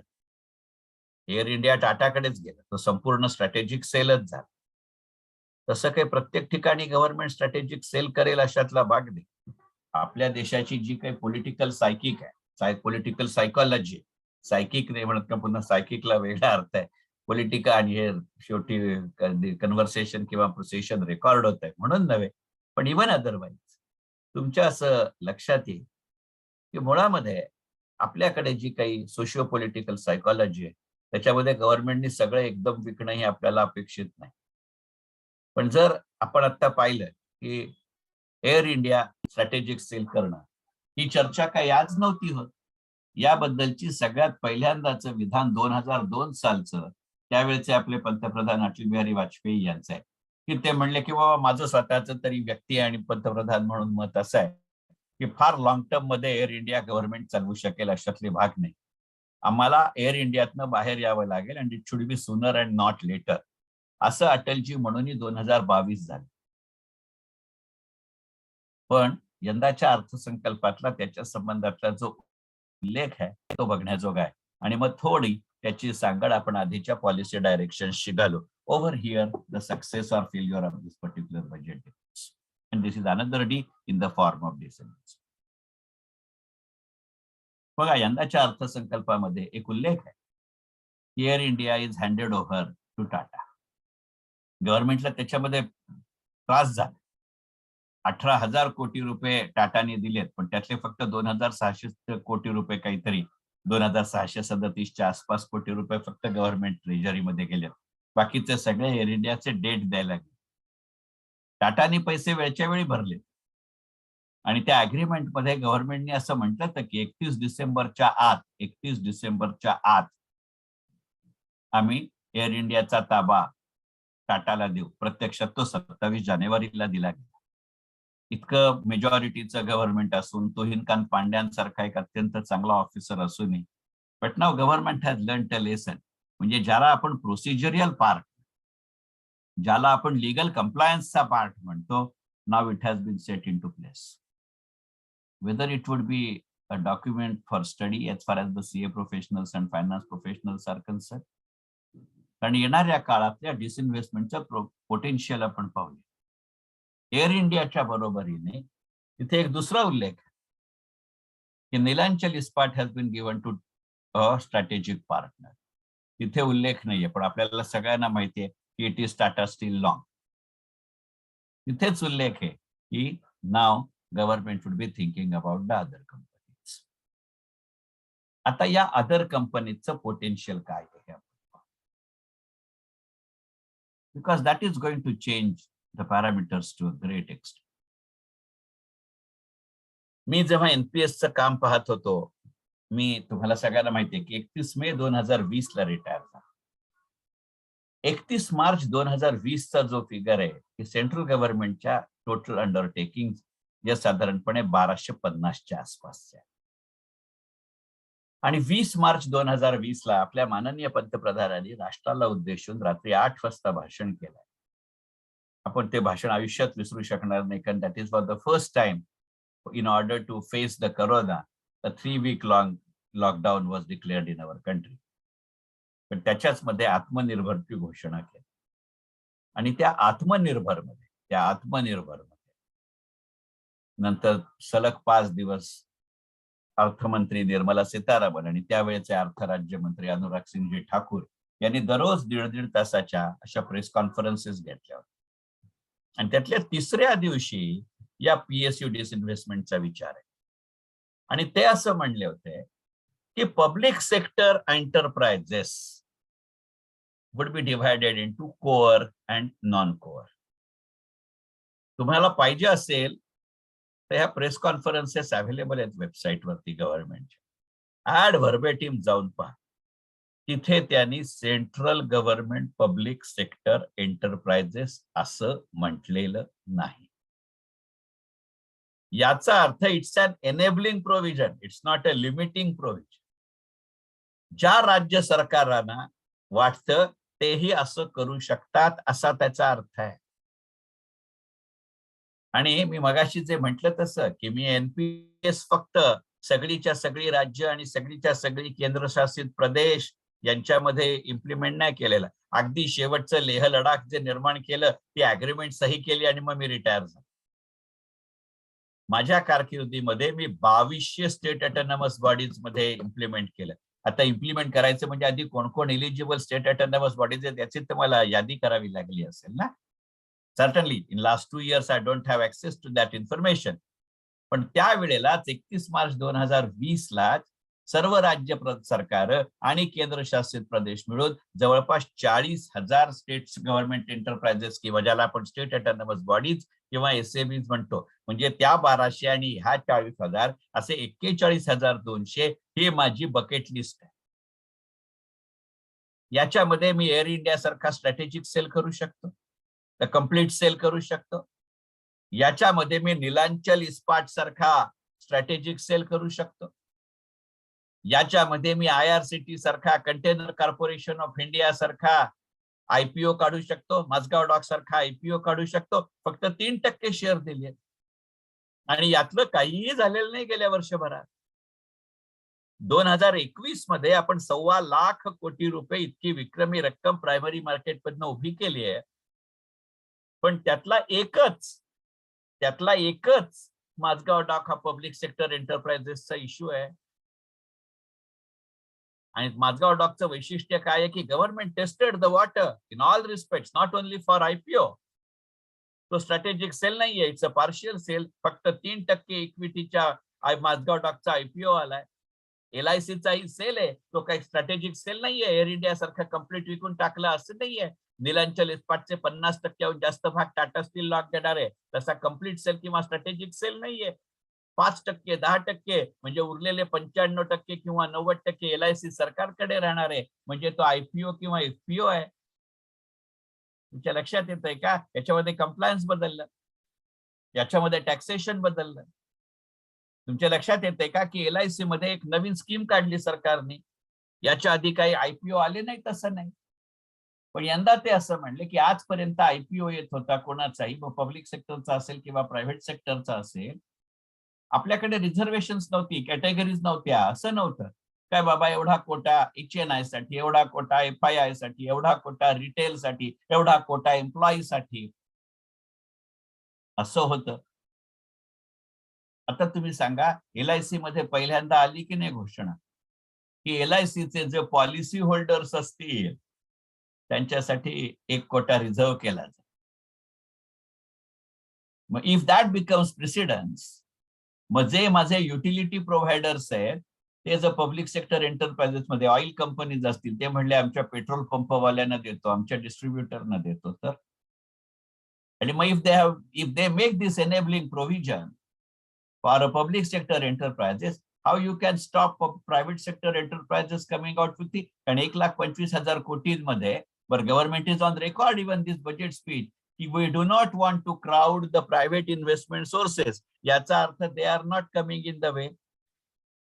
Air India टाटाकडेच गेलं, तो संपूर्ण स्ट्रॅटेजिक सेलच झाला. तसं काही प्रत्येक ठिकाणी गव्हर्नमेंट स्ट्रॅटेजिक सेल करेल अशातला भाग नाही. आपल्या देशाची जी काही पॉलिटिकल सायकिक आहे, पॉलिटिकल सायकॉलॉजी, सायकिक नाही म्हणत का, पुन्हा सायकिकला वेगळा अर्थ आहे. पॉलिटिकल आणि हे शेवटी कन्व्हर्सेशन किंवा प्रोसेशन रेकॉर्ड होत आहे म्हणून नव्हे, पण इव्हन अदरवाईज तुमच्या असं लक्षात येईल की मुळामध्ये आपल्याकडे जी काही सोशिओ पॉलिटिकल सायकॉलॉजी आहे त्याच्यामध्ये गव्हर्नमेंटनी सगळं एकदम विकणं हे आपल्याला अपेक्षित नाही. पण जर आपण आता पाहिलं की एअर इंडिया स्ट्रॅटेजिक सेल करणं ही चर्चा काही आज नव्हती होत. याबद्दलची सगळ्यात पहिल्यांदाच विधान 2002 सालचं त्यावेळेचे आपले पंतप्रधान अटल बिहारी वाजपेयी यांचं आहे की ते म्हणले की बाबा माझं स्वतःचं तरी व्यक्ती आणि पंतप्रधान म्हणून मत असं आहे की फार लॉंग टर्म मध्ये एअर इंडिया गव्हर्नमेंट चालवू शकेल अशातले भाग नाही. आम्हाला एअर इंडियातनं बाहेर यावं लागेल and it should be sooner and not later, असं अटलजी म्हणूनही 2022 झालं. पण यंदाच्या अर्थसंकल्पातला त्याच्या संबंधातला जो उल्लेख आहे तो बघण्याजोगा आहे. आणि मग थोडी त्याची सांगड आपण आधीच्या पॉलिसी डायरेक्शनशी घालू. Over here the success or failure of this particular budget and this is another D in the form of decembers. बघा, यंदाच्या अर्थसंकल्पामध्ये एक उल्लेख आहे की Air India is handed over to Tata. गव्हर्नमेंटला त्याच्यामध्ये त्रास झाला. 18,000 कोटी रुपये टाटाने दिलेत, पण त्यातले फक्त 2,600 कोटी रुपये काहीतरी 2,637च्या आसपास कोटी रुपये फक्त गव्हर्नमेंट ट्रेजरीमध्ये गेलेत. बाकीचे सगळे एअर इंडियाचे डेट द्यायला लागले. टाटाने पैसे वेळच्या वेळी भरले आणि त्या अग्रीमेंटमध्ये गव्हर्नमेंटने असं म्हटलं होतं की 31 डिसेंबरच्या आत आम्ही एअर इंडियाचा ताबा टाटाला देऊ. प्रत्यक्षात तो 27 जानेवारीला दिला गेला. इतकं मेजॉरिटीचं गव्हर्नमेंट असून, तुहिनकांत पांड्यांसारखा एक अत्यंत चांगला ऑफिसर असूनही, but now government has learned a lesson. म्हणजे ज्याला आपण प्रोसिजरियल पार्ट, ज्याला आपण लिगल कंप्लायन्सचा पार्ट म्हणतो, now it has been set in to place. Whether it would be a document for study as far as the CA professionals and finance professionals are concern. कारण येणाऱ्या काळातल्या डिसइन्व्हेस्टमेंटचं पोटेन्शियल आपण पाहूया. Air इंडियाच्या बरोबरीने तिथे एक दुसरा उल्लेख की Nilanchal Ispat has been given to a strategic partner. तिथे उल्लेख नाहीये, पण आपल्याला सगळ्यांना माहिती आहे की it is Tata Steel Long. तिथेच उल्लेख आहे की now government would be thinking about the other companies. आता या अदर कंपनीजचं पोटेन्शियल काय आहे, because that is going to change the parameters to a great extent. मी जेव्हा एनपीएसचं काम पाहत होतो, मी तुम्हाला सगळ्यांना माहिती आहे की 31 मे 2020 ला रिटायर झाला. 31 मार्च 2020 चा जो फिगर आहे की सेंट्रल गव्हर्नमेंटच्या टोटल अंडरटेकिंग जे साधारणपणे 1250च्या आसपासचे आहे. आणि 20 मार्च 2020 ला आपल्या माननीय पंतप्रधानांनी राष्ट्राला उद्देशून रात्री 8 वाजता भाषण केलं. आपण ते भाषण आयुष्यात विसरू शकणार नाही, कारण that is for the first time in order to face the corona, a 3-week long lockdown was declared in our country. पण त्याच्याच मध्ये आत्मनिर्भरची घोषणा केली. आणि त्या आत्मनिर्भर मध्ये नंतर सलग 5 दिवस अर्थमंत्री निर्मला सीतारामन आणि त्यावेळेचे अर्थ राज्यमंत्री अनुराग सिंगजी ठाकूर यांनी दररोज 1.5 तासाच्या अशा प्रेस कॉन्फरन्सेस घेतल्या होत्या. आणि त्यातल्या 3ऱ्या दिवशी या पीएसयू डिसइन्व्हेस्टमेंटचा विचार आहे. आणि ते असं म्हणले होते की public sector enterprises would be divided into core and non core. तुम्हाला पाहिजे असेल तर ह्या प्रेस कॉन्फरन्सेस अवेलेबल आहेत वेबसाईटवरती गव्हर्नमेंटच्या. ऍड व्हर्बेटिम जाऊन पहा. तिथे त्यांनी central government public sector enterprises असं म्हटलेलं नाही. याचा अर्थ it's an enabling provision, it's not a limiting provision. ज्या राज्य सरकारांना वाटतं तेही असं करू शकतात असा त्याचा अर्थ आहे. आणि मी मगाशी जे म्हटलं तसं की मी एनपीएस फक्त सगळीच्या सगळी राज्य आणि सगळीच्या सगळी केंद्रशासित प्रदेश यांच्यामध्ये इम्प्लिमेंट नाही केलेलं. अगदी शेवटचं लेह लडाख जे निर्माण केलं ती अग्रीमेंट सही केली आणि मग मी रिटायर झालो. माझ्या कारकिर्दीमध्ये मी 2200 स्टेट ऑटोनॉमस बॉडीज मध्ये इम्प्लिमेंट केलं. आता इम्प्लिमेंट करायचं म्हणजे आधी कोण कोण एलिजिबल स्टेट ऑटोनॉमस बॉडीज आहेत याची तर मला यादी करावी लागली असेल ना. Certainly in last 2 years I don't have access to that information. पण त्यावेळेलाच 31 मार्च 2020 ला सर्व राज्य सरकार आणि केंद्रशासित प्रदेश मिळून जवळपास 40,000 स्टेट गव्हर्नमेंट एंटरप्राइजेस किंवा ज्याला आपण स्टेट ऑटोनॉमस बॉडीज किंवा एसएबीज म्हणतो, म्हणजे त्या 1200 आणि ह्या 40,000 असे 41,200 ही माझी बकेट लिस्ट आहे. याच्यामध्ये मी एअर इंडिया सारखा स्ट्रॅटेजिक सेल करू शकतो, द कम्प्लीट सेल करू शकतो. याच्यामध्ये मी नीलांचल इस्पाट सारखा स्ट्रॅटेजिक सेल करू शकतो. याच्यामध्ये मी आयआरसीटी सारखा, कंटेनर कॉर्पोरेशन ऑफ इंडिया सारखा आयपीओ काढू शकतो, माझगाव डॉक सारखा आयपीओ काढू शकतो. फक्त 3% शेअर दिले आणि यातलं काहीही झालेलं नाही गेल्या वर्षभरात. 2021 मध्ये आपण 1.25 लाख कोटी रुपये इतकी विक्रमी रक्कम प्रायमरी मार्केटमधनं उभी केली आहे. पण त्यातला एकच माझगाव डॉक हा पब्लिक सेक्टर एंटरप्राइजेसचा इश्यू आहे. आणि माझगाव डॉकचं वैशिष्ट्य काय आहे की government tested the water in all respects, not only for IPO. तो स्ट्रॅटेजिक सेल नाहीये, इट्स अ पार्शियल सेल. फक्त 3% इक्विटीच्या माझगाव डॉकचा आयपीओ आलाय. एलआयसीचाही सेल आहे, तो काही स्ट्रॅटेजिक सेल नाहीये. एअर इंडिया सारखा कम्प्लीट विकून टाकला असं नाहीये. नीलांचल इस्पाटचे 50% जास्त भाग टाटा स्टील लॉक घेणार आहे, तसा कम्प्लीट सेल किंवा स्ट्रॅटेजिक सेल नाहीये. 5%, 10% म्हणजे उरलेले 95% किंवा 90% एलआयसी सरकारकडे राहणार आहे. म्हणजे तो आयपीओ किंवा एफपीओ आहे. तुमच्या लक्षात येत आहे का? याच्यामध्ये कंप्लायन्स बदललं, याच्यामध्ये टॅक्सेशन बदललं. तुमच्या लक्षात येते का की एलआयसी मध्ये एक नवीन स्कीम काढली सरकारने. याच्या आधी काही आयपीओ आले नाही तसं नाही. पण यंदा ते असं म्हणले की आजपर्यंत आयपीओ येत होता कोणाचाही, पब्लिक सेक्टरचा असेल किंवा प्रायव्हेट सेक्टरचा असेल, आपल्याकडे रिझर्वेशन्स नव्हती, कॅटेगरीज नव्हत्या. असं नव्हतं काय बाबा एवढा कोटा एचएनआय साठी, एवढा कोटा एफआयआय साठी, एवढा कोटा रिटेल साठी, एवढा कोटा एम्प्लॉई साठी, असं होतं. आता तुम्ही सांगा, एलआयसी मध्ये पहिल्यांदा आली की नाही घोषणा की एलआयसीचे जे पॉलिसी होल्डर्स असतील त्यांच्यासाठी 1 कोटा रिझर्व्ह केला जाईल. मग इफ दॅट बिकम्स प्रेसिडेंस, मग जे माझे युटिलिटी प्रोव्हायडर्स आहेत ते जर पब्लिक सेक्टर एंटरप्राइजेस मध्ये ऑइल कंपनीज असतील, ते म्हणले आमच्या पेट्रोल पंपवाल्यांना देतो, आमच्या डिस्ट्रीब्युटरना देतो, तर आणि मग if they make this enabling provision for a public sector enterprises, how you can stop private sector enterprises coming out with the, and 1,25,000 कोटींमध्ये, but government is on record even this budget speech, we do not want to crowd the private investment sources. याचा अर्थ they are not coming in the way.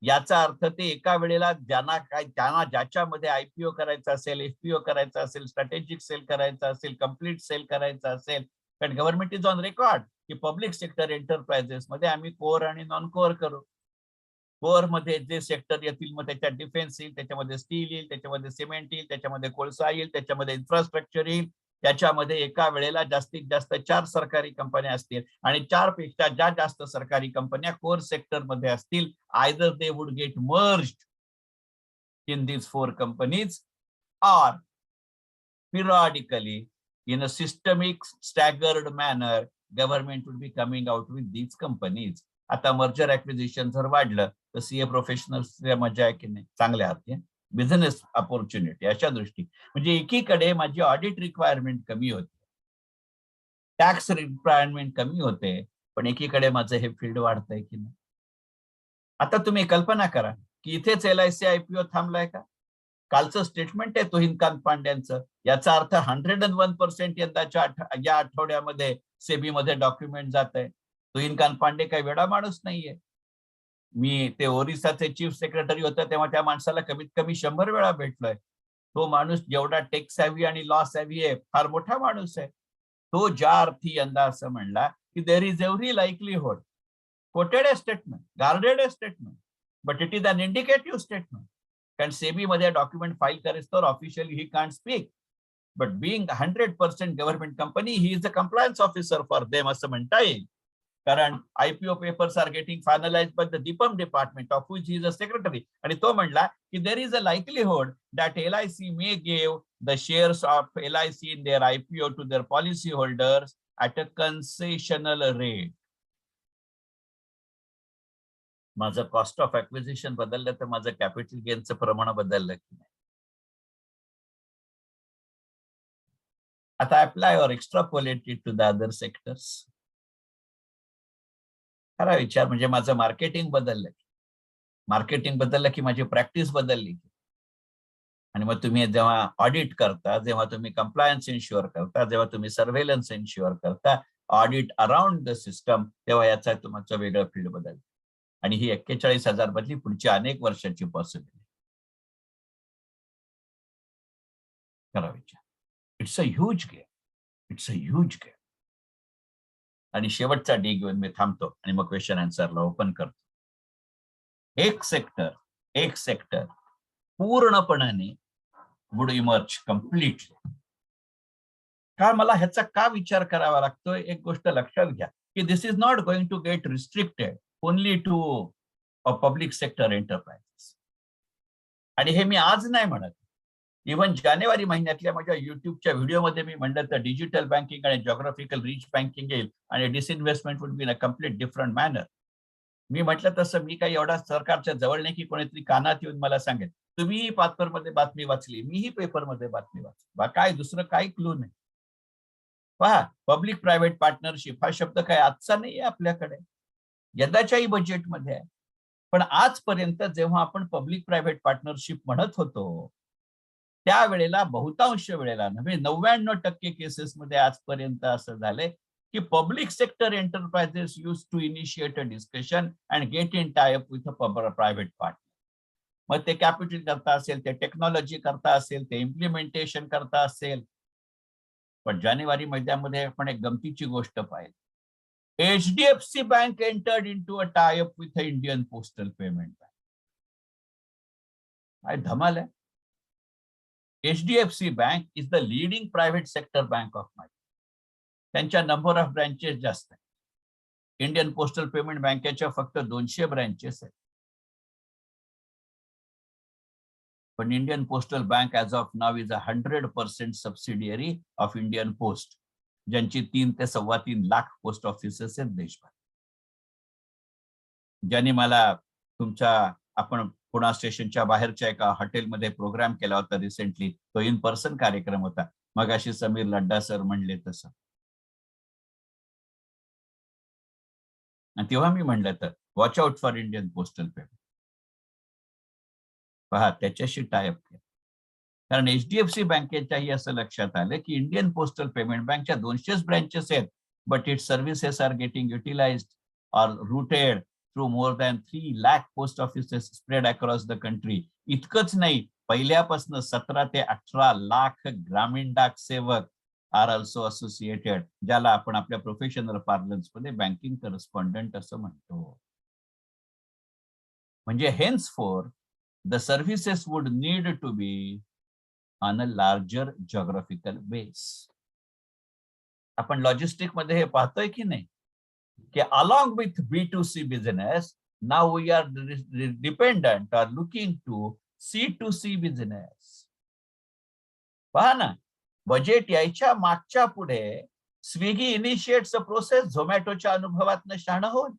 याचा अर्थ ते एका वेळेला ज्यांना ज्याच्यामध्ये IPO करायचा असेल, एफपीओ करायचा असेल, स्ट्रॅटेजिक सेल करायचा असेल, कम्प्लीट सेल करायचा असेल, कारण गव्हर्नमेंट इज ऑन रेकॉर्ड की पब्लिक सेक्टर एंटरप्राइजेस मध्ये आम्ही कोअर आणि नॉन कोअर करू. कोअर मध्ये जे सेक्टर येतील मग त्याच्यात डिफेन्स येईल, त्याच्यामध्ये स्टील येईल, त्याच्यामध्ये सिमेंट येईल, त्याच्यामध्ये कोळसा येईल, त्याच्यामध्ये इन्फ्रास्ट्रक्चर येईल, त्याच्यामध्ये एका वेळेला जास्तीत जास्त 4 सरकारी कंपन्या असतील आणि 4 पेक्षा ज्या जास्त सरकारी कंपन्या कोर सेक्टर मध्ये असतील, either they would get merged in these 4 companies or periodically in a systemic staggered manner government would be coming out with these companies. आता मर्जर ऍक्विजिशन जर वाढलं तर सीए प्रोफेशनल्स मजा आहे की नाही, चांगल्या हाती बिझनेस अपॉर्च्युनिटी अशा दृष्टी, म्हणजे एकीकडे माझी ऑडिट रिक्वायरमेंट कमी होते, टॅक्स रिक्वायरमेंट कमी होते, पण एकीकडे माझं हे फील्ड वाढतंय की नाही. आता तुम्ही कल्पना करा की इथेच LIC IPO थांबलाय का? कालचं स्टेटमेंट आहे तुहिनकांत पांड्यांचं, याचा अर्थ 101% यंदाच्या या आठवड्यामध्ये सेबीमध्ये डॉक्युमेंट जात आहे. तुहिनकांत पांडे काही वेडा माणूस नाहीये. मी ते ओरिसाचे चीफ सेक्रेटरी होते तेव्हा त्या माणसाला कमीत कमी 100 वेळा भेटलोय. तो माणूस जेवढा टेक सॅव्ही आणि लॉ सॅव्ही आहे, फार मोठा माणूस आहे. तो ज्या अर्थी यंदा असं म्हणला की there is every likelihood, quoted a statement, guarded a statement, but it is an indicative statement. कारण सेबी मध्ये डॉक्युमेंट फाईल करेस तर officially he can't speak, but being 100% government company he is a compliance officer for them असं म्हणता येईल. कारण IPO papers are getting finalise by the DIPAM department of which he is a secretary. आणि तो म्हणला की there is a लाईकलीहुड that LIC may give the shares of LIC in their IPO to their policy holders at a concessional rate. माझं cost of acquisition बदललं तर माझं capital गेनचं प्रमाण बदललं की नाही. आता अप्लाय और extrapolate it to the other sectors. खरा विचार म्हणजे माझं मार्केटिंग बदललं, मार्केटिंग बदललं की माझी प्रॅक्टिस बदलली. आणि मग तुम्ही जेव्हा ऑडिट करता, जेव्हा तुम्ही कंप्लायन्स इन्श्युअर करता, जेव्हा तुम्ही सर्व्हेलन्स इन्श्युअर करता, ऑडिट अराउंड द सिस्टम, तेव्हा याचा तुमचं वेगळं फील्ड बदलतं. आणि ही 41,000 मधली पुढची अनेक वर्षाची पॉसिबिलिटी. करा विचार. It's a huge game, it's a huge game. आणि शेवटचा डी घेऊन मी थांबतो आणि मग क्वेश्चन आन्सरला ओपन करतो. एक सेक्टर पूर्णपणाने वुड इमर्ज कम्प्लिटली. का मला ह्याचा का विचार करावा लागतोय? एक गोष्ट लक्षात घ्या की this is not going to get restricted only to a public sector enterprises. आणि हे मी आज नाही म्हणत, इव्हन जानेवारी महिन्यातल्या माझ्या युट्यूबच्या व्हिडिओमध्ये मी म्हणलं तर डिजिटल बँकिंग आणि जॉग्राफिकल रिच बँकिंग येईल आणि disinvestment would be in a complete different manner. मी म्हटलं तसं मी काही एवढा सरकारच्या जवळ नाही की कोणीतरी कानात येऊन मला सांगेल तुम्ही पेपरमध्ये बातमी वाचली, मीही पेपरमध्ये बातमी वाचली, काय दुसरं काही क्लू नाही. पहा, पब्लिक प्रायव्हेट पार्टनरशिप हा शब्द काय आजचा नाही आहे आपल्याकडे, यंदाच्याही बजेटमध्ये आहे. पण आजपर्यंत जेव्हा आपण पब्लिक प्रायव्हेट पार्टनरशिप म्हणत होतो त्यावेळेला बहुतांश वेळेला नव्हे 99% केसेसमध्ये आजपर्यंत असं झालंय की public sector enterprises use to initiate a discussion and get in tie up with a private partner. मग ते कॅपिटल करता असेल, ते टेक्नॉलॉजी करता असेल, ते इम्प्लिमेंटेशन करता असेल. पण जानेवारी महिन्यामध्ये आपण एक गमतीची गोष्ट पाहिली. HDFC bank entered into a tie up with Indian postal payment bank. काय धमाल आहे. HDFC bank is the leading private sector bank of Maharashtra. त्यांच्या नंबर ऑफ ब्रँचेस जास्त आहे. इंडियन पोस्टल पेमेंट बँकेच्या फक्त 200 ब्रँचेस आहेत. पण Indian postal bank as of now is 100% subsidiary of Indian post, ज्यांची 3 ते 3.25 लाख पोस्ट ऑफिसेस आहेत देशभर. ज्यांनी मला तुमच्या आपण पुणा स्टेशनच्या बाहेरच्या एका हॉटेलमध्ये प्रोग्राम केला होता रिसेंटली, तो इन पर्सन कार्यक्रम होता. मगाशी समीर लड्डा सर म्हणले तसं. आणि तेव्हा मी म्हणलं तर watch out for Indian postal payment. पहा त्याच्याशी टायअप केलं. कारण HDFC बँकेच्याही असं लक्षात आलं की इंडियन पोस्टल पेमेंट बँकच्या 200 ब्रँचेस आहेत, but it's services are getting utilised or routed through more than 3 lakh post offices spread across the country. इतकंच नाही, पहिल्यापासून 17 ते 18 लाख ग्रामीण डाक सेवक आर ऑल्सो असोसिएटेड, ज्याला आपण आपल्या प्रोफेशनल पार्लन्स मध्ये बँकिंग करस्पॉन्डंट असं म्हणतो. म्हणजे henceforth the services would need to be on a larger geographical base. आपण लॉजिस्टिक मध्ये हे पाहतोय की नाही कि along with B2C business, now we are dependent or looking to C2C business. पहा ना, बजेट यायच्या मागच्या पुढे स्विगी इनिशिएट्स प्रोसेस झोमॅटोच्या अनुभवातनं शहाणं होऊन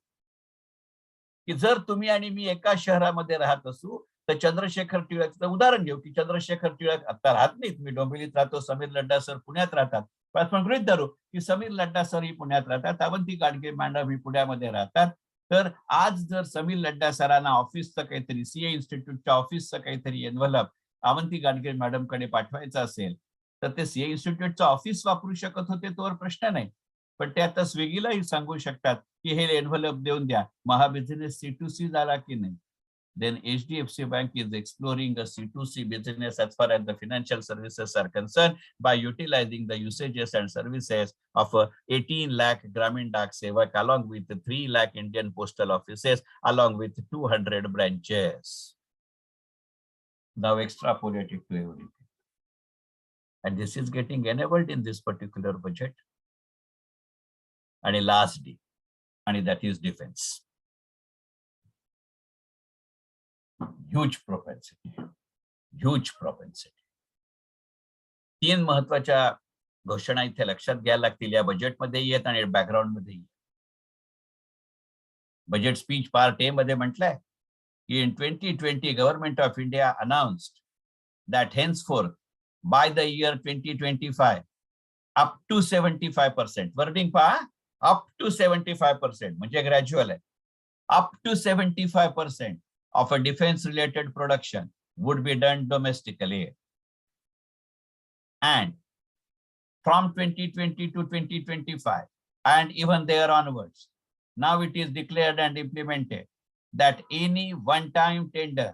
की जर तुम्ही आणि मी एका शहरामध्ये राहत असू तर चंद्रशेखर टिळकचं उदाहरण घेऊ की चंद्रशेखर टिळक आता राहत नाहीत, मी डोंबिवलीत राहतो, समीर लड्डा सर पुण्यात राहतात, पण गृहीत धरू की समीर लड्डा सर ही पुण्यात राहतात, अवंती गाडगे मॅडम ही पुण्यामध्ये राहतात. तर आज जर समीर लड्डा सरांना ऑफिसचं काहीतरी सीए इन्स्टिट्यूटच्या ऑफिसचं काहीतरी एन्व्हलप अवंती गाडगे मॅडम कडे पाठवायचं असेल तर ते सीए इन्स्टिट्यूटचं ऑफिस वापरू शकत होते, तोवर प्रश्न नाही. पण ते आता स्विगीलाही सांगू शकतात की हे एन्व्हलप देऊन द्या, महा बिझनेस C2C झाला की नाही. Then HDFC Bank is exploring a C2C business as far as the financial services are concerned by utilizing the usages and services of 18 lakh Gramin Dak Sevak along with 3 lakh Indian postal offices along with 200 branches. Now extrapolate it to everything. And this is getting enabled in this particular budget. And a last D, and that is defense. Huge propensity. 3 महत्वाच्या घोषणा इथे लक्षात घ्यायला लागतील, या बजेटमध्ये येत आणि बॅकग्राऊंड मध्ये. बजेट स्पीच पार्ट ए मध्ये म्हटलंय की in 2020 government of India announced that henceforth by the year 2025 up to 75%, wording पहा, up to 75% म्हणजे ग्रॅज्युअल आहे, up to 75% of a defense related production would be done domestically. And from 2020 to 2025 and even there onwards, now it is declared and implemented that any one-time tender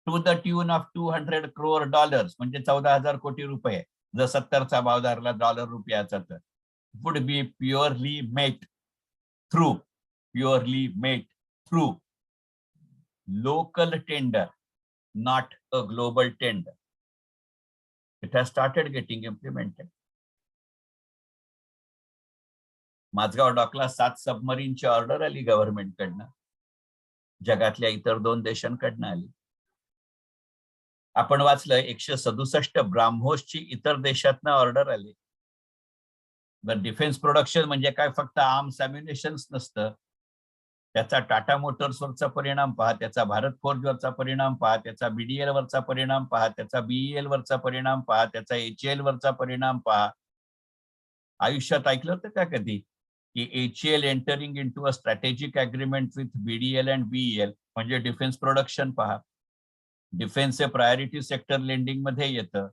to the tune of $200 crore, म्हणजे 14,000 कोटी रुपये, जर 70चा भाव धरला dollar रुपयाचा तर, would be purely met through local tender, not a global tender. It has started getting implemented. Mazagon डॉकला 7 सबमरीनची ऑर्डर आली गव्हर्नमेंट कडनं, जगातल्या इतर 2 देशांकडनं आली. आपण वाचलं 167 ब्राह्मोसची इतर देशातनं ऑर्डर आली. डिफेन्स प्रोडक्शन म्हणजे काय फक्त आर्म्स अम्युनिशन्स नसतं, त्याचा टाटा मोटर्सवरचा परिणाम पहा, त्याचा भारत फोर्जवरचा परिणाम पहा, त्याचा BDL वरचा परिणाम पहा, त्याचा BEL वरचा परिणाम पहा, त्याचा HAL वरचा परिणाम पहा. आयुष्यात ऐकलं होतं का कधी की HAL entering into a strategic agreement with BDL and BEL, म्हणजे डिफेन्स प्रोडक्शन पहा. डिफेन्स हे प्रायोरिटी सेक्टर लेंडिंग मध्ये येतं.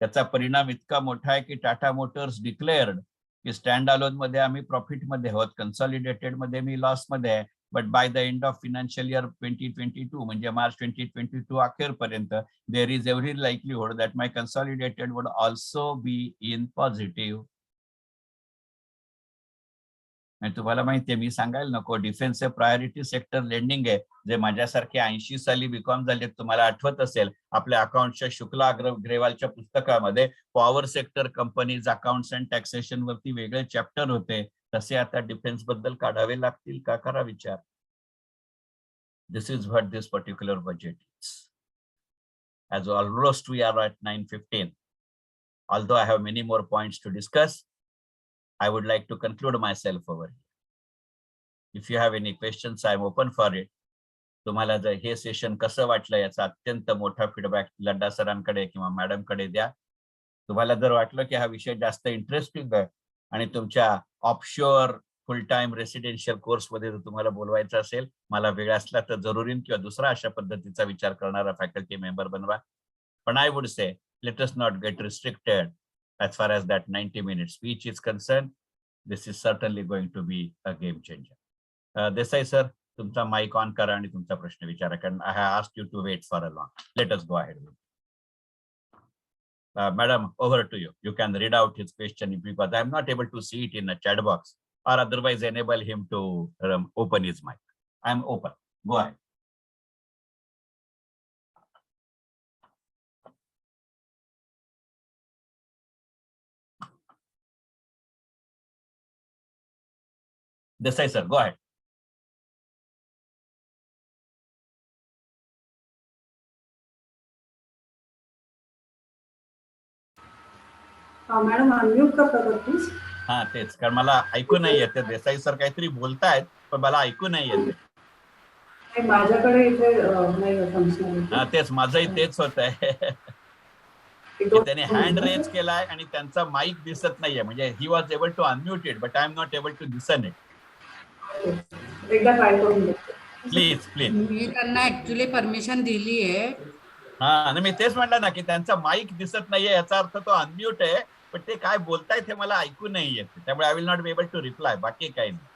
त्याचा परिणाम इतका मोठा आहे की टाटा मोटर्स डिक्लेअर्ड की स्टँड अलोन मध्ये आम्ही प्रॉफिट मध्ये आहोत, कन्सॉलिडेटेड मध्ये मी लॉस मध्ये आहे, but by the end of financial year 2022 म्हणजे मार्च 2022 अखेरपर्यंत there is every likelihood that my consolidated would also be in positive. आणि तुम्हाला माहितीये, मी सांगायला नको, डिफेन्स हे प्रायोरिटी सेक्टर लेंडिंग आहे, जे माझ्यासारखे 80 साली बीकॉम झाले. तुम्हाला आठवत असेल आपल्या अकाउंटच्या शुक्ला ग्रेवालच्या पुस्तकामध्ये power sector companies accounts and taxation वरती वेगळे चॅप्टर होते, तसे आता डिफेन्स बद्दल काढावे लागतील का, करा विचार. This is what this particular budget is. As almost we are at 9:15. Although I have many more points to discuss, I would like to conclude myself over here. If you have any questions, I am open for it. तुम्हाला जर हे session कसं वाटलं याचा अत्यंत मोठा feedback Ladda सरांकडे किंवा मॅडमकडे द्या. तुम्हाला जर वाटलं की हा विषय जास्त इंटरेस्टिंग आहे आणि तुमच्या ऑफशोअर फुल टाइम रेसिडेन्शियल कोर्समध्ये जर तुम्हाला बोलवायचं असेल, मला वेळ असला तर जरुरीन किंवा दुसरा अशा पद्धतीचा विचार करणारा फॅकल्टी मेंबर बनवा. पण I would say let us not gate restricted as far as that 90 minute speech is concerned. This is certainly going to be a game changer. Desai sir, तुमचा माइक ऑन करा आणि तुमचा प्रश्न विचारा, कारण I have asked you to wait for a long. Let us go ahead. Madam, over to you. You can read out his question because I am not able to see it in a chat box, or otherwise enable him to open his mic. I am open. Go ahead. Desai sir, go ahead. Madam unmute करता का please? हा तेच, कारण मला ऐकू नाही येते. Desai sir काहीतरी बोलतायत पण मला ऐकू नाही येते. माझ्याकडे इथे नाही फंक्शनॅलिटी. हा तेच, माझंही तेच होत आहे की त्याने हँड रेज केलाय आणि त्यांचा माईक दिसत नाहीये. म्हणजे he was able to unmute it but I am not able to listen it. एकदा ट्राय करून बघते. Please please. मी त्यांना ऍक्च्युली परमिशन दिली आहे. हा, आणि मी तेच म्हटलं ना की त्यांचा माईक दिसत नाहीये, याचा अर्थ तो अनम्यूट आहे, पण ते काय बोलतायत हे मला ऐकू नाही येते. त्यामुळे I will not be able to reply. बाकी काही नाही.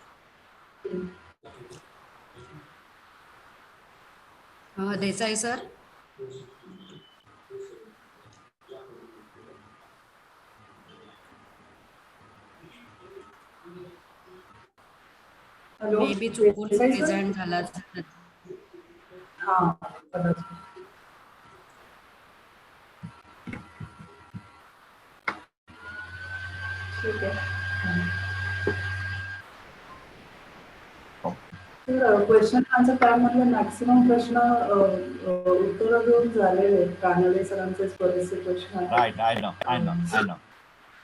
देसाई सर, मे बी चुकून प्रेझेंट झाला. हा, ठीक आहे. क्वेश्चन आन्सर टाइममधले मॅक्सिमम प्रश्न उत्तर देऊन झालेले. कानडे सरांचेच बरेचसे प्रश्न आहेत. Right, I know.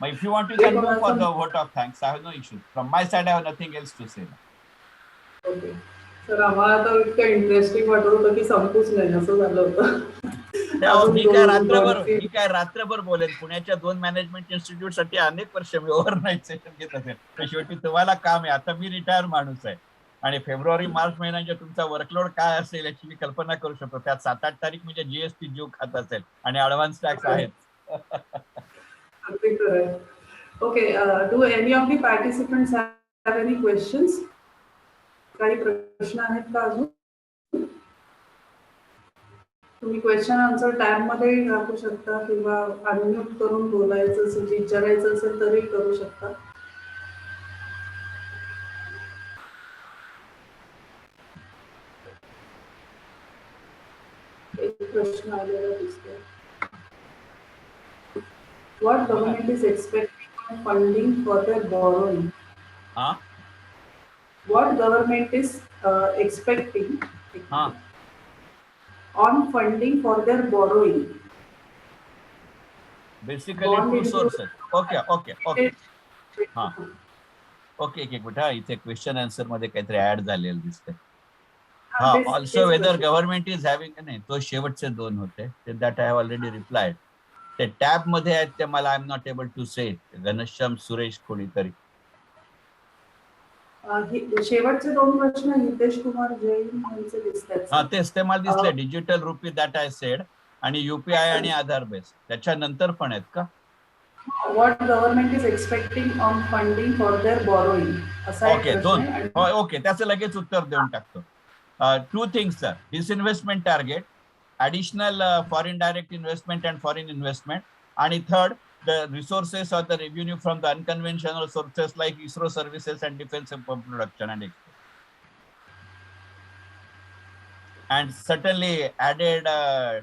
But if you want, you can go for the vote of thanks. I have no issue. From my side, I have nothing else to say. Okay sir, आम्हाला तर इतकं इंटरेस्टिंग वाटत होतं की संपूच नाही असं झालं होतं. मी काय रात्रभर बोलेन. पुण्याच्या 2 मॅनेजमेंट इन्स्टिट्यूट साठी अनेक वर्ष मी ओव्हरनाईट सेशन घेत असेल. तर शेवटी तुम्हाला काम आहे. आता मी रिटायर माणूस आहे आणि फेब्रुवारी मार्च महिन्याच्या तुमचा वर्कलोड काय असेल याची मी कल्पना करू शकतो. त्यात 7-8 तारीख म्हणजे जीएसटी जीव खात असेल आणि ऍडव्हान्स टॅक्स आहेत. Okay, do any of the participants have any questions? काही प्रश्न आहेत का अजून? तुम्ही क्वेश्चन आन्सर टॅब मध्ये टाकू शकता किंवा अनम्यूट करून बोलायचं असेल, विचारायचं असेल तरी करू शकता. एक प्रश्न आलेला दिसतोय. What government is expecting on funding for their borrowing? What government is expecting on funding for their borrowing? Basically two sources. Okay. हा ओके, एक मिनिट. इथे क्वेश्चन आन्सर मध्ये काहीतरी ऍड झालेलं दिसतंय. हा, also whether government is having, नाही तो शेवटचे 2 होते ते that I have already replied. ते टॅब मध्ये आहेत ते मला I am not able to say. Ghanshyam Suresh कोणीतरी. शेवटचे 2 प्रश्न हितेश कुमार जैन यांचे दिसतात. हा तेच, ते मला दिसले. Digital rupee that I said आणि युपीआय आणि आधार बेस त्याच्यानंतर पण आहेत का? What government is expecting on funding for their borrowing? Okay, 2. Okay, त्याचं लगेच उत्तर देऊन टाकतो. 2 things sir. Disinvestment target, additional foreign direct investment and foreign investment, and third, the resources or the revenue from the unconventional sources like ISRO services and defense production and export. And certainly added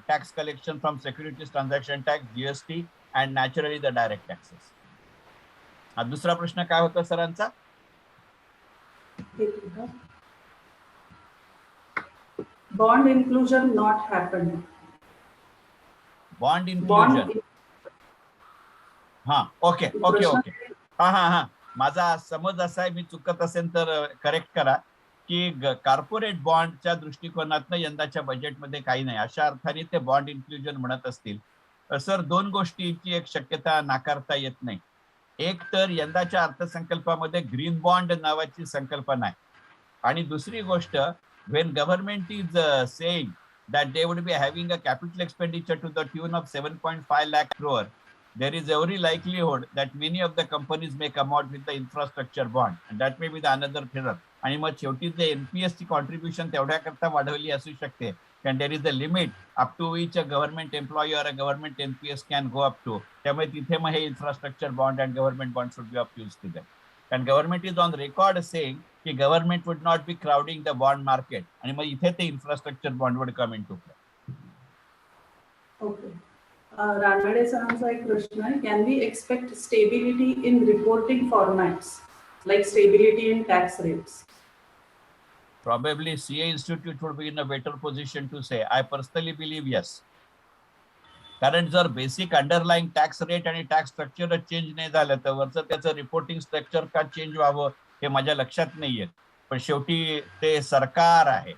tax collection from securities transaction tax, GST, and naturally the direct taxes. दुसरा प्रश्न काय होता सरांचा? Bond inclusion not happened. Bond inclusion. हा, okay. हा माझा समज असा आहे, मी चुकत असेल तर करेक्ट करा, की कॉर्पोरेट बॉन्डच्या दृष्टिकोनातनं यंदाच्या बजेटमध्ये काही नाही, अशा अर्थाने ते बॉन्ड इन्क्लुजन म्हणत असतील. सर, दोन गोष्टींची एक शक्यता नाकारता येत नाही. एक तर यंदाच्या अर्थसंकल्पामध्ये ग्रीन बॉन्ड नावाची संकल्पना आहे, आणि दुसरी गोष्ट, when government is saying that they would be having a capital expenditure to the tune of 7.5 lakh crore, there is every likelihood that many of the companies may come out with the infrastructure bond, and that may be the another trigger. आणि मग शेवटी ते NPS ची contribution तेवढ्या करता वाढवली असू शकते, कारण there is a limit up to which a government employee or a government NPS can go up to. त्यामुळे तिथे मग हे infrastructure bond and government bond should be of use to that. कारण government is on record saying की government would not be crowding the bond market, आणि मग इथे ते infrastructure bond would come in to play. Okay. Ranade सरांचा एक प्रश्न आहे, can we expect stability in reporting formats like stability in tax rates? Probably CA Institute would be in a better position to say. I personally believe yes. कारण जर basic underlying tax rate आणि tax structure change नाही झालं तर वरचं त्याचं reporting structure का change व्हावं हे माझ्या लक्षात नाहीये. पण शेवटी ते सरकार आहे,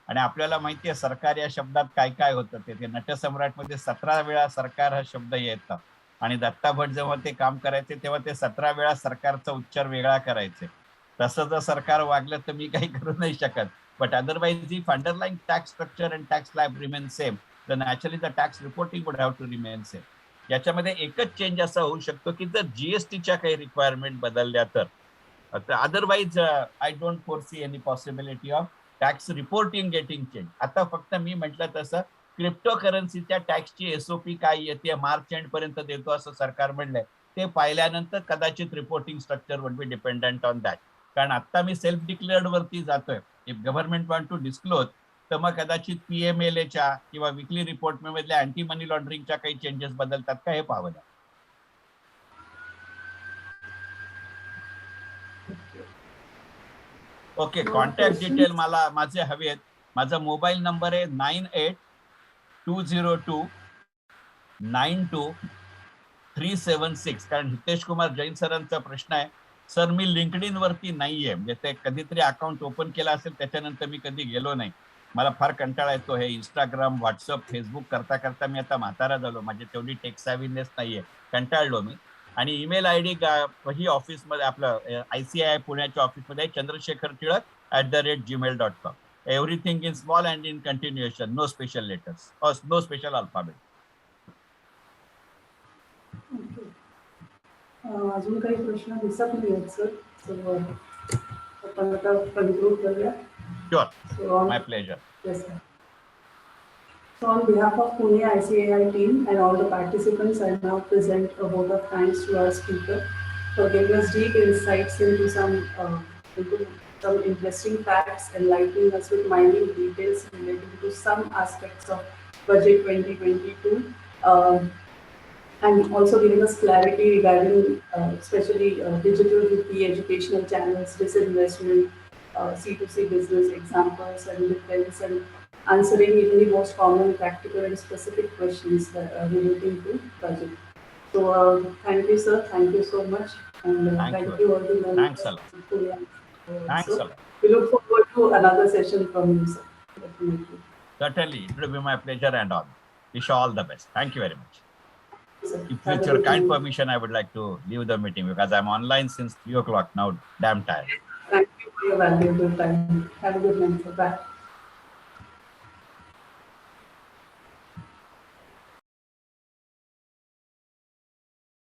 आणि आपल्याला माहितीये सरकार या शब्दात काय काय होतं. ते नटसम्राटमध्ये 17 वेळा सरकार हा शब्द येतात, आणि दत्ता भट जेव्हा ते काम करायचे तेव्हा ते 17 वेळा सरकारचा उच्चार वेगळा करायचे. तसं जर सरकार वागलं तर मी काही करू नाही शकत. But otherwise if underlying tax structure and tax slab remain same, तर naturally the tax reporting would have to remain same. याच्यामध्ये एकच चेंज असा होऊ शकतो की जर जीएसटीच्या काही रिक्वायरमेंट बदलल्या तर. Otherwise I don't foresee any possibility of tax reporting getting change. आता फक्त मी म्हटलं तसं क्रिप्टो करन्सीच्या टॅक्सची एसओपी काय येते मार्च एंड पर्यंत देतो असं सरकार म्हणलंय, ते पाहिल्यानंतर कदाचित reporting structure would be dependent on that. कारण आता मी सेल्फ डिक्लेअर्ड वरती जातोय. If government want to disclose तर मग कदाचित पीएमएलएच्या किंवा विकली रिपोर्ट मधल्या अँटी मनी लॉन्ड्रिंगच्या काही चेंजेस बदलतात का हे पाहावं लागेल. ओके, कॉन्टॅक्ट डिटेल मला माझे हवेत. माझा मोबाईल नंबर आहे 9820292376. कारण हितेश कुमार जैन सरांचा प्रश्न आहे, सर मी लिंक्डइन वरती नाहीये, म्हणजे ते कधीतरी अकाउंट ओपन केला असेल त्याच्यानंतर मी कधी गेलो नाही. मला फार कंटाळा येतो हे इंस्टाग्राम, व्हॉट्सअप, फेसबुक करता करता मी आता म्हातारा झालो, माझी तेवढी टेक सॅव्हीनेस नाहीये, कंटाळलो मी. आणि ईमेल आयडी ही ऑफिसमध्ये आपलं ICII पुण्याच्या ऑफिसमध्ये Chandrashekhar Tilak @gmail.com. Everything in small and in continuation, no special letters, no special alphabet. अजून काही प्रश्न दिसत नाही आहेत सर, सो आपण आता कन्क्लूड करूया. Sure, my pleasure. Yes, sir. So on behalf of Pune ICAI team and all the participants, I now present a vote of thanks to our speaker for giving us deep insights into some interesting facts, enlightening us with minute details relating to some aspects of Budget 2022, and also giving us clarity regarding especially digital rupee, educational channels, disinvestment, C2C business examples and defense, and answering even the most common practical and specific questions that are relating to budget. So thank you, sir. Thank you so much. And thank you all the members. Thanks a lot. Thanks a lot. We look forward to another session from you, sir. Definitely. Certainly, it will be my pleasure and honor. Wish you all the best. Thank you very much. Sir, With your kind permission, I would like to leave the meeting because I'm online since 3 o'clock now. Damn tired. Thank you for your valuable time. Have a good night, sir. Bye.